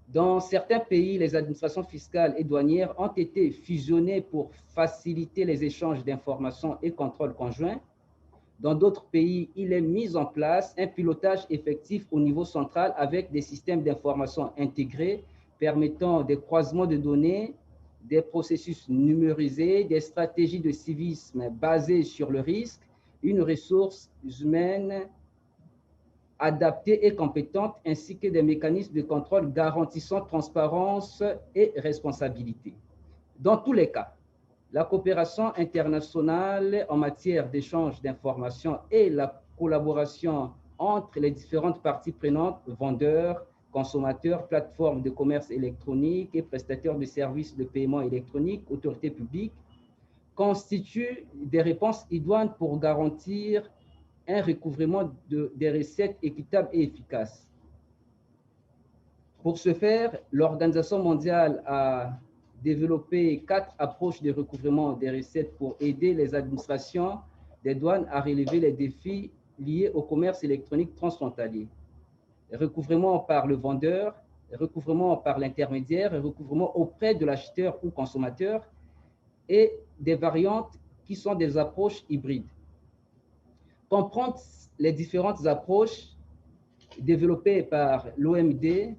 Dans certains pays, les administrations fiscales et douanières ont été fusionnées pour faciliter les échanges d'informations et contrôles conjoints. Dans d'autres pays, il est mis en place un pilotage effectif au niveau central avec des systèmes d'information intégrés permettant des croisements de données, des processus numérisés, des stratégies de civisme basées sur le risque, une ressource humaine adaptée et compétente, ainsi que des mécanismes de contrôle garantissant transparence et responsabilité. Dans tous les cas, la coopération internationale en matière d'échange d'informations et la collaboration entre les différentes parties prenantes, vendeurs, consommateurs, plateformes de commerce électronique et prestataires de services de paiement électronique, autorités publiques, constituent des réponses idoines pour garantir un recouvrement des recettes équitables et efficaces. Pour ce faire, l'Organisation mondiale a développé 4 approches de recouvrement des recettes pour aider les administrations des douanes à relever les défis liés au commerce électronique transfrontalier. Recouvrement par le vendeur, recouvrement par l'intermédiaire, recouvrement auprès de l'acheteur ou consommateur et des variantes qui sont des approches hybrides. Comprendre les différentes approches développées par l'OMD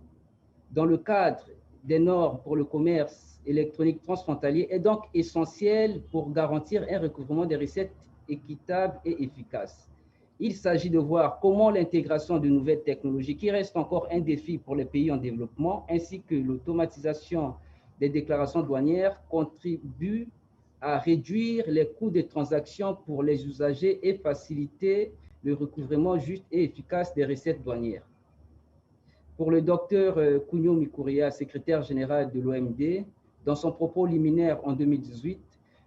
dans le cadre des normes pour le commerce électronique transfrontalier est donc essentiel pour garantir un recouvrement des recettes équitable et efficace. Il s'agit de voir comment l'intégration de nouvelles technologies, qui reste encore un défi pour les pays en développement, ainsi que l'automatisation des déclarations douanières contribuent à réduire les coûts des transactions pour les usagers et faciliter le recouvrement juste et efficace des recettes douanières. Pour le docteur Cugno Mikuria, secrétaire général de l'OMD, dans son propos liminaire en 2018,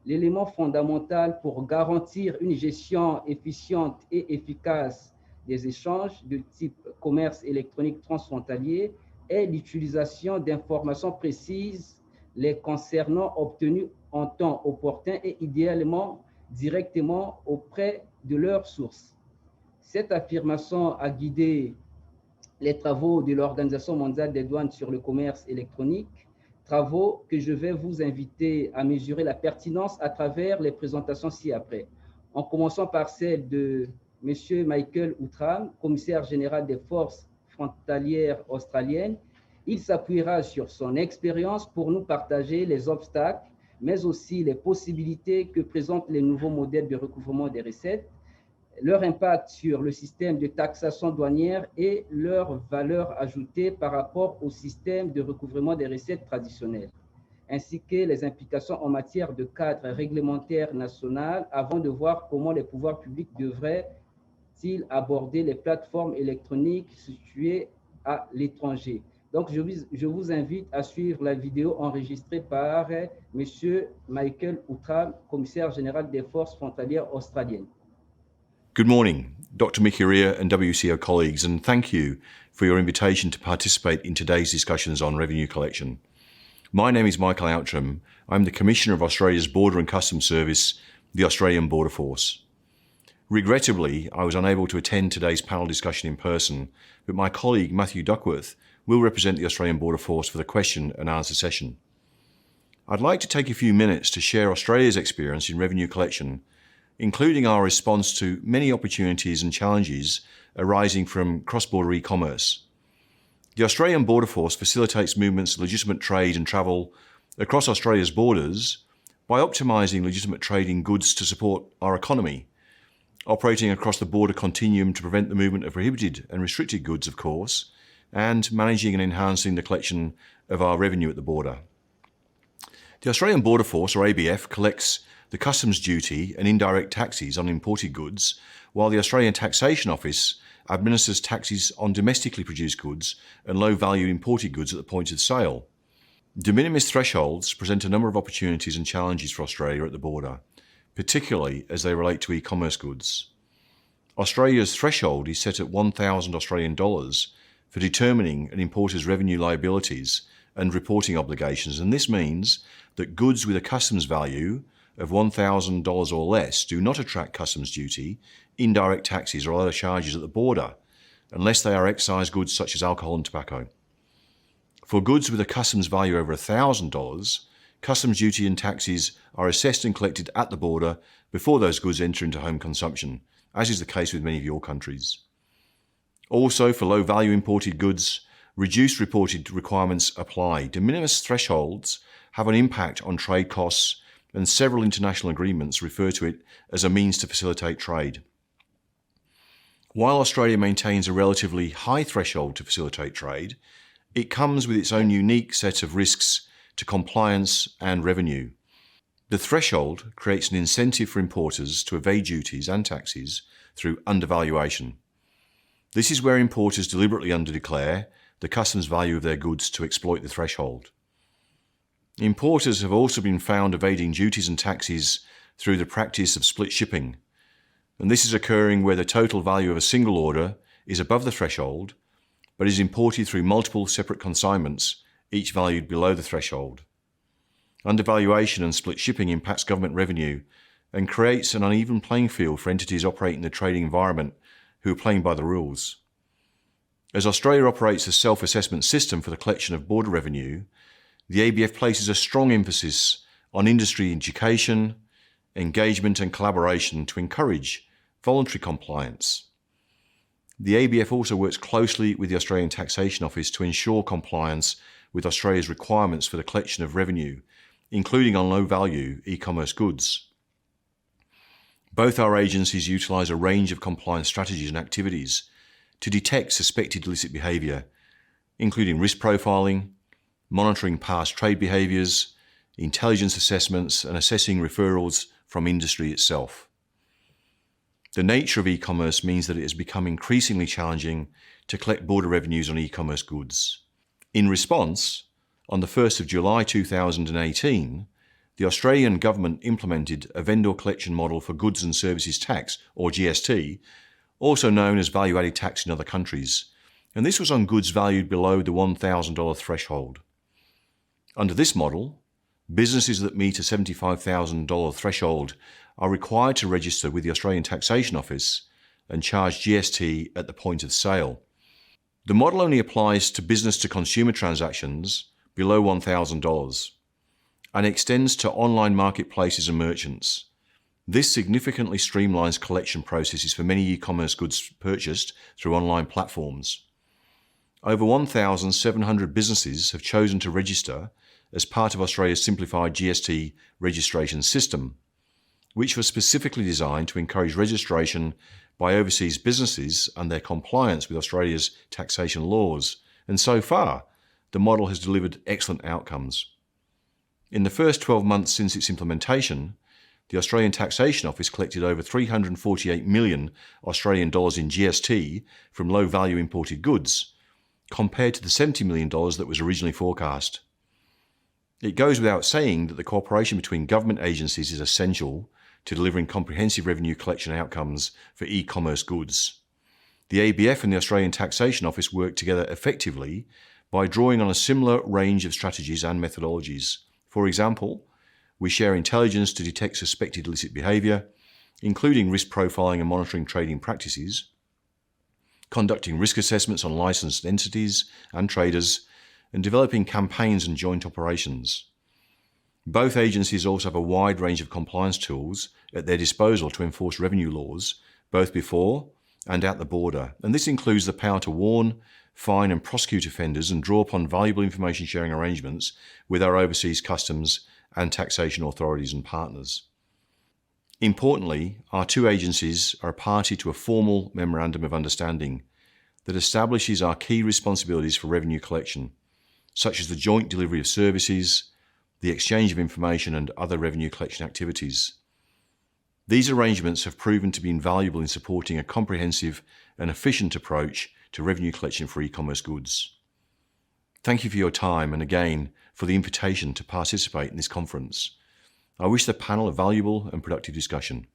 l'élément fondamental pour garantir une gestion efficiente et efficace des échanges de type commerce électronique transfrontalier est l'utilisation d'informations précises les concernant obtenues en temps opportun et idéalement directement auprès de leurs sources. Cette affirmation a guidé les travaux de l'Organisation mondiale des douanes sur le commerce électronique, travaux que je vais vous inviter à mesurer la pertinence à travers les présentations ci-après, en commençant par celle de M. Michael Outram, commissaire général des forces frontalières australiennes. Il s'appuiera sur son expérience pour nous partager les obstacles, mais aussi les possibilités que présentent les nouveaux modèles de recouvrement des recettes, leur impact sur le système de taxation douanière et leur valeur ajoutée par rapport au système de recouvrement des recettes traditionnelles, ainsi que les implications en matière de cadre réglementaire national avant de voir comment les pouvoirs publics devraient-ils aborder les plateformes électroniques situées à l'étranger. Donc, je vous invite à suivre la vidéo enregistrée par M. Michael Outram, commissaire général des forces frontalières australiennes. Good morning, Dr. Mikuria and WCO colleagues, and thank you for your invitation to participate in today's discussions on revenue collection. My name is Michael Outram. I'm the Commissioner of Australia's Border and Customs Service, the Australian Border Force. Regrettably, I was unable to attend today's panel discussion in person, but my colleague Matthew Duckworth will represent the Australian Border Force for the question and answer session. I'd like to take a few minutes to share Australia's experience in revenue collection, including our response to many opportunities and challenges arising from cross-border e-commerce. The Australian Border Force facilitates movements of legitimate trade and travel across Australia's borders by optimising legitimate trade in goods to support our economy, operating across the border continuum to prevent the movement of prohibited and restricted goods, of course, and managing and enhancing the collection of our revenue at the border. The Australian Border Force, or ABF, collects the customs duty and indirect taxes on imported goods, while the Australian Taxation Office administers taxes on domestically produced goods and low-value imported goods at the point of sale. De minimis thresholds present a number of opportunities and challenges for Australia at the border, particularly as they relate to e-commerce goods. Australia's threshold is set at 1,000 Australian dollars for determining an importer's revenue liabilities and reporting obligations, and this means that goods with a customs value of $1,000 or less do not attract customs duty, indirect taxes or other charges at the border, unless they are excise goods such as alcohol and tobacco. For goods with a customs value over $1,000, customs duty and taxes are assessed and collected at the border before those goods enter into home consumption, as is the case with many of your countries. Also, for low-value imported goods, reduced reported requirements apply. De minimis thresholds have an impact on trade costs, and several international agreements refer to it as a means to facilitate trade. While Australia maintains a relatively high threshold to facilitate trade, it comes with its own unique set of risks to compliance and revenue. The threshold creates an incentive for importers to evade duties and taxes through undervaluation. This is where importers deliberately underdeclare the customs value of their goods to exploit the threshold. Importers have also been found evading duties and taxes through the practice of split shipping, and this is occurring where the total value of a single order is above the threshold, but is imported through multiple separate consignments, each valued below the threshold. Undervaluation and split shipping impacts government revenue and creates an uneven playing field for entities operating in the trading environment who are playing by the rules. As Australia operates a self-assessment system for the collection of border revenue, the ABF places a strong emphasis on industry education, engagement and collaboration to encourage voluntary compliance. The ABF also works closely with the Australian Taxation Office to ensure compliance with Australia's requirements for the collection of revenue, including on low-value e-commerce goods. Both our agencies utilise a range of compliance strategies and activities to detect suspected illicit behaviour, including risk profiling, monitoring past trade behaviours, intelligence assessments, and assessing referrals from industry itself. The nature of e-commerce means that it has become increasingly challenging to collect border revenues on e-commerce goods. In response, on the 1st of July 2018, the Australian government implemented a vendor collection model for goods and services tax, or GST, also known as value-added tax in other countries, and this was on goods valued below the $1,000 threshold. Under this model, businesses that meet a $75,000 threshold are required to register with the Australian Taxation Office and charge GST at the point of sale. The model only applies to business-to-consumer transactions below $1,000 and extends to online marketplaces and merchants. This significantly streamlines collection processes for many e-commerce goods purchased through online platforms. Over 1,700 businesses have chosen to register as part of Australia's Simplified GST registration system, which was specifically designed to encourage registration by overseas businesses and their compliance with Australia's taxation laws. And so far, the model has delivered excellent outcomes. In the first 12 months since its implementation, the Australian Taxation Office collected over 348 million Australian dollars in GST from low-value imported goods, compared to the $70 million that was originally forecast. It goes without saying that the cooperation between government agencies is essential to delivering comprehensive revenue collection outcomes for e-commerce goods. The ABF and the Australian Taxation Office work together effectively by drawing on a similar range of strategies and methodologies. For example, we share intelligence to detect suspected illicit behaviour, including risk profiling and monitoring trading practices, conducting risk assessments on licensed entities and traders, and developing campaigns and joint operations. Both agencies also have a wide range of compliance tools at their disposal to enforce revenue laws, both before and at the border, and this includes the power to warn, fine and prosecute offenders and draw upon valuable information sharing arrangements with our overseas customs and taxation authorities and partners. Importantly, our two agencies are a party to a formal Memorandum of Understanding that establishes our key responsibilities for revenue collection, such as the joint delivery of services, the exchange of information and other revenue collection activities. These arrangements have proven to be invaluable in supporting a comprehensive and efficient approach to revenue collection for e-commerce goods. Thank you for your time and again for the invitation to participate in this conference. I wish the panel a valuable and productive discussion.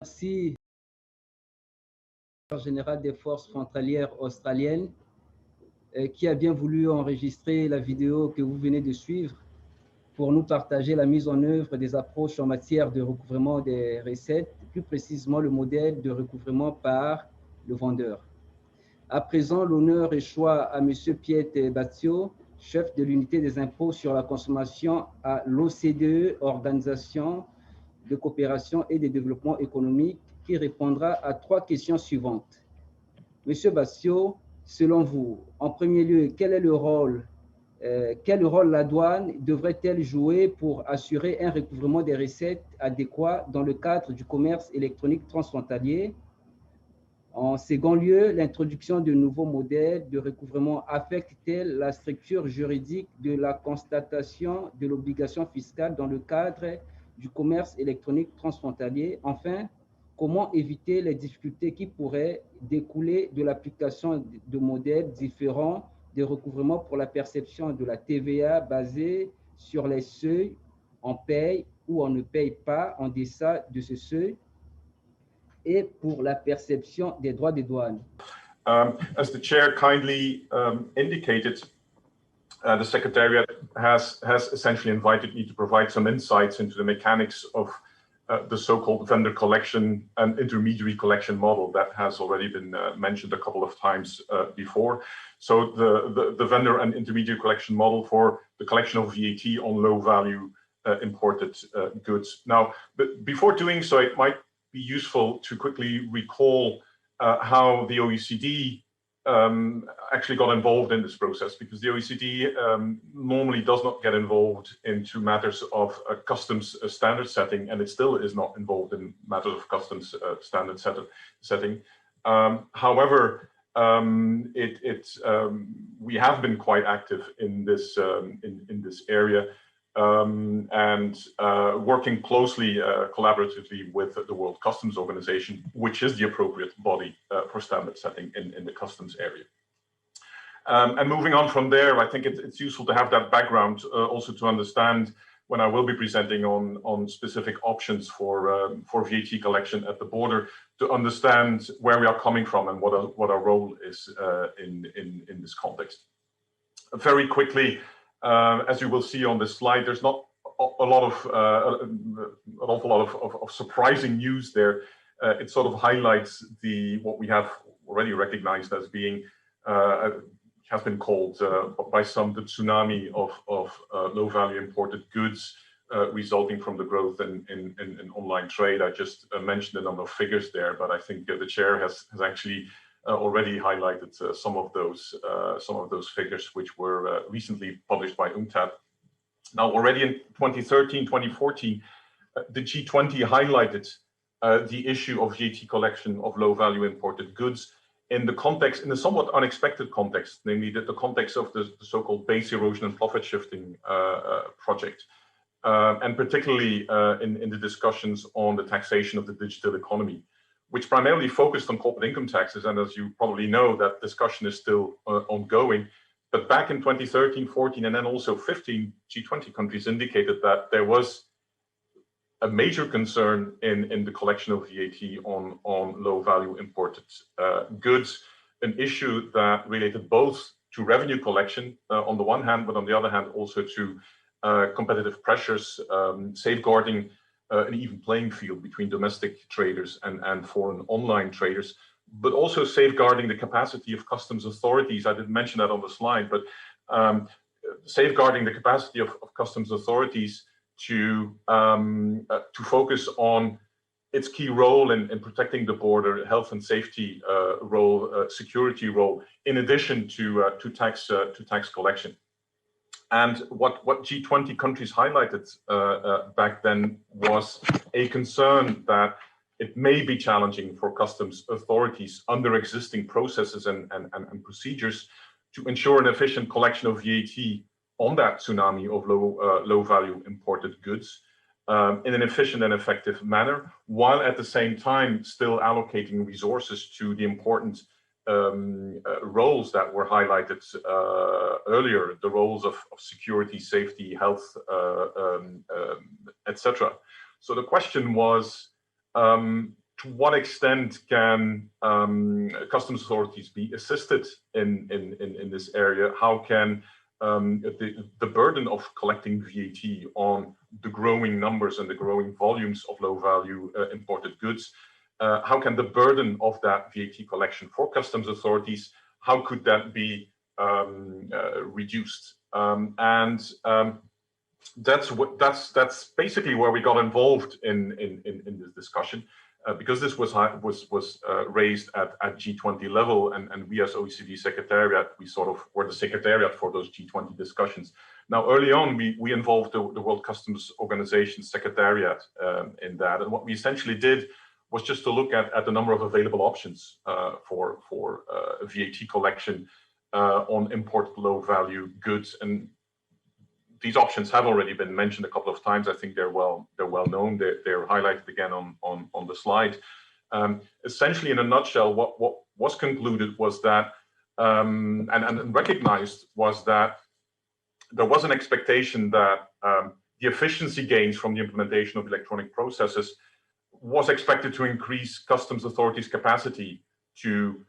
Merci, général des forces frontalières australiennes, qui a bien voulu enregistrer la vidéo que vous venez de suivre pour nous partager la mise en œuvre des approches en matière de recouvrement des recettes, plus précisément le modèle de recouvrement par le vendeur. À présent, l'honneur échoit à M. Piet Bazio, chef de l'unité des impôts sur la consommation à l'OCDE, Organisation de coopération et de développement économique, qui répondra à 3 questions suivantes. Monsieur Bazio, selon vous, en premier lieu, quel rôle la douane devrait-elle jouer pour assurer un recouvrement des recettes adéquat dans le cadre du commerce électronique transfrontalier? En second lieu, l'introduction de nouveaux modèles de recouvrement affecte-t-elle la structure juridique de la constatation de l'obligation fiscale dans le cadre du commerce électronique transfrontalier? Enfin, comment éviter les difficultés qui pourraient découler de l'application de modèles différents de recouvrement pour la perception de la TVA basée sur les seuils, on paye ou on ne paye pas en deçà de ce seuil, et pour la perception des droits des douanes? As the chair kindly indicated, the Secretariat has essentially invited me to provide some insights into the mechanics of the so-called vendor collection and intermediary collection model that has already been mentioned a couple of times before. So the vendor and intermediary collection model for the collection of VAT on low value imported goods. Now, but before doing so, it might be useful to quickly recall how the OECD actually got involved in this process, because the OECD normally does not get involved into matters of customs standard setting, and it still is not involved in matters of customs standard setting. However, we have been quite active in this area, and working closely, collaboratively with the World Customs Organization, which is the appropriate body for standard setting in the customs area. And moving on from there, I think it's useful to have that background also to understand, when I will be presenting on specific options for VAT collection at the border, to understand where we are coming from and what our role is in this context. Very quickly, as you will see on this slide, there's not an awful lot of surprising news there. It sort of highlights what we have already recognized as being has been called by some the tsunami of low-value imported goods resulting from the growth in online trade. I just mentioned a number of figures there, but I think the chair has actually already highlighted some of those figures, which were recently published by UNCTAD. Now, already in 2013, 2014, the G20 highlighted the issue of VAT collection of low-value imported goods in the somewhat unexpected context, namely the context of the so-called base erosion and profit shifting project, and particularly in the discussions on the taxation of the digital economy, which primarily focused on corporate income taxes. And as you probably know, that discussion is still ongoing. But back in 2013, 14, and then also 15, G20 countries indicated that there was a major concern in the collection of VAT on low-value imported goods, an issue that related both to revenue collection on the one hand, but on the other hand also to competitive pressures, safeguarding an even playing field between domestic traders and foreign online traders, but also safeguarding the capacity of customs authorities. I didn't mention that on the slide, but safeguarding the capacity of customs authorities to focus on its key role in protecting the border, health and safety role, security role, in addition to tax collection. And what G20 countries highlighted back then was a concern that it may be challenging for customs authorities under existing processes and procedures to ensure an efficient collection of VAT on that tsunami of low-value imported goods in an efficient and effective manner, while at the same time still allocating resources to the important roles that were highlighted earlier, the roles of security, safety, health, etc. So the question was, to what extent can customs authorities be assisted in this area? How can the burden of collecting VAT on the growing numbers and the growing volumes of low-value imported goods, how can the burden of that VAT collection for customs authorities, how could that be reduced? That's basically where we got involved in this discussion, because this was raised at G20 level, and we as OECD Secretariat, we sort of were the Secretariat for those G20 discussions. Now, early on, we involved the World Customs Organization Secretariat in that, and what we essentially did was just to look at the number of available options for VAT collection on imported low-value goods. And these options have already been mentioned a couple of times. I think they're well known. They're highlighted again on the slide. Essentially, in a nutshell, what was concluded was that and recognized was that there was an expectation that the efficiency gains from the implementation of electronic processes was expected to increase customs authorities' capacity to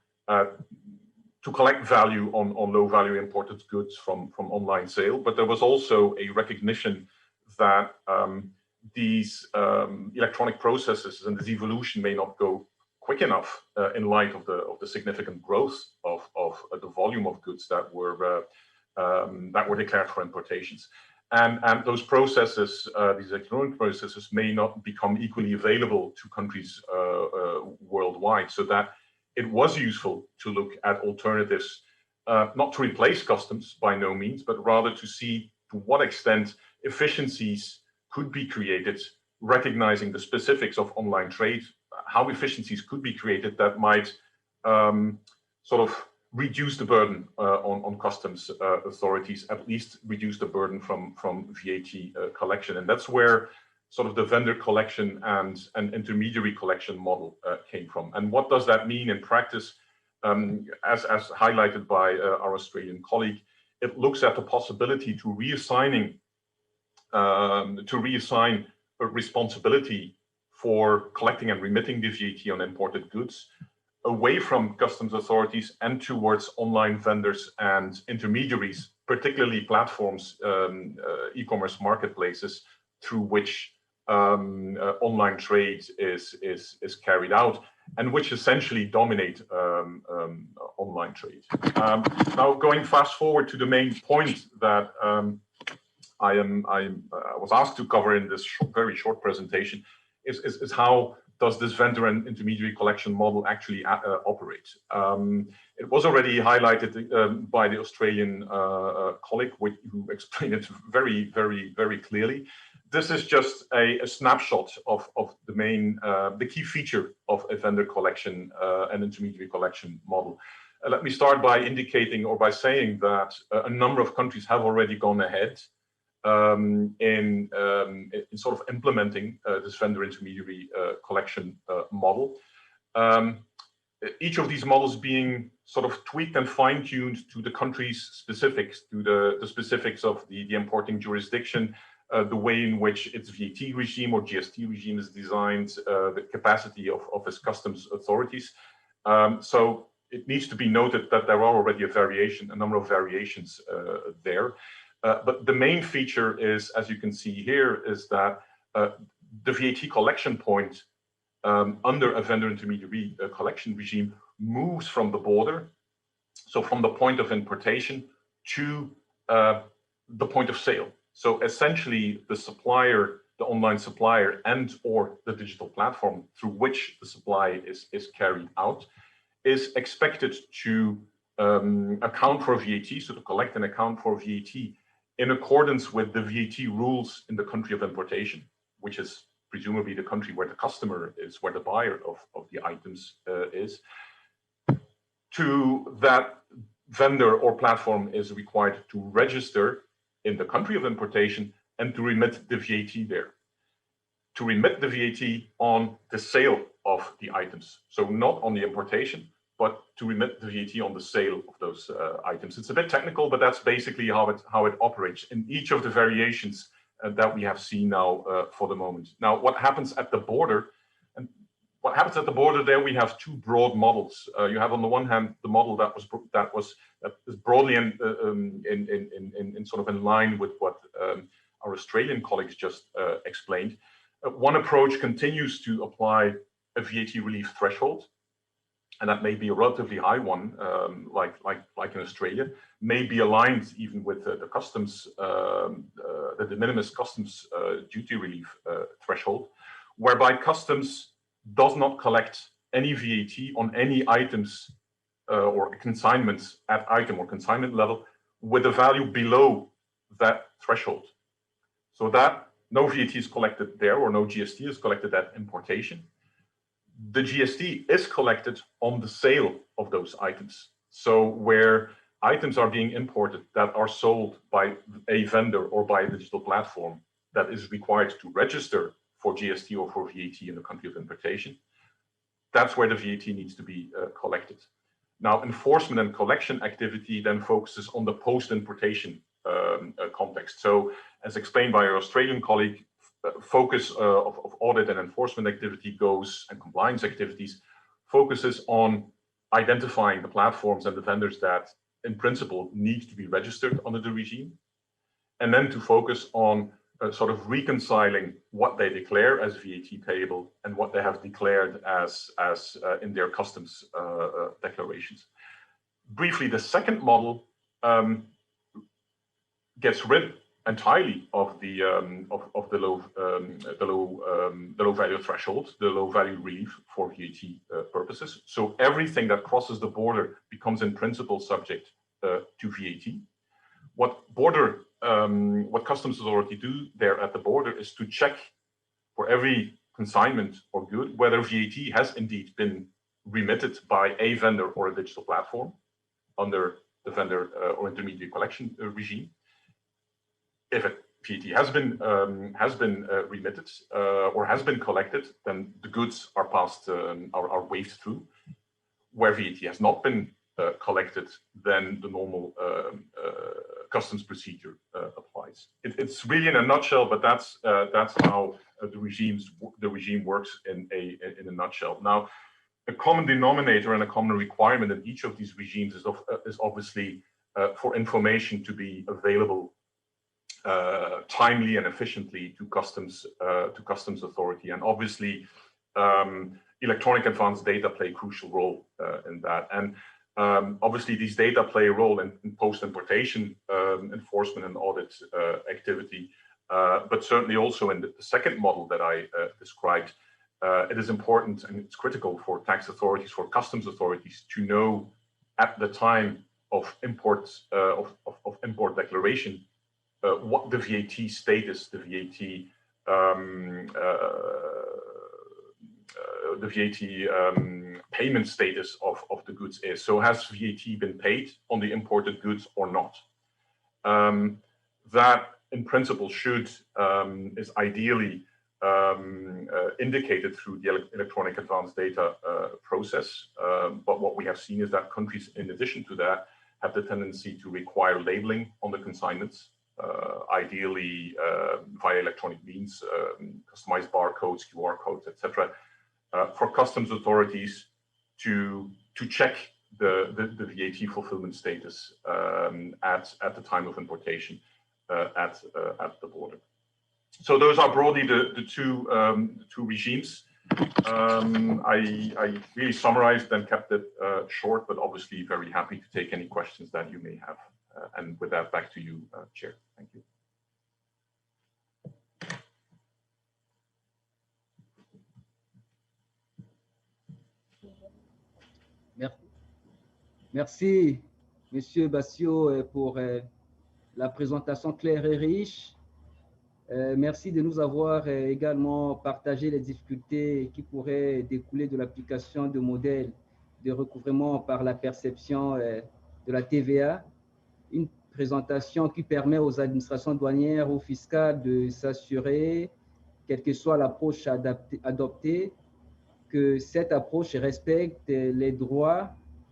collect value on low-value imported goods from online sale. But there was also a recognition that these electronic processes and this evolution may not go quick enough in light of the significant growth of the volume of goods that were declared for importations. And those processes, these electronic processes, may not become equally available to countries worldwide, so that it was useful to look at alternatives, not to replace customs by no means, but rather to see to what extent efficiencies could be created, recognizing the specifics of online trade, how efficiencies could be created that might sort of reduce the burden on customs authorities, at least reduce the burden from VAT collection. And that's where sort of the vendor collection and intermediary collection model came from. And what does that mean in practice? As highlighted by our Australian colleague, it looks at the possibility to reassign a responsibility for collecting and remitting the VAT on imported goods away from customs authorities and towards online vendors and intermediaries, particularly platforms, e-commerce marketplaces through which online trade is carried out, and which essentially dominate online trade. Now, going fast forward to the main point that I was asked to cover in this very short presentation is how does this vendor and intermediary collection model actually operate? It was already highlighted by the Australian colleague who explained it very, very, very clearly. This is just a snapshot of the main, the key feature of a vendor collection and intermediary collection model. Let me start by indicating or by saying that a number of countries have already gone ahead in sort of implementing this vendor intermediary collection model. Each of these models being sort of tweaked and fine-tuned to the country's specifics, to the specifics of the importing jurisdiction, the way in which its VAT regime or GST regime is designed, the capacity of its customs authorities. So it needs to be noted that there are already a number of variations there. But the main feature is, as you can see here, is that the VAT collection point under a vendor intermediary collection regime moves from the border, so from the point of importation to the point of sale. So essentially, the supplier, the online supplier, and or the digital platform through which the supply is carried out is expected to account for VAT, so to collect and account for VAT in accordance with the VAT rules in the country of importation, which is presumably the country where the customer is, where the buyer of the items is. To that vendor or platform is required to register in the country of importation and to remit the VAT there. To remit the VAT on the sale of the items. So not on the importation, but to remit the VAT on the sale of those items. It's a bit technical, but that's basically how it operates in each of the variations that we have seen now for the moment. Now, what happens at the border? And what happens at the border there? We have two broad models. You have on the one hand the model that is broadly in sort of in line with what our Australian colleagues just explained. One approach continues to apply a VAT relief threshold. And that may be a relatively high one, like in Australia, may be aligned even with the customs, the de minimis customs duty relief threshold, whereby customs does not collect any VAT on any items or consignments at item or consignment level with a value below that threshold. So that no VAT is collected there or no GST is collected at importation. The GST is collected on the sale of those items. So where items are being imported that are sold by a vendor or by a digital platform that is required to register for GST or for VAT in the country of importation, that's where the VAT needs to be collected. Now, enforcement and collection activity then focuses on the post-importation context. So as explained by our Australian colleague, focus of audit and enforcement activity and compliance activities focuses on identifying the platforms and the vendors that in principle need to be registered under the regime, and then to focus on sort of reconciling what they declare as VAT payable and what they have declared as in their customs declarations. Briefly, the second model gets rid entirely of the low value threshold, the low value relief for VAT purposes. So everything that crosses the border becomes in principle subject to VAT. What customs authority do there at the border is to check for every consignment or good whether VAT has indeed been remitted by a vendor or a digital platform under the vendor or intermediate collection regime. If VAT has been remitted or has been collected, then the goods are passed, are waved through. Where VAT has not been collected, then the normal customs procedure applies. It's really in a nutshell, but that's how the regime works in a nutshell. Now, a common denominator and a common requirement in each of these regimes is obviously for information to be available timely and efficiently to customs authority, and obviously electronic advanced data play a crucial role in that. And obviously these data play a role in post-importation enforcement and audit activity, but certainly also in the second model that I described. It is important and it's critical for tax authorities, for customs authorities to know at the time of import declaration what the VAT status, the VAT payment status of the goods is. So has VAT been paid on the imported goods or not? That in principle is ideally indicated through the electronic advanced data process. But what we have seen is that countries, in addition to that, have the tendency to require labeling on the consignments, ideally via electronic means, customized barcodes, QR codes, etc., for customs authorities to check the VAT fulfillment status at the time of importation at the border. So those are broadly the two regimes. I really summarized and kept it short, but obviously very happy to take any questions that you may have. And with that, back to you, Chair. Thank you. Merci, Monsieur Bassio, pour la présentation claire et riche. Merci de nous avoir également partagé les difficultés qui pourraient découler de l'application de modèles de recouvrement par la perception de la TVA. Une présentation qui permet aux administrations douanières ou fiscales de s'assurer, quelle que soit l'approche adoptée, que cette approche respecte les droits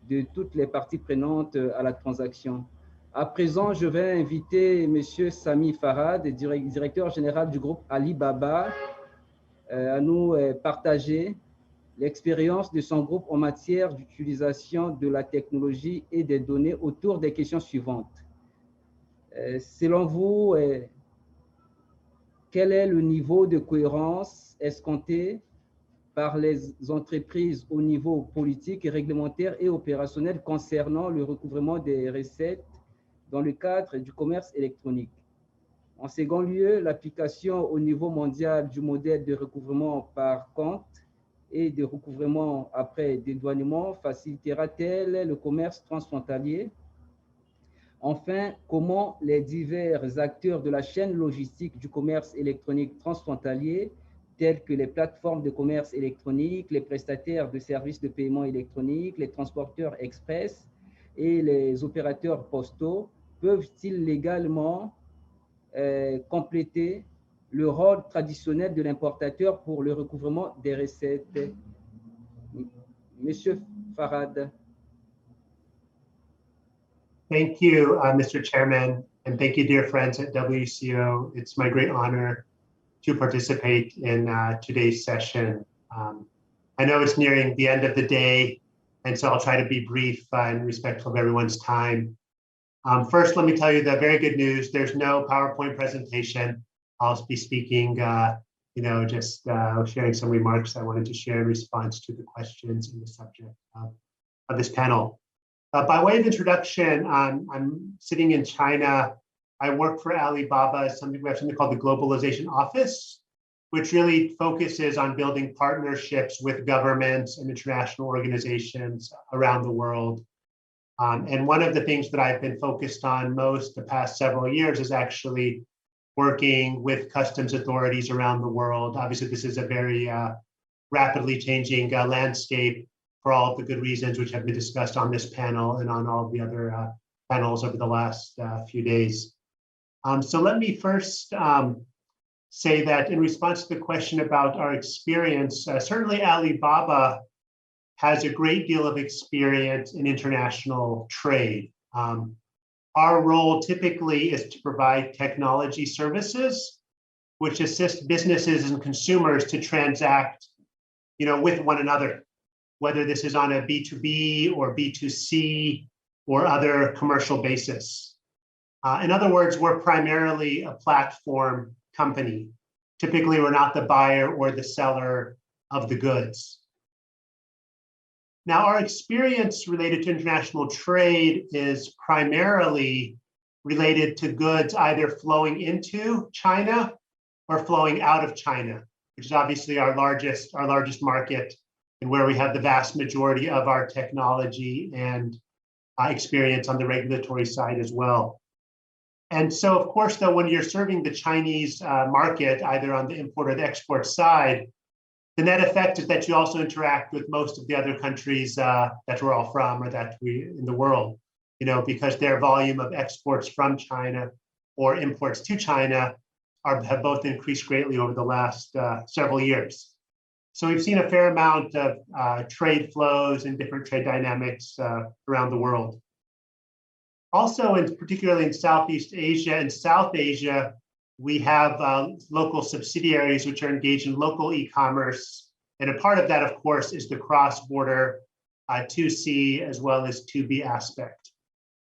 de toutes les parties prenantes à la transaction. À présent, je vais inviter M. Sami Farhad, directeur général du groupe Alibaba, à nous partager l'expérience de son groupe en matière d'utilisation de la technologie et des données autour des questions suivantes. Selon vous, quel est le niveau de cohérence escompté par les entreprises au niveau politique, réglementaire et opérationnel concernant le recouvrement des recettes dans le cadre du commerce électronique? En second lieu, l'application au niveau mondial du modèle de recouvrement par compte et de recouvrement après dédouanement facilitera-t-elle le commerce transfrontalier? Enfin, comment les divers acteurs de la chaîne logistique du commerce électronique transfrontalier, tels que les plateformes de commerce électronique, les prestataires de services de paiement électronique, les transporteurs express et les opérateurs postaux, peuvent-ils légalement compléter le rôle traditionnel de l'importateur pour le recouvrement des recettes? Monsieur Farhad. Thank you, Mr. Chairman, and thank you, dear friends at WCO. It's my great honor to participate in today's session. I know it's nearing the end of the day, and so I'll try to be brief and respectful of everyone's time. First, let me tell you the very good news. There's no PowerPoint presentation. I'll be speaking, just sharing some remarks I wanted to share in response to the questions in the subject of this panel. By way of introduction, I'm sitting in China I work for Alibaba. We have something called the Globalization Office, which really focuses on building partnerships with governments and international organizations around the world. And one of the things that I've been focused on most the past several years is actually working with customs authorities around the world. Obviously, this is a very rapidly changing landscape for all of the good reasons which have been discussed on this panel and on all of the other panels over the last few days. So let me first say that in response to the question about our experience, certainly Alibaba has a great deal of experience in international trade. Our role typically is to provide technology services, which assist businesses and consumers to transact, with one another, whether this is on a B2B or B2C or other commercial basis. In other words, we're primarily a platform company. Typically, we're not the buyer or the seller of the goods. Now, our experience related to international trade is primarily related to goods either flowing into China or flowing out of China, which is obviously our largest market and where we have the vast majority of our technology and experience on the regulatory side as well. And so, of course, though, when you're serving the Chinese market, either on the import or the export side, the net effect is that you also interact with most of the other countries that we're all from or that we in the world, because their volume of exports from China or imports to China have both increased greatly over the last several years. So we've seen a fair amount of trade flows and different trade dynamics around the world. Also, particularly in Southeast Asia and South Asia, we have local subsidiaries which are engaged in local e-commerce. And a part of that, of course, is the cross-border 2C as well as 2B aspect.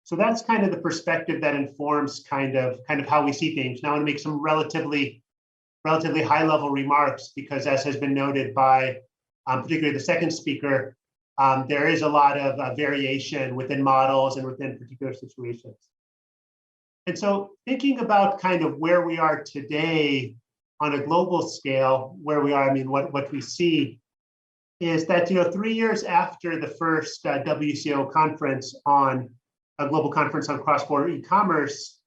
So that's kind of the perspective that informs kind of how we see things. Now I want to make some relatively high-level remarks because, as has been noted by particularly the second speaker, there is a lot of variation within models and within particular situations. And so thinking about kind of where we are today on a global scale, where we are, what we see is that, 3 years after the first WCO conference on a global conference on cross-border e-commerce,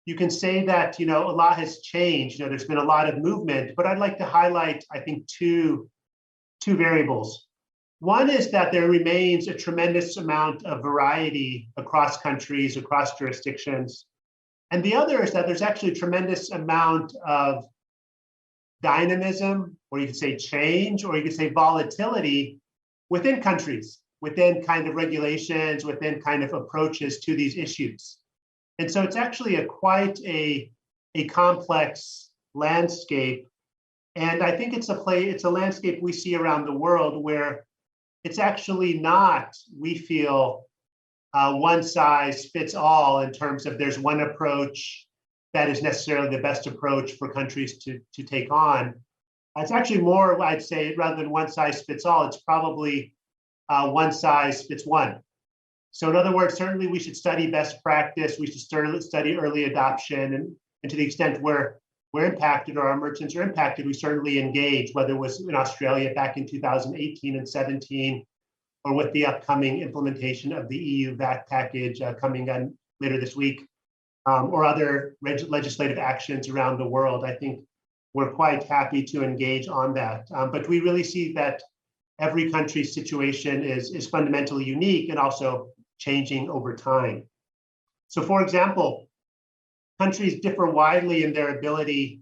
you can say that, a lot has changed. There's been a lot of movement, but I'd like to highlight, I think, two variables. One is that there remains a tremendous amount of variety across countries, across jurisdictions. And the other is that there's actually a tremendous amount of dynamism, or you could say change, or you could say volatility within countries, within kind of regulations, within kind of approaches to these issues. And so it's actually quite a complex landscape. And I think it's a landscape we see around the world where it's actually not, we feel, one size fits all in terms of there's one approach that is necessarily the best approach for countries to take on. It's actually more, I'd say, rather than one size fits all, it's probably one size fits one. So in other words, certainly we should study best practice, we should study early adoption, and to the extent we're impacted or our merchants are impacted, we certainly engage, whether it was in Australia back in 2018 and 17, or with the upcoming implementation of the EU VAT package coming on later this week, or other legislative actions around the world. I think we're quite happy to engage on that. But we really see that every country's situation is fundamentally unique and also changing over time. So for example, countries differ widely in their ability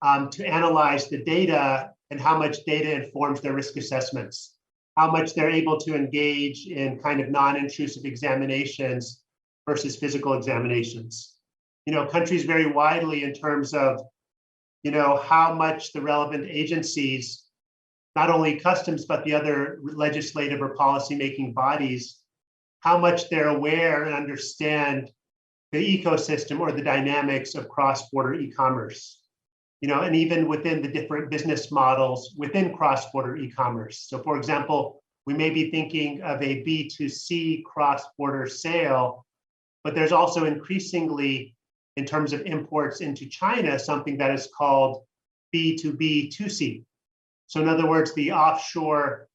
to analyze the data and how much data informs their risk assessments, how much they're able to engage in kind of non-intrusive examinations versus physical examinations. Countries vary widely in terms of, how much the relevant agencies, not only customs, but the other legislative or policy-making bodies, how much they're aware and understand the ecosystem or the dynamics of cross-border e-commerce, and even within the different business models within cross-border e-commerce. So for example, we may be thinking of a B2C cross-border sale, but there's also increasingly in terms of imports into China, something that is called B2B2C. So in other words, the offshore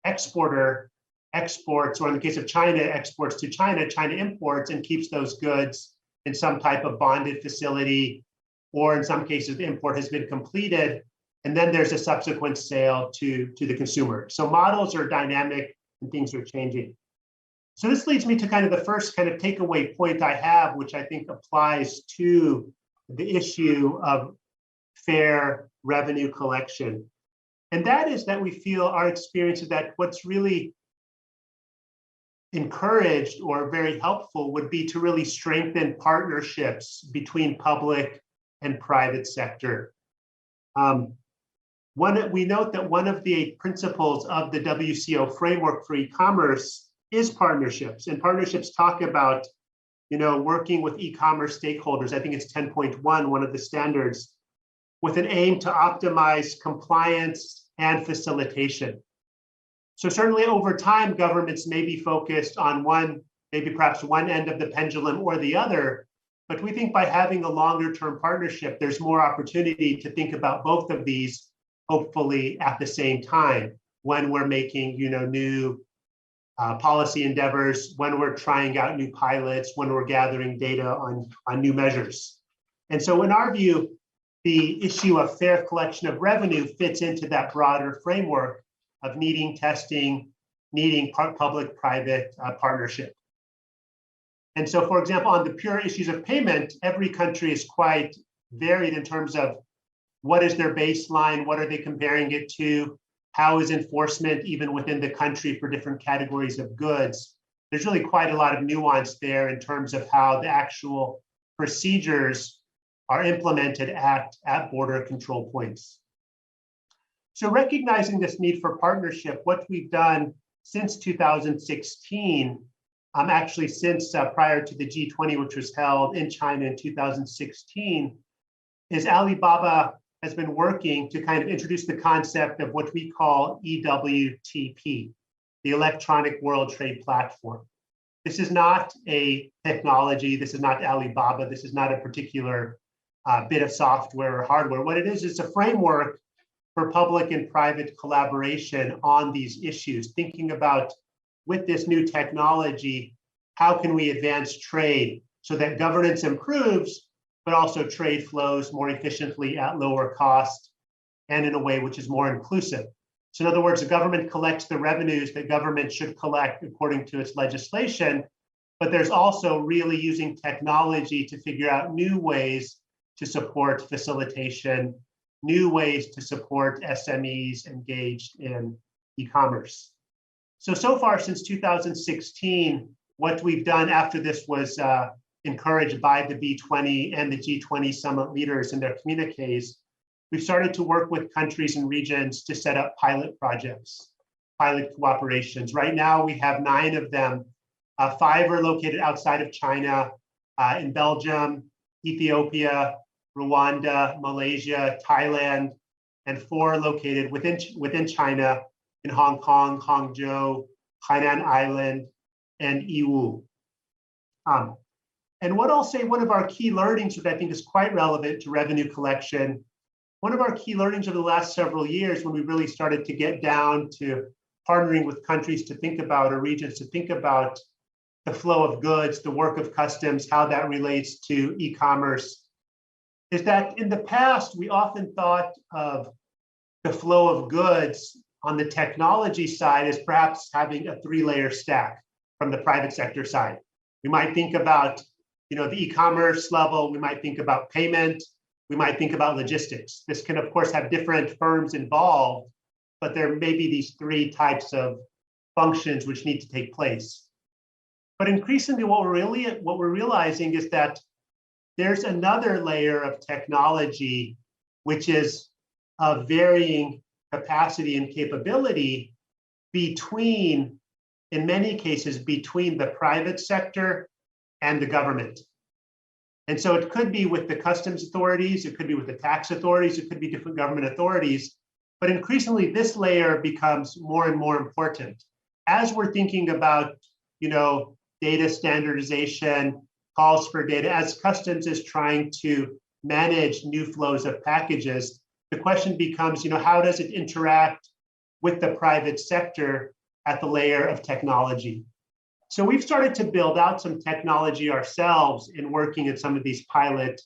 exporter exports, or in the case of China, exports to China, China imports and keeps those goods in some type of bonded facility, or in some cases, the import has been completed, and then there's a subsequent sale to the consumer. So models are dynamic and things are changing. So this leads me to kind of the first kind of takeaway point I have, which I think applies to the issue of fair revenue collection. And that is that we feel our experience is that what's really encouraged or very helpful would be to really strengthen partnerships between public and private sector. We note that one of the principles of the WCO framework for e-commerce is partnerships, and partnerships talk about, working with e-commerce stakeholders. I think it's 10.1, one of the standards, with an aim to optimize compliance and facilitation. So certainly over time, governments may be focused on perhaps one end of the pendulum or the other, but we think by having a longer term partnership, there's more opportunity to think about both of these, hopefully at the same time, when we're making new policy endeavors, when we're trying out new pilots, when we're gathering data on new measures. And so in our view, the issue of fair collection of revenue fits into that broader framework of needing testing, needing public-private partnership. And so, for example, on the pure issues of payment, every country is quite varied in terms of what is their baseline, what are they comparing it to, how is enforcement even within the country for different categories of goods. There's really quite a lot of nuance there in terms of how the actual procedures are implemented at border control points. So recognizing this need for partnership, what we've done since 2016, actually since prior to the G20, which was held in China in 2016, is Alibaba has been working to kind of introduce the concept of what we call EWTP, the Electronic World Trade Platform. This is not a technology, this is not Alibaba, this is not a particular bit of software or hardware. What it is, it's a framework for public and private collaboration on these issues, thinking about, with this new technology, how can we advance trade so that governance improves, but also trade flows more efficiently at lower cost and in a way which is more inclusive. So in other words, the government collects the revenues that government should collect according to its legislation, but there's also really using technology to figure out new ways to support facilitation, new ways to support SMEs engaged in e-commerce. So far since 2016, what we've done after this was encouraged by the B20 and the G20 summit leaders in their communiques, we've started to work with countries and regions to set up pilot projects, pilot cooperations. Right now, we have 9 of them. 5 are located outside of China, in Belgium, Ethiopia, Rwanda, Malaysia, Thailand, and 4 located within China in Hong Kong, Hangzhou, Hainan Island, and Yiwu. And what I'll say, one of our key learnings, which I think is quite relevant to revenue collection, one of our key learnings over the last several years when we really started to get down to partnering with countries to think about, or regions to think about the flow of goods, the work of customs, how that relates to e-commerce, is that in the past, we often thought of the flow of goods on the technology side as perhaps having a 3-layer stack from the private sector side. We might think about the e-commerce level, we might think about payment, we might think about logistics. This can, of course, have different firms involved, but there may be these 3 types of functions which need to take place. But increasingly, what we're realizing is that there's another layer of technology, which is of varying capacity and capability between, in many cases, between the private sector and the government. And so it could be with the customs authorities, it could be with the tax authorities, it could be different government authorities, but increasingly this layer becomes more and more important. As we're thinking about, data standardization, calls for data. As customs is trying to manage new flows of packages, the question becomes, how does it interact with the private sector at the layer of technology? So we've started to build out some technology ourselves in working at some of these pilot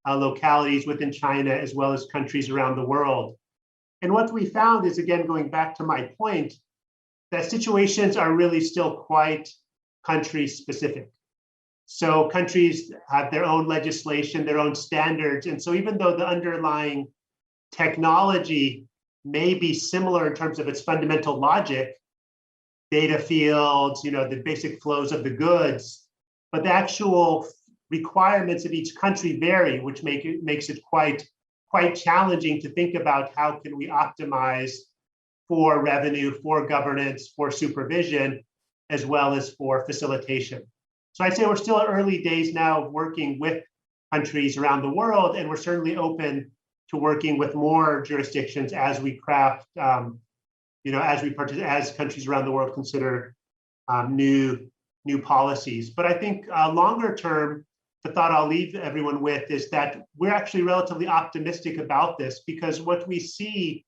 localities within China, as well as countries around the world. And what we found is, again, going back to my point, that situations are really still quite country specific. So countries have their own legislation, their own standards. And so even though the underlying technology may be similar in terms of its fundamental logic, data fields, the basic flows of the goods, but the actual requirements of each country vary, which makes it quite challenging to think about how can we optimize for revenue, for governance, for supervision, as well as for facilitation. So I'd say we're still at early days now of working with countries around the world, and we're certainly open to working with more jurisdictions as we craft, as countries around the world consider new policies. But I think longer term, the thought I'll leave everyone with is that we're actually relatively optimistic about this, because what we see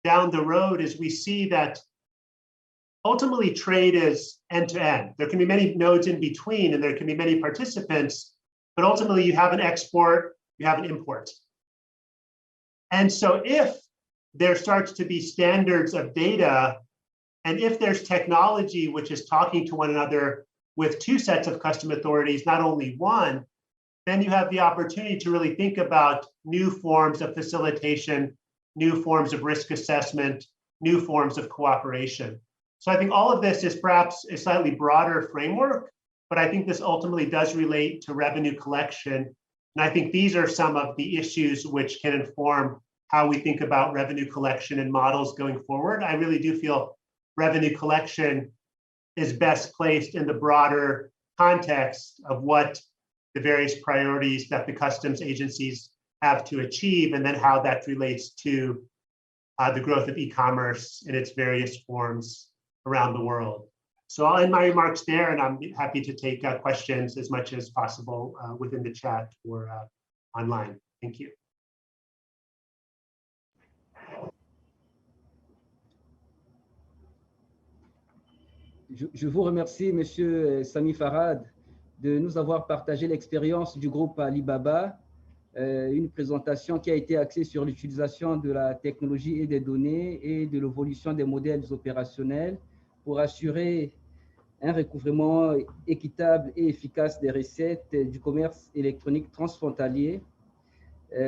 down the road is we see that ultimately trade is end-to-end. There can be many nodes in between, and there can be many participants, but ultimately you have an export, you have an import. And so if there starts to be standards of data, and if there's technology which is talking to one another with two sets of custom authorities, not only one, then you have the opportunity to really think about new forms of facilitation, new forms of risk assessment, new forms of cooperation. So I think all of this is perhaps a slightly broader framework, but I think this ultimately does relate to revenue collection. And I think these are some of the issues which can inform how we think about revenue collection and models going forward. I really do feel revenue collection is best placed in the broader context of what the various priorities that the customs agencies have to achieve, and then how that relates to the growth of e-commerce in its various forms around the world. So I'll end my remarks there, and I'm happy to take questions as much as possible within the chat or online. Thank you. Je vous remercie, Monsieur Sami Farhad, de nous avoir partagé l'expérience du groupe Alibaba, une présentation qui a été axée sur l'utilisation de la technologie et des données et de l'évolution des modèles opérationnels pour assurer un recouvrement équitable et efficace des recettes du commerce électronique transfrontalier.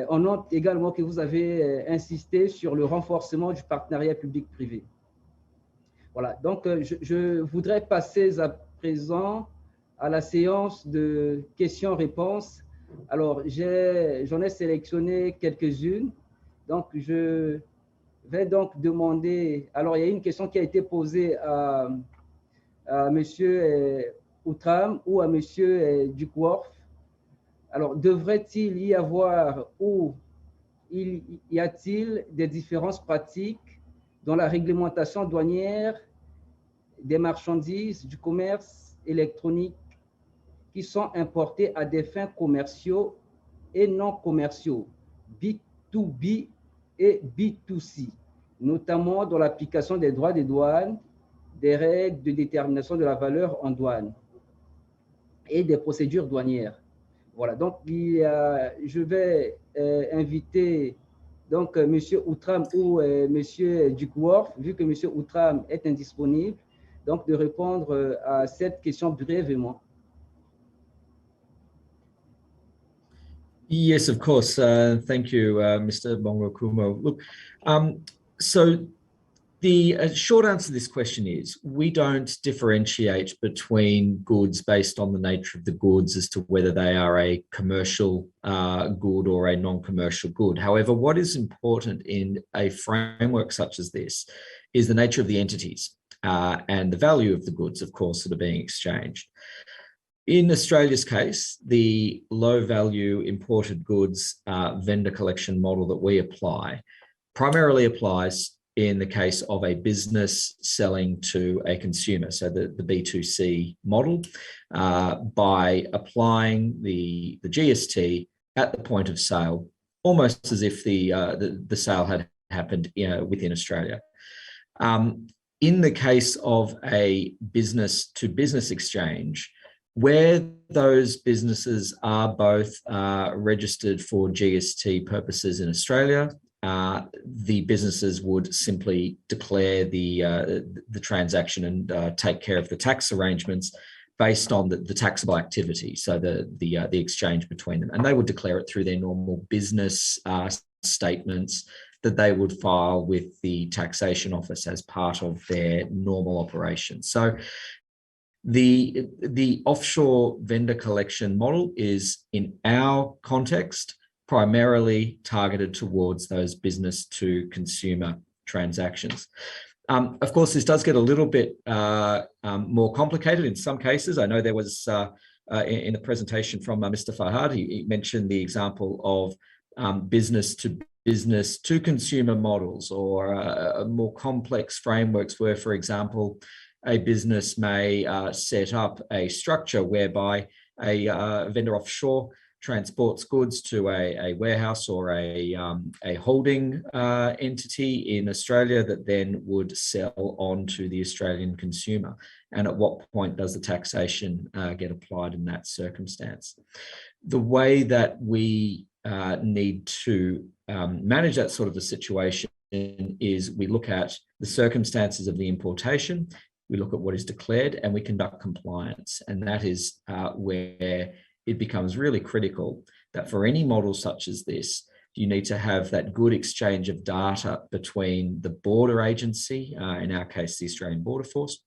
On note également que vous avez insisté sur le renforcement du partenariat public-privé. Voilà, donc je voudrais passer à présent à la séance de questions-réponses. Alors, j'en ai sélectionné quelques-unes. Donc, je vais donc demander... Alors, il y a une question qui a été posée à M. Outram ou à M. Duckworth. Alors, devrait-il y avoir ou y a-t-il des différences pratiques dans la réglementation douanière des marchandises du commerce électronique qui sont importées à des fins commerciaux et non commerciaux, B2B et B2C, notamment dans l'application des droits des douanes, des règles de détermination de la valeur en douane et des procédures douanières. Voilà, donc je vais inviter donc M. Outram ou M. Duckworth, vu que M. Outram est indisponible, donc de répondre à cette question brièvement. Yes, of course. Thank you, Mr. Bongo-Kumo. Look, so the short answer to this question is we don't differentiate between goods based on the nature of the goods as to whether they are a commercial good or a non-commercial good. However, what is important in a framework such as this is the nature of the entities and the value of the goods, of course, that are being exchanged. In Australia's case, the low value imported goods vendor collection model that we apply primarily applies in the case of a business selling to a consumer, so the B2C model, by applying the GST at the point of sale, almost as if the sale had happened within Australia. In the case of a business-to-business exchange, where those businesses are both registered for GST purposes in Australia, the businesses would simply declare the transaction and take care of the tax arrangements based on the taxable activity, so the exchange between them, and they would declare it through their normal business statements that they would file with the taxation office as part of their normal operation. So the offshore vendor collection model is, in our context, primarily targeted towards those business to consumer transactions. Of course, this does get a little bit more complicated in some cases. I know there was in the presentation from Mr. Fahad, he mentioned the example of business to consumer models, or more complex frameworks where, for example, a business may set up a structure whereby a vendor offshore transports goods to a warehouse or a holding entity in Australia that then would sell on to the Australian consumer. And at what point does the taxation get applied in that circumstance? The way that we need to manage that sort of a situation is we look at the circumstances of the importation, we look at what is declared, and we conduct compliance. And that is where it becomes really critical that for any model such as this, you need to have that good exchange of data between the border agency, in our case, the Australian Border Force,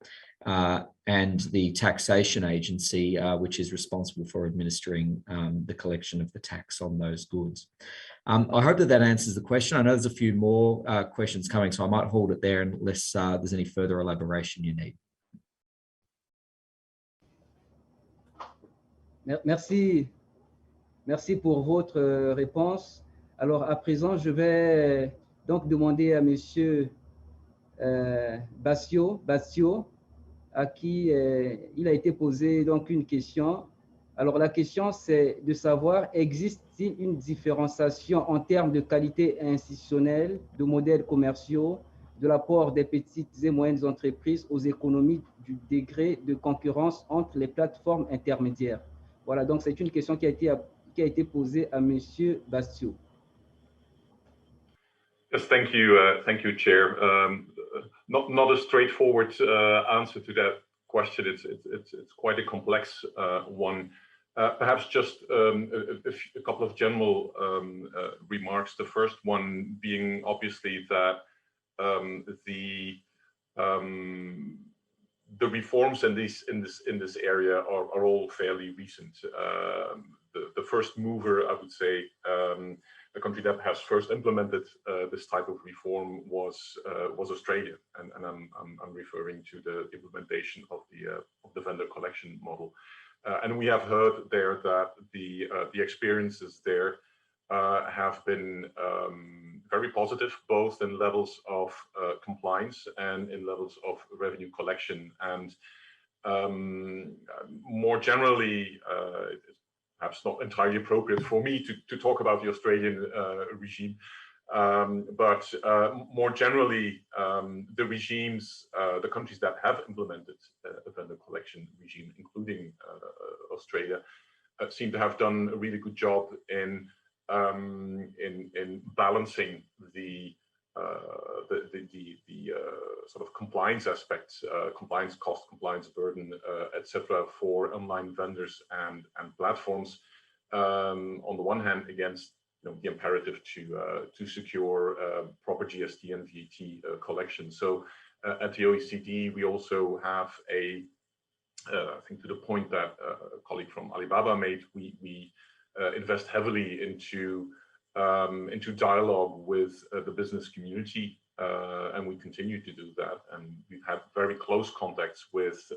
and the taxation agency, which is responsible for administering the collection of the tax on those goods. I hope that answers the question. I know there's a few more questions coming, so I might hold it there unless there's any further elaboration you need. Merci. Merci pour votre réponse. Alors, à présent, je vais donc demander à Monsieur Bassio, à qui il a été posé donc une question. Alors, la question, c'est de savoir, existe-t-il une différenciation en termes de qualité institutionnelle, de modèles commerciaux, de l'apport des petites et moyennes entreprises aux économies du degré de concurrence entre les plateformes intermédiaires? Voilà, donc c'est une question qui a été posée à Monsieur Bassio. Yes, thank you, Chair. Not a straightforward answer to that question. It's quite a complex one. Perhaps just a couple of general remarks. The first one being obviously that the reforms in this area are all fairly recent. The first mover, I would say, the country that has first implemented this type of reform was Australia, and I'm referring to the implementation of the vendor collection model. And we have heard there that the experiences there have been very positive, both in levels of compliance and in levels of revenue collection. And more generally, it's perhaps not entirely appropriate for me to talk about the Australian regime, but more generally, the regimes, the countries that have implemented a vendor collection regime, including Australia, seem to have done a really good job in balancing the sort of compliance aspects, compliance cost, compliance burden, etc., for online vendors and platforms. On the one hand, against the imperative to secure proper GST and VAT collection. So at the OECD, we also have I think to the point that a colleague from Alibaba made, we invest heavily into dialogue with the business community, and we continue to do that. And we've had very close contacts with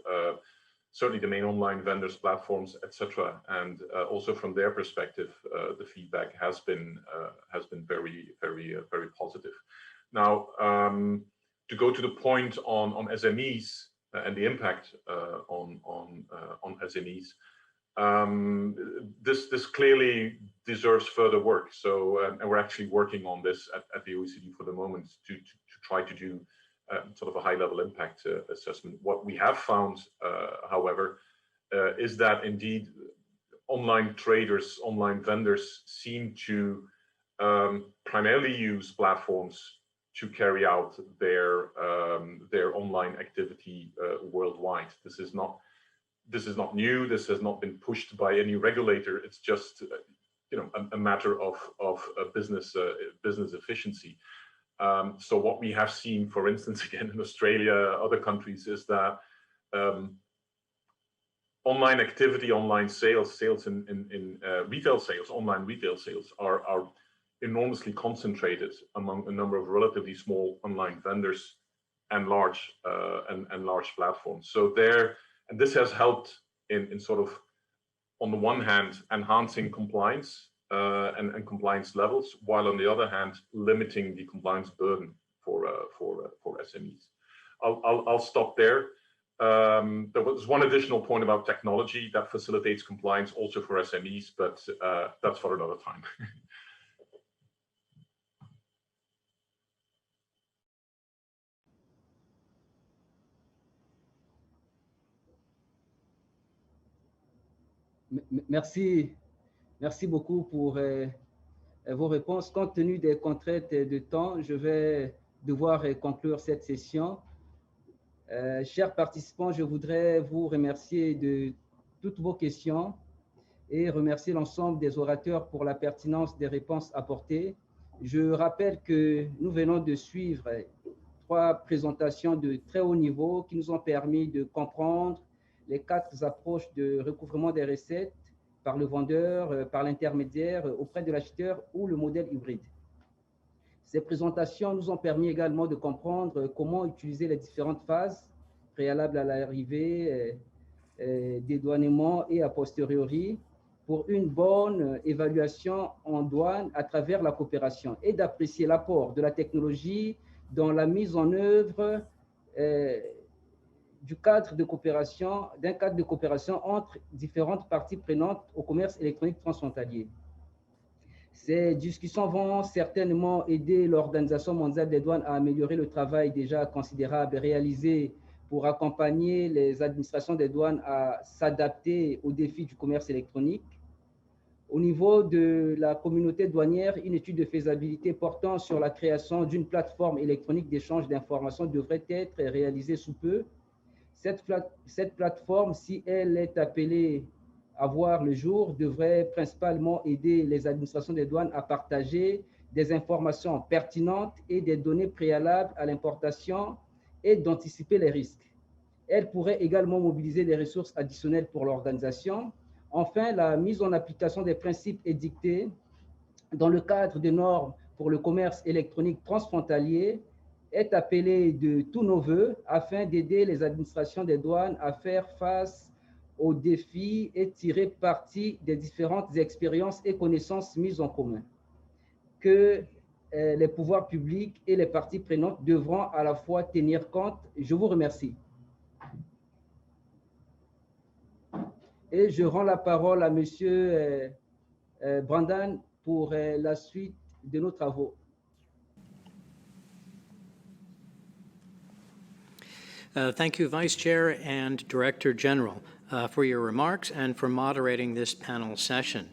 certainly the main online vendors, platforms, etc. And also from their perspective, the feedback has been very, very, very positive. Now, to go to the point on SMEs and the impact on SMEs, this clearly deserves further work. So, and we're actually working on this at the OECD for the moment to try to do sort of a high-level impact assessment. What we have found, however, is that indeed online traders, online vendors seem to primarily use platforms to carry out their online activity worldwide. This is not new. This has not been pushed by any regulator. It's just a matter of business efficiency. So what we have seen, for instance, again in Australia, other countries, is that online activity, online sales in retail sales, online retail sales are enormously concentrated among a number of relatively small online vendors and large platforms. So and this has helped in sort of, on the one hand, enhancing compliance and compliance levels, while on the other hand, limiting the compliance burden for SMEs. I'll stop there. There was one additional point about technology that facilitates compliance also for SMEs, but that's for another time. Merci beaucoup pour vos réponses. Compte tenu des contraintes de temps, je vais devoir conclure cette session. Chers participants, je voudrais vous remercier de toutes vos questions et remercier l'ensemble des orateurs pour la pertinence des réponses apportées. Je rappelle que nous venons de suivre 3 présentations de très haut niveau qui nous ont permis de comprendre les 4 approches de recouvrement des recettes par le vendeur, par l'intermédiaire, auprès de l'acheteur ou le modèle hybride. Ces présentations nous ont permis également de comprendre comment utiliser les différentes phases préalables à l'arrivée, dédouanement et a posteriori pour une bonne évaluation en douane à travers la coopération et d'apprécier l'apport de la technologie dans la mise en œuvre d'un cadre de coopération entre différentes parties prenantes au commerce électronique transfrontalier. Ces discussions vont certainement aider l'Organisation mondiale des douanes à améliorer le travail déjà considérable réalisé pour accompagner les administrations des douanes à s'adapter aux défis du commerce électronique. Au niveau de la communauté douanière, une étude de faisabilité portant sur la création d'une plateforme électronique d'échange d'informations devrait être réalisée sous peu. Cette plateforme, si elle est appelée à voir le jour, devrait principalement aider les administrations des douanes à partager des informations pertinentes et des données préalables à l'importation et d'anticiper les risques. Elle pourrait également mobiliser des ressources additionnelles pour l'organisation. Enfin, la mise en application des principes édictés dans le cadre des normes pour le commerce électronique transfrontalier est appelée de tous nos voeux afin d'aider les administrations des douanes à faire face aux défis et tirer parti des différentes expériences et connaissances mises en commun que les pouvoirs publics et les parties prenantes devront à la fois tenir compte. Je vous remercie. Et je rends la parole à Monsieur Brandon pour la suite de nos travaux. Thank you, Vice Chair and Director General, for your remarks and for moderating this panel session.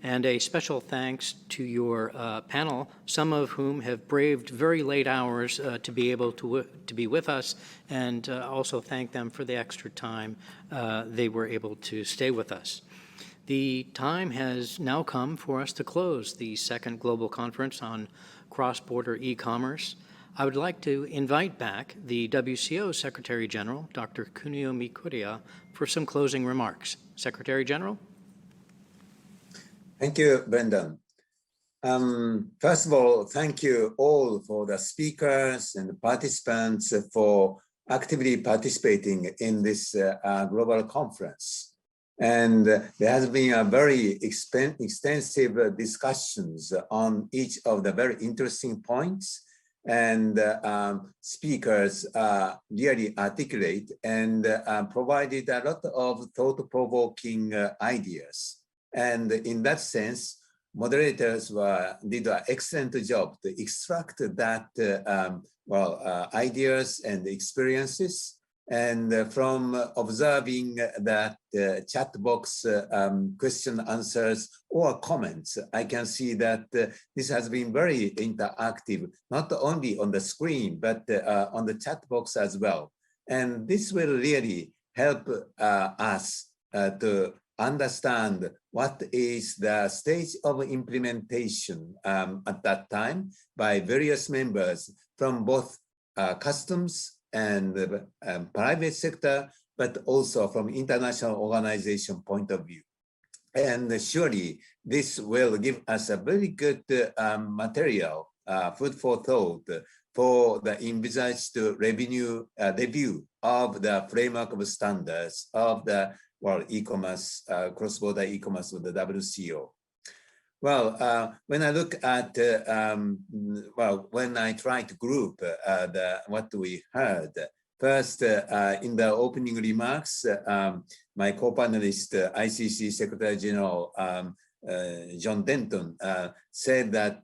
And a special thanks to your panel, some of whom have braved very late hours to be able to be with us, and also thank them for the extra time they were able to stay with us. The time has now come for us to close the second Global Conference on Cross-Border E-Commerce. I would like to invite back the WCO Secretary General, Dr. Kunio Mikuria, for some closing remarks. Secretary General? Thank you, Brendan. First of all, thank you all for the speakers and the participants for actively participating in this global conference. And there has been a very extensive discussions on each of the very interesting points. and speakers really articulate and provided a lot of thought-provoking ideas. And in that sense, moderators did an excellent job to extract that ideas and experiences. And from observing that chat box question answers or comments, I can see that this has been very interactive, not only on the screen, but on the chat box as well. And this will really help us to understand what is the stage of implementation at that time by various members from both customs and private sector, but also from international organization point of view. And surely this will give us a very good material, food for thought for the envisaged review of the framework of standards of the e-commerce, cross-border e-commerce with the WCO. Well, when I look at, when I try to group what we heard, first, in the opening remarks, my co-panelist, ICC Secretary General John Denton, said that,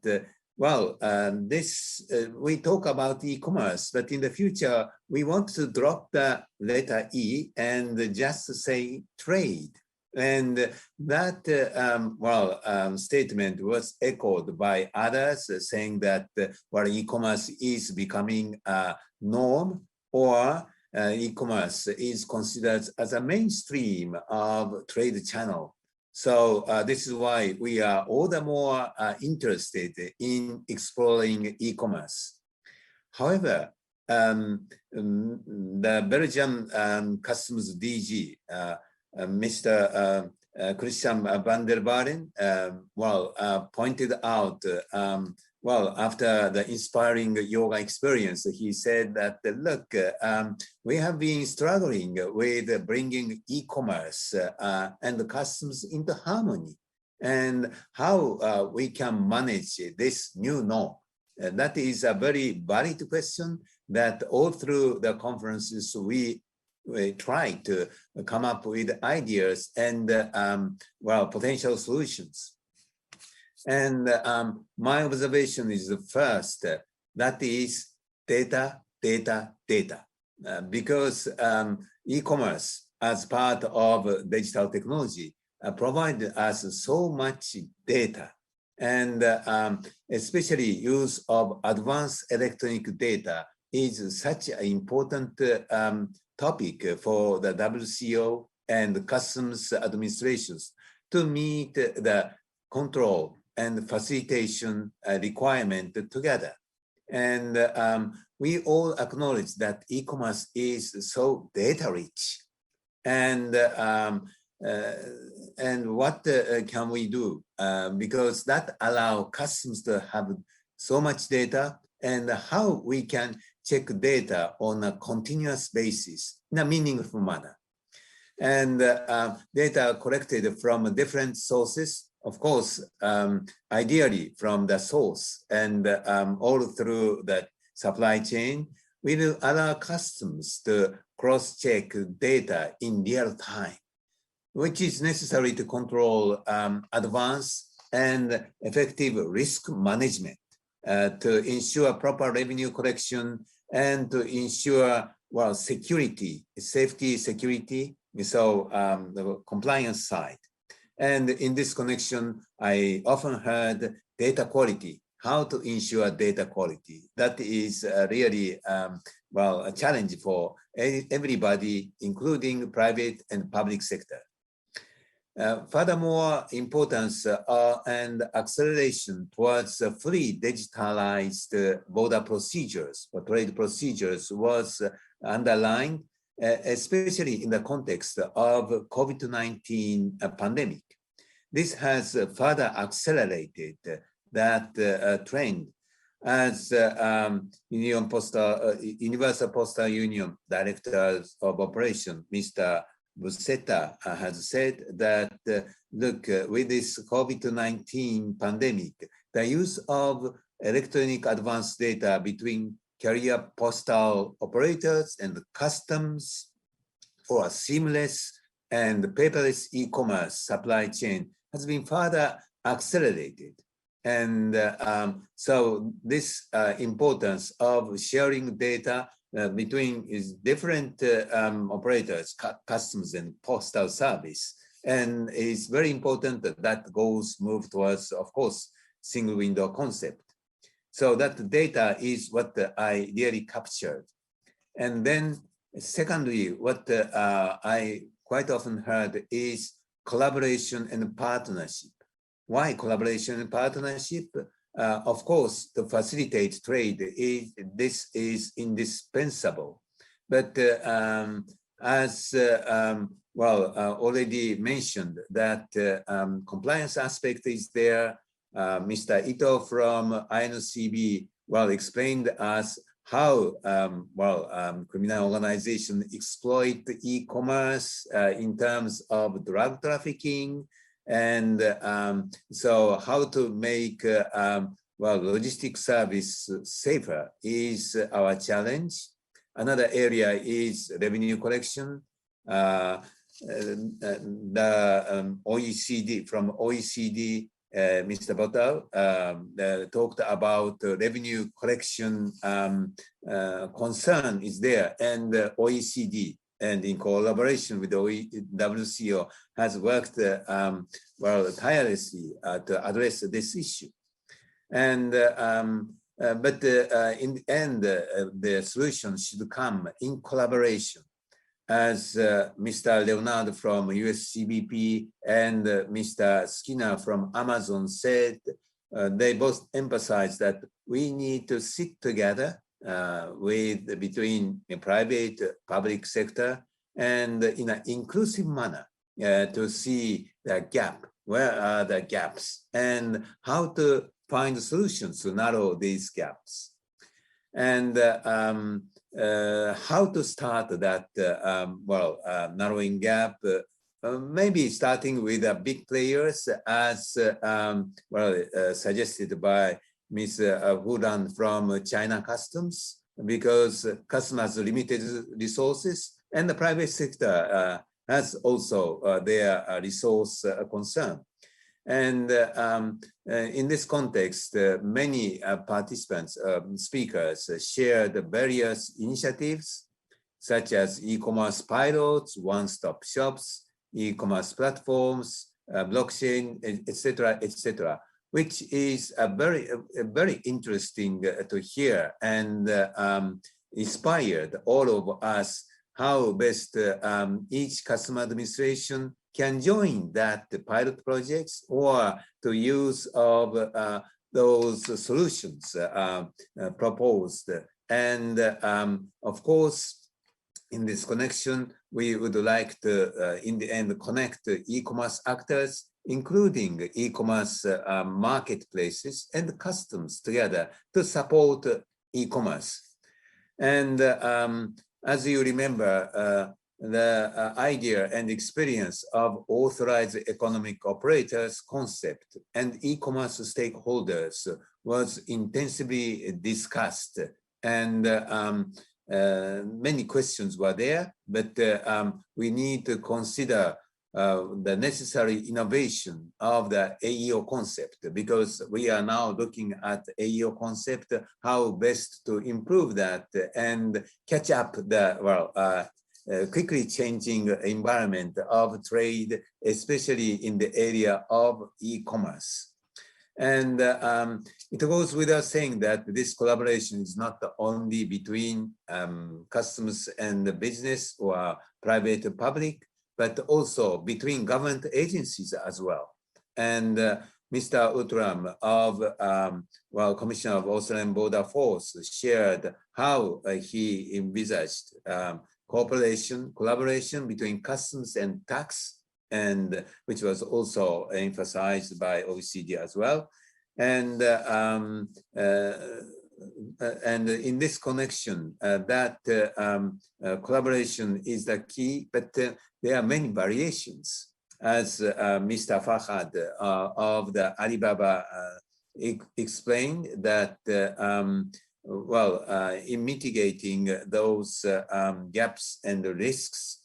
we talk about e-commerce, but in the future, we want to drop the letter E and just say trade. And that statement was echoed by others, saying that e-commerce is becoming a norm, or e-commerce is considered as a mainstream of trade channel. So this is why we are all the more interested in exploring e-commerce. However, the Belgian Customs DG, Mr. Christian van der Baren, pointed out, after the inspiring yoga experience, he said that, look, we have been struggling with bringing e-commerce and the customs into harmony, and how we can manage this new norm. That is a very valid question that all through the conferences we try to come up with ideas and potential solutions. And my observation is the first, that is data, data, data. Because e-commerce as part of digital technology provide us so much data, and especially use of advanced electronic data is such an important topic for the WCO and customs administrations to meet the control and facilitation requirement together. And we all acknowledge that e-commerce is so data rich. And what can we do? Because that allows customs to have so much data, and how we can check data on a continuous basis in a meaningful manner. And data collected from different sources, of course, ideally from the source and all through the supply chain, will allow customs to cross-check data in real time, which is necessary to control advanced and effective risk management, to ensure proper revenue collection, and to ensure, security, safety, security, so the compliance side. And in this connection, I often heard data quality, how to ensure data quality. That is really, a challenge for everybody, including private and public sector. Furthermore, importance and acceleration towards fully digitalized border procedures or trade procedures was underlined, especially in the context of COVID-19 pandemic. This has further accelerated that trend, as Universal Postal Union Director of Operation, Mr. BOUSSETTA, has said that, look, with this COVID-19 pandemic, the use of electronic advanced data between carrier postal operators and customs for a seamless and paperless e-commerce supply chain has been further accelerated. And so this importance of sharing data between different operators, customs and postal service, and it's very important that goals move towards, of course, single window concept. So that data is what I really captured. And then secondly, what I quite often heard is collaboration and partnership. Why collaboration and partnership? Of course, to facilitate trade, this is indispensable. But as already mentioned, that compliance aspect is there. Mr. Ito from INCB explained us how criminal organizations exploit e-commerce in terms of drug trafficking, and so how to make logistics service safer is our challenge. Another area is revenue collection. The OECD, from OECD, Mr. Postal talked about revenue collection concern is there, and OECD, and in collaboration with the WCO, has worked tirelessly to address this issue. And but in the end, the solution should come in collaboration. As Mr. Leonard from USCBP and Mr. Skinner from Amazon said, they both emphasized that we need to sit together between the private, public sector, and in an inclusive manner to see the gap, where are the gaps, and how to find solutions to narrow these gaps. And how to start that narrowing gap, maybe starting with big players, as suggested by Ms. Hudan from China Customs, because customers have limited resources, and the private sector has also their resource concern. And in this context, many participants, speakers, shared various initiatives, such as e-commerce pilots, one-stop shops, e-commerce platforms, blockchain, etc., which is very interesting to hear, and inspired all of us how best each customer administration can join that pilot projects or to use of those solutions proposed. And of course, in this connection, we would like to, in the end, connect e-commerce actors, including e-commerce marketplaces and customs together to support e-commerce. And as you remember, the idea and experience of authorized economic operators concept and e-commerce stakeholders was intensively discussed, and many questions were there, but we need to consider the necessary innovation of the AEO concept, because we are now looking at AEO concept, how best to improve that and catch up the quickly changing environment of trade, especially in the area of e-commerce. And it goes without saying that this collaboration is not only between customs and the business or private or public, but also between government agencies as well. And Mr. Utram of Commissioner of Australian Border Force shared how he envisaged collaboration between customs and tax, and which was also emphasized by OECD as well. And in this connection, that collaboration is the key, but there are many variations. As Mr. Fahad of the Alibaba explained that, in mitigating those gaps and risks,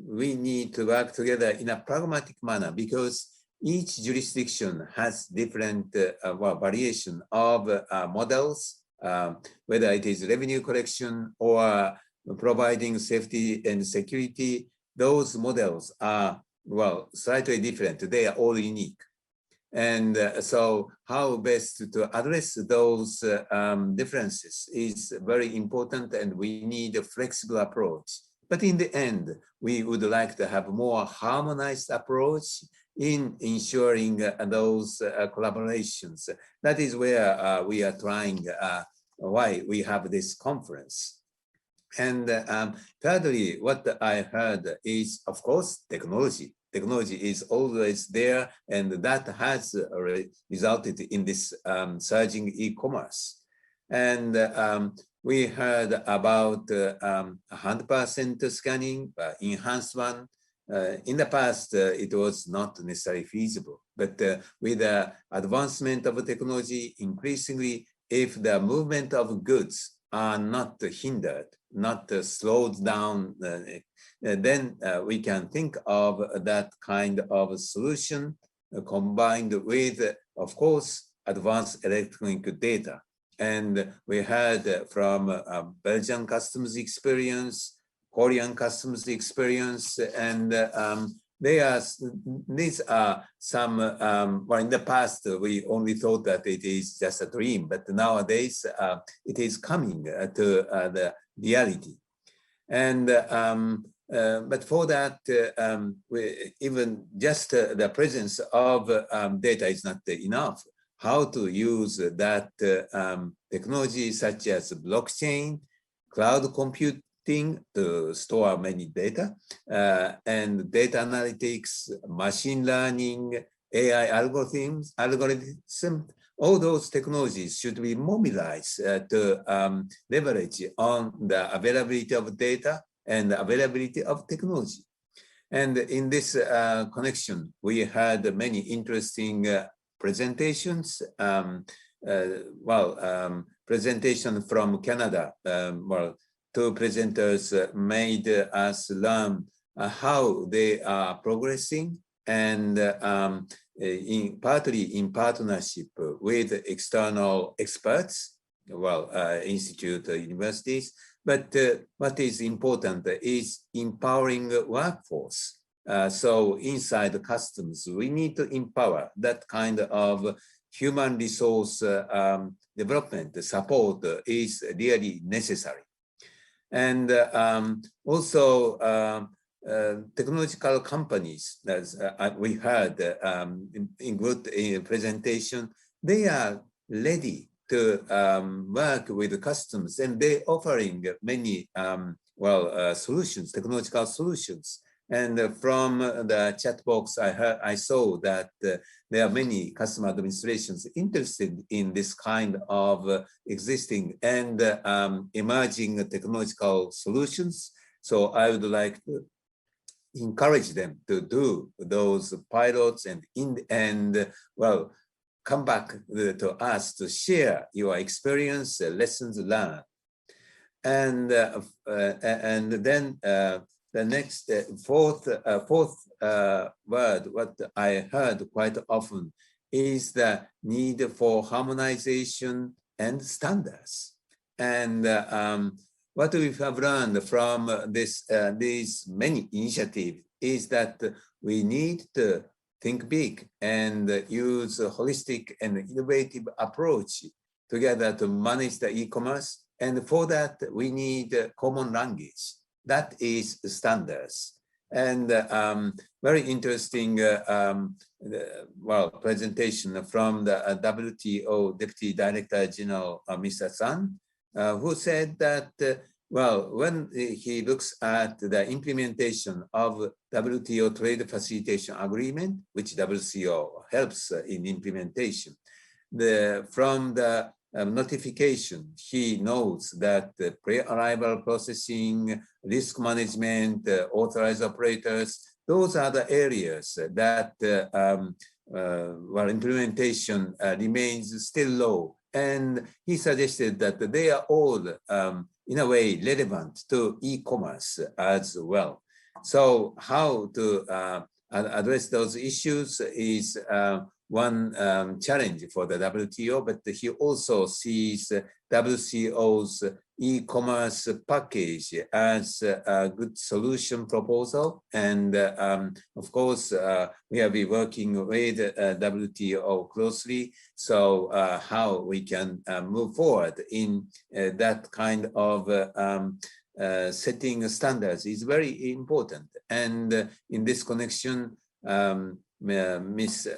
we need to work together in a pragmatic manner because each jurisdiction has different variation of models, whether it is revenue collection or providing safety and security. Those models are, slightly different. They are all unique. And so how best to address those differences is very important, and we need a flexible approach. But in the end, we would like to have more harmonized approach in ensuring those collaborations. That is where we are trying, why we have this conference. And thirdly, what I heard is, of course, technology. Technology is always there, and that has resulted in this surging e-commerce. And we heard about 100% scanning, enhanced one. In the past, it was not necessarily feasible, but with the advancement of technology, increasingly, if the movement of goods are not hindered, not slowed down, then we can think of that kind of solution combined with, of course, advanced electronic data. And we heard from Belgian customs experience, Korean customs experience, and these are some, in the past, we only thought that it is just a dream, but nowadays it is coming to the reality. And but for that, even just the presence of data is not enough. How to use that technology such as blockchain, cloud computing to store many data, and data analytics, machine learning, AI algorithms, all those technologies should be mobilized to leverage on the availability of data and the availability of technology. And in this connection, we had many interesting presentations. Presentation from Canada. Two presenters made us learn how they are progressing, and partly in partnership with external experts, institute, universities. But what is important is empowering workforce. So inside the customs, we need to empower that kind of human resource development support is really necessary. And also technological companies, as we heard in good presentation, they are ready to work with the customs, and they're offering many solutions, technological solutions. And from the chat box, I saw that there are many customer administrations interested in this kind of existing and emerging technological solutions. So I would like to encourage them to do those pilots, and in the end, come back to us to share your experience, lessons learned. And then the next fourth word, what I heard quite often, is the need for harmonization and standards. And what we have learned from these many initiatives is that we need to think big and use a holistic and innovative approach together to manage the e-commerce. And for that, we need a common language. That is standards. And very interesting, presentation from the WTO Deputy Director General, Mr. Sun, who said that, when he looks at the implementation of WTO Trade Facilitation Agreement, which WCO helps in implementation, from the notification, he knows that pre-arrival processing, risk management, authorized operators, those are the areas that implementation remains still low. And he suggested that they are all, in a way, relevant to e-commerce as well. So how to address those issues is one challenge for the WTO, but he also sees WCO's e-commerce package as a good solution proposal. And of course, we have been working with WTO closely. So how we can move forward in that kind of setting standards is very important. And in this connection, Ms.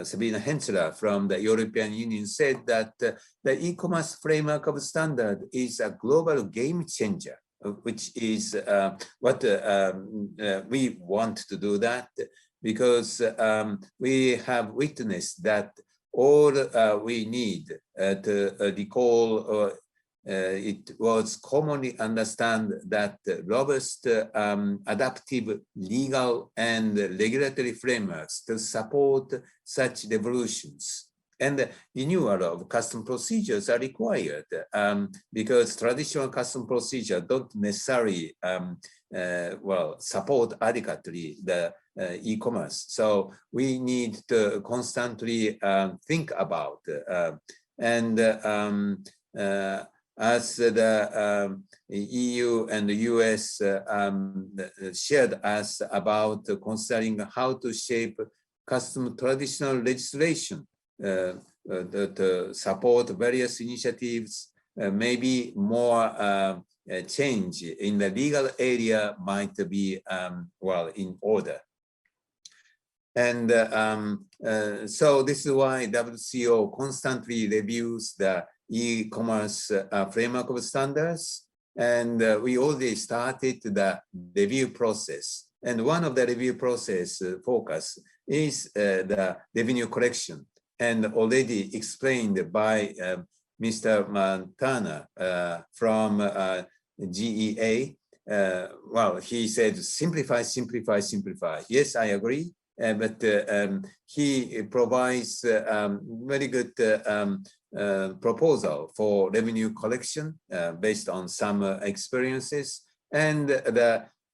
Sabine Hensler from the European Union said that the e-commerce framework of standard is a global game changer, which is what we want to do that, because we have witnessed that all we need to recall it was commonly understood that robust adaptive legal and regulatory frameworks to support such revolutions. And renewal of custom procedures are required because traditional custom procedures don't necessarily support adequately the e-commerce. So we need to constantly think about as the EU and the US shared us about considering how to shape custom traditional legislation to support various initiatives, maybe more change in the legal area might be, in order. And so this is why WCO constantly reviews the e-commerce framework of standards. And we already started the review process. And one of the review process focus is the revenue collection. And already explained by Mr. Montana from GEA. He said, simplify, simplify, simplify. Yes, I agree. But he provides very good proposal for revenue collection based on some experiences. And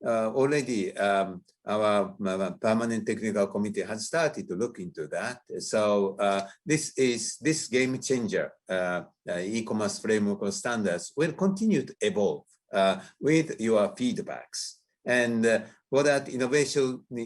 already our permanent technical committee has started to look into that. So this game changer, e-commerce framework of standards will continue to evolve with your feedbacks. And for that,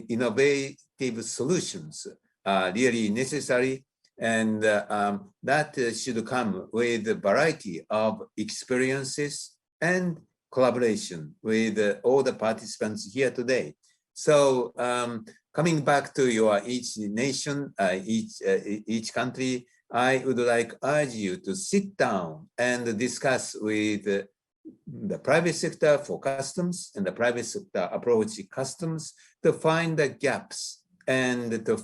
innovative solutions are really necessary. And that should come with a variety of experiences and collaboration with all the participants here today. So coming back to your each nation, each country, I would like urge you to sit down and discuss with the private sector for customs and the private sector approach customs to find the gaps and to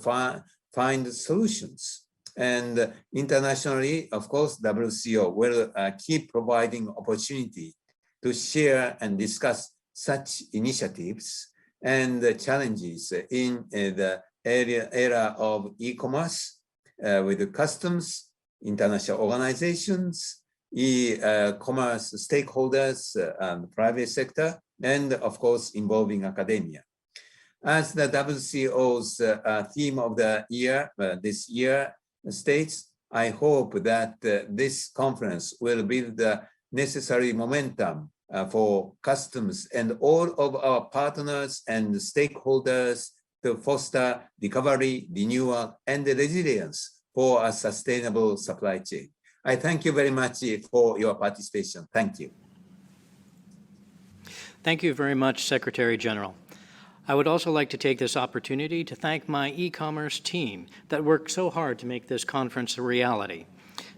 find solutions. And internationally, of course, WCO will keep providing opportunity to share and discuss such initiatives and the challenges in the era of e-commerce with the customs, international organizations, e-commerce stakeholders, and private sector, and of course, involving academia. As the WCO's theme of the year, this year states, I hope that this conference will build the necessary momentum for customs and all of our partners and stakeholders to foster recovery, renewal, and resilience for a sustainable supply chain. I thank you very much for your participation. Thank you. Thank you very much, Secretary General. I would also like to take this opportunity to thank my e-commerce team that worked so hard to make this conference a reality.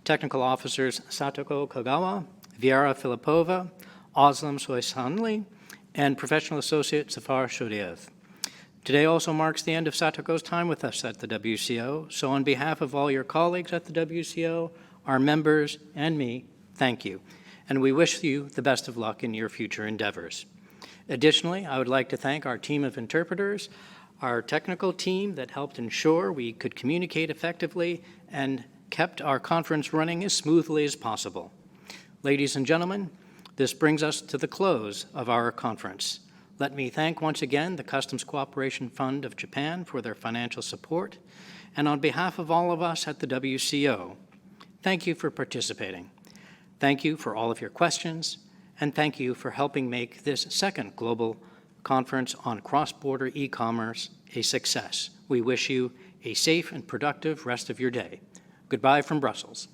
Technical officers Satoko Kagawa, Viera Filipova, Oslam Soisanli, and professional associate Safar Shodiev. Today also marks the end of Satoko's time with us at the WCO, so on behalf of all your colleagues at the WCO, our members, and me, thank you. And we wish you the best of luck in your future endeavors. Additionally, I would like to thank our team of interpreters, our technical team that helped ensure we could communicate effectively and kept our conference running as smoothly as possible. Ladies and gentlemen, this brings us to the close of our conference. Let me thank once again the Customs Cooperation Fund of Japan for their financial support, and on behalf of all of us at the WCO, thank you for participating. Thank you for all of your questions, and thank you for helping make this second global conference on cross-border e-commerce a success. We wish you a safe and productive rest of your day. Goodbye from Brussels.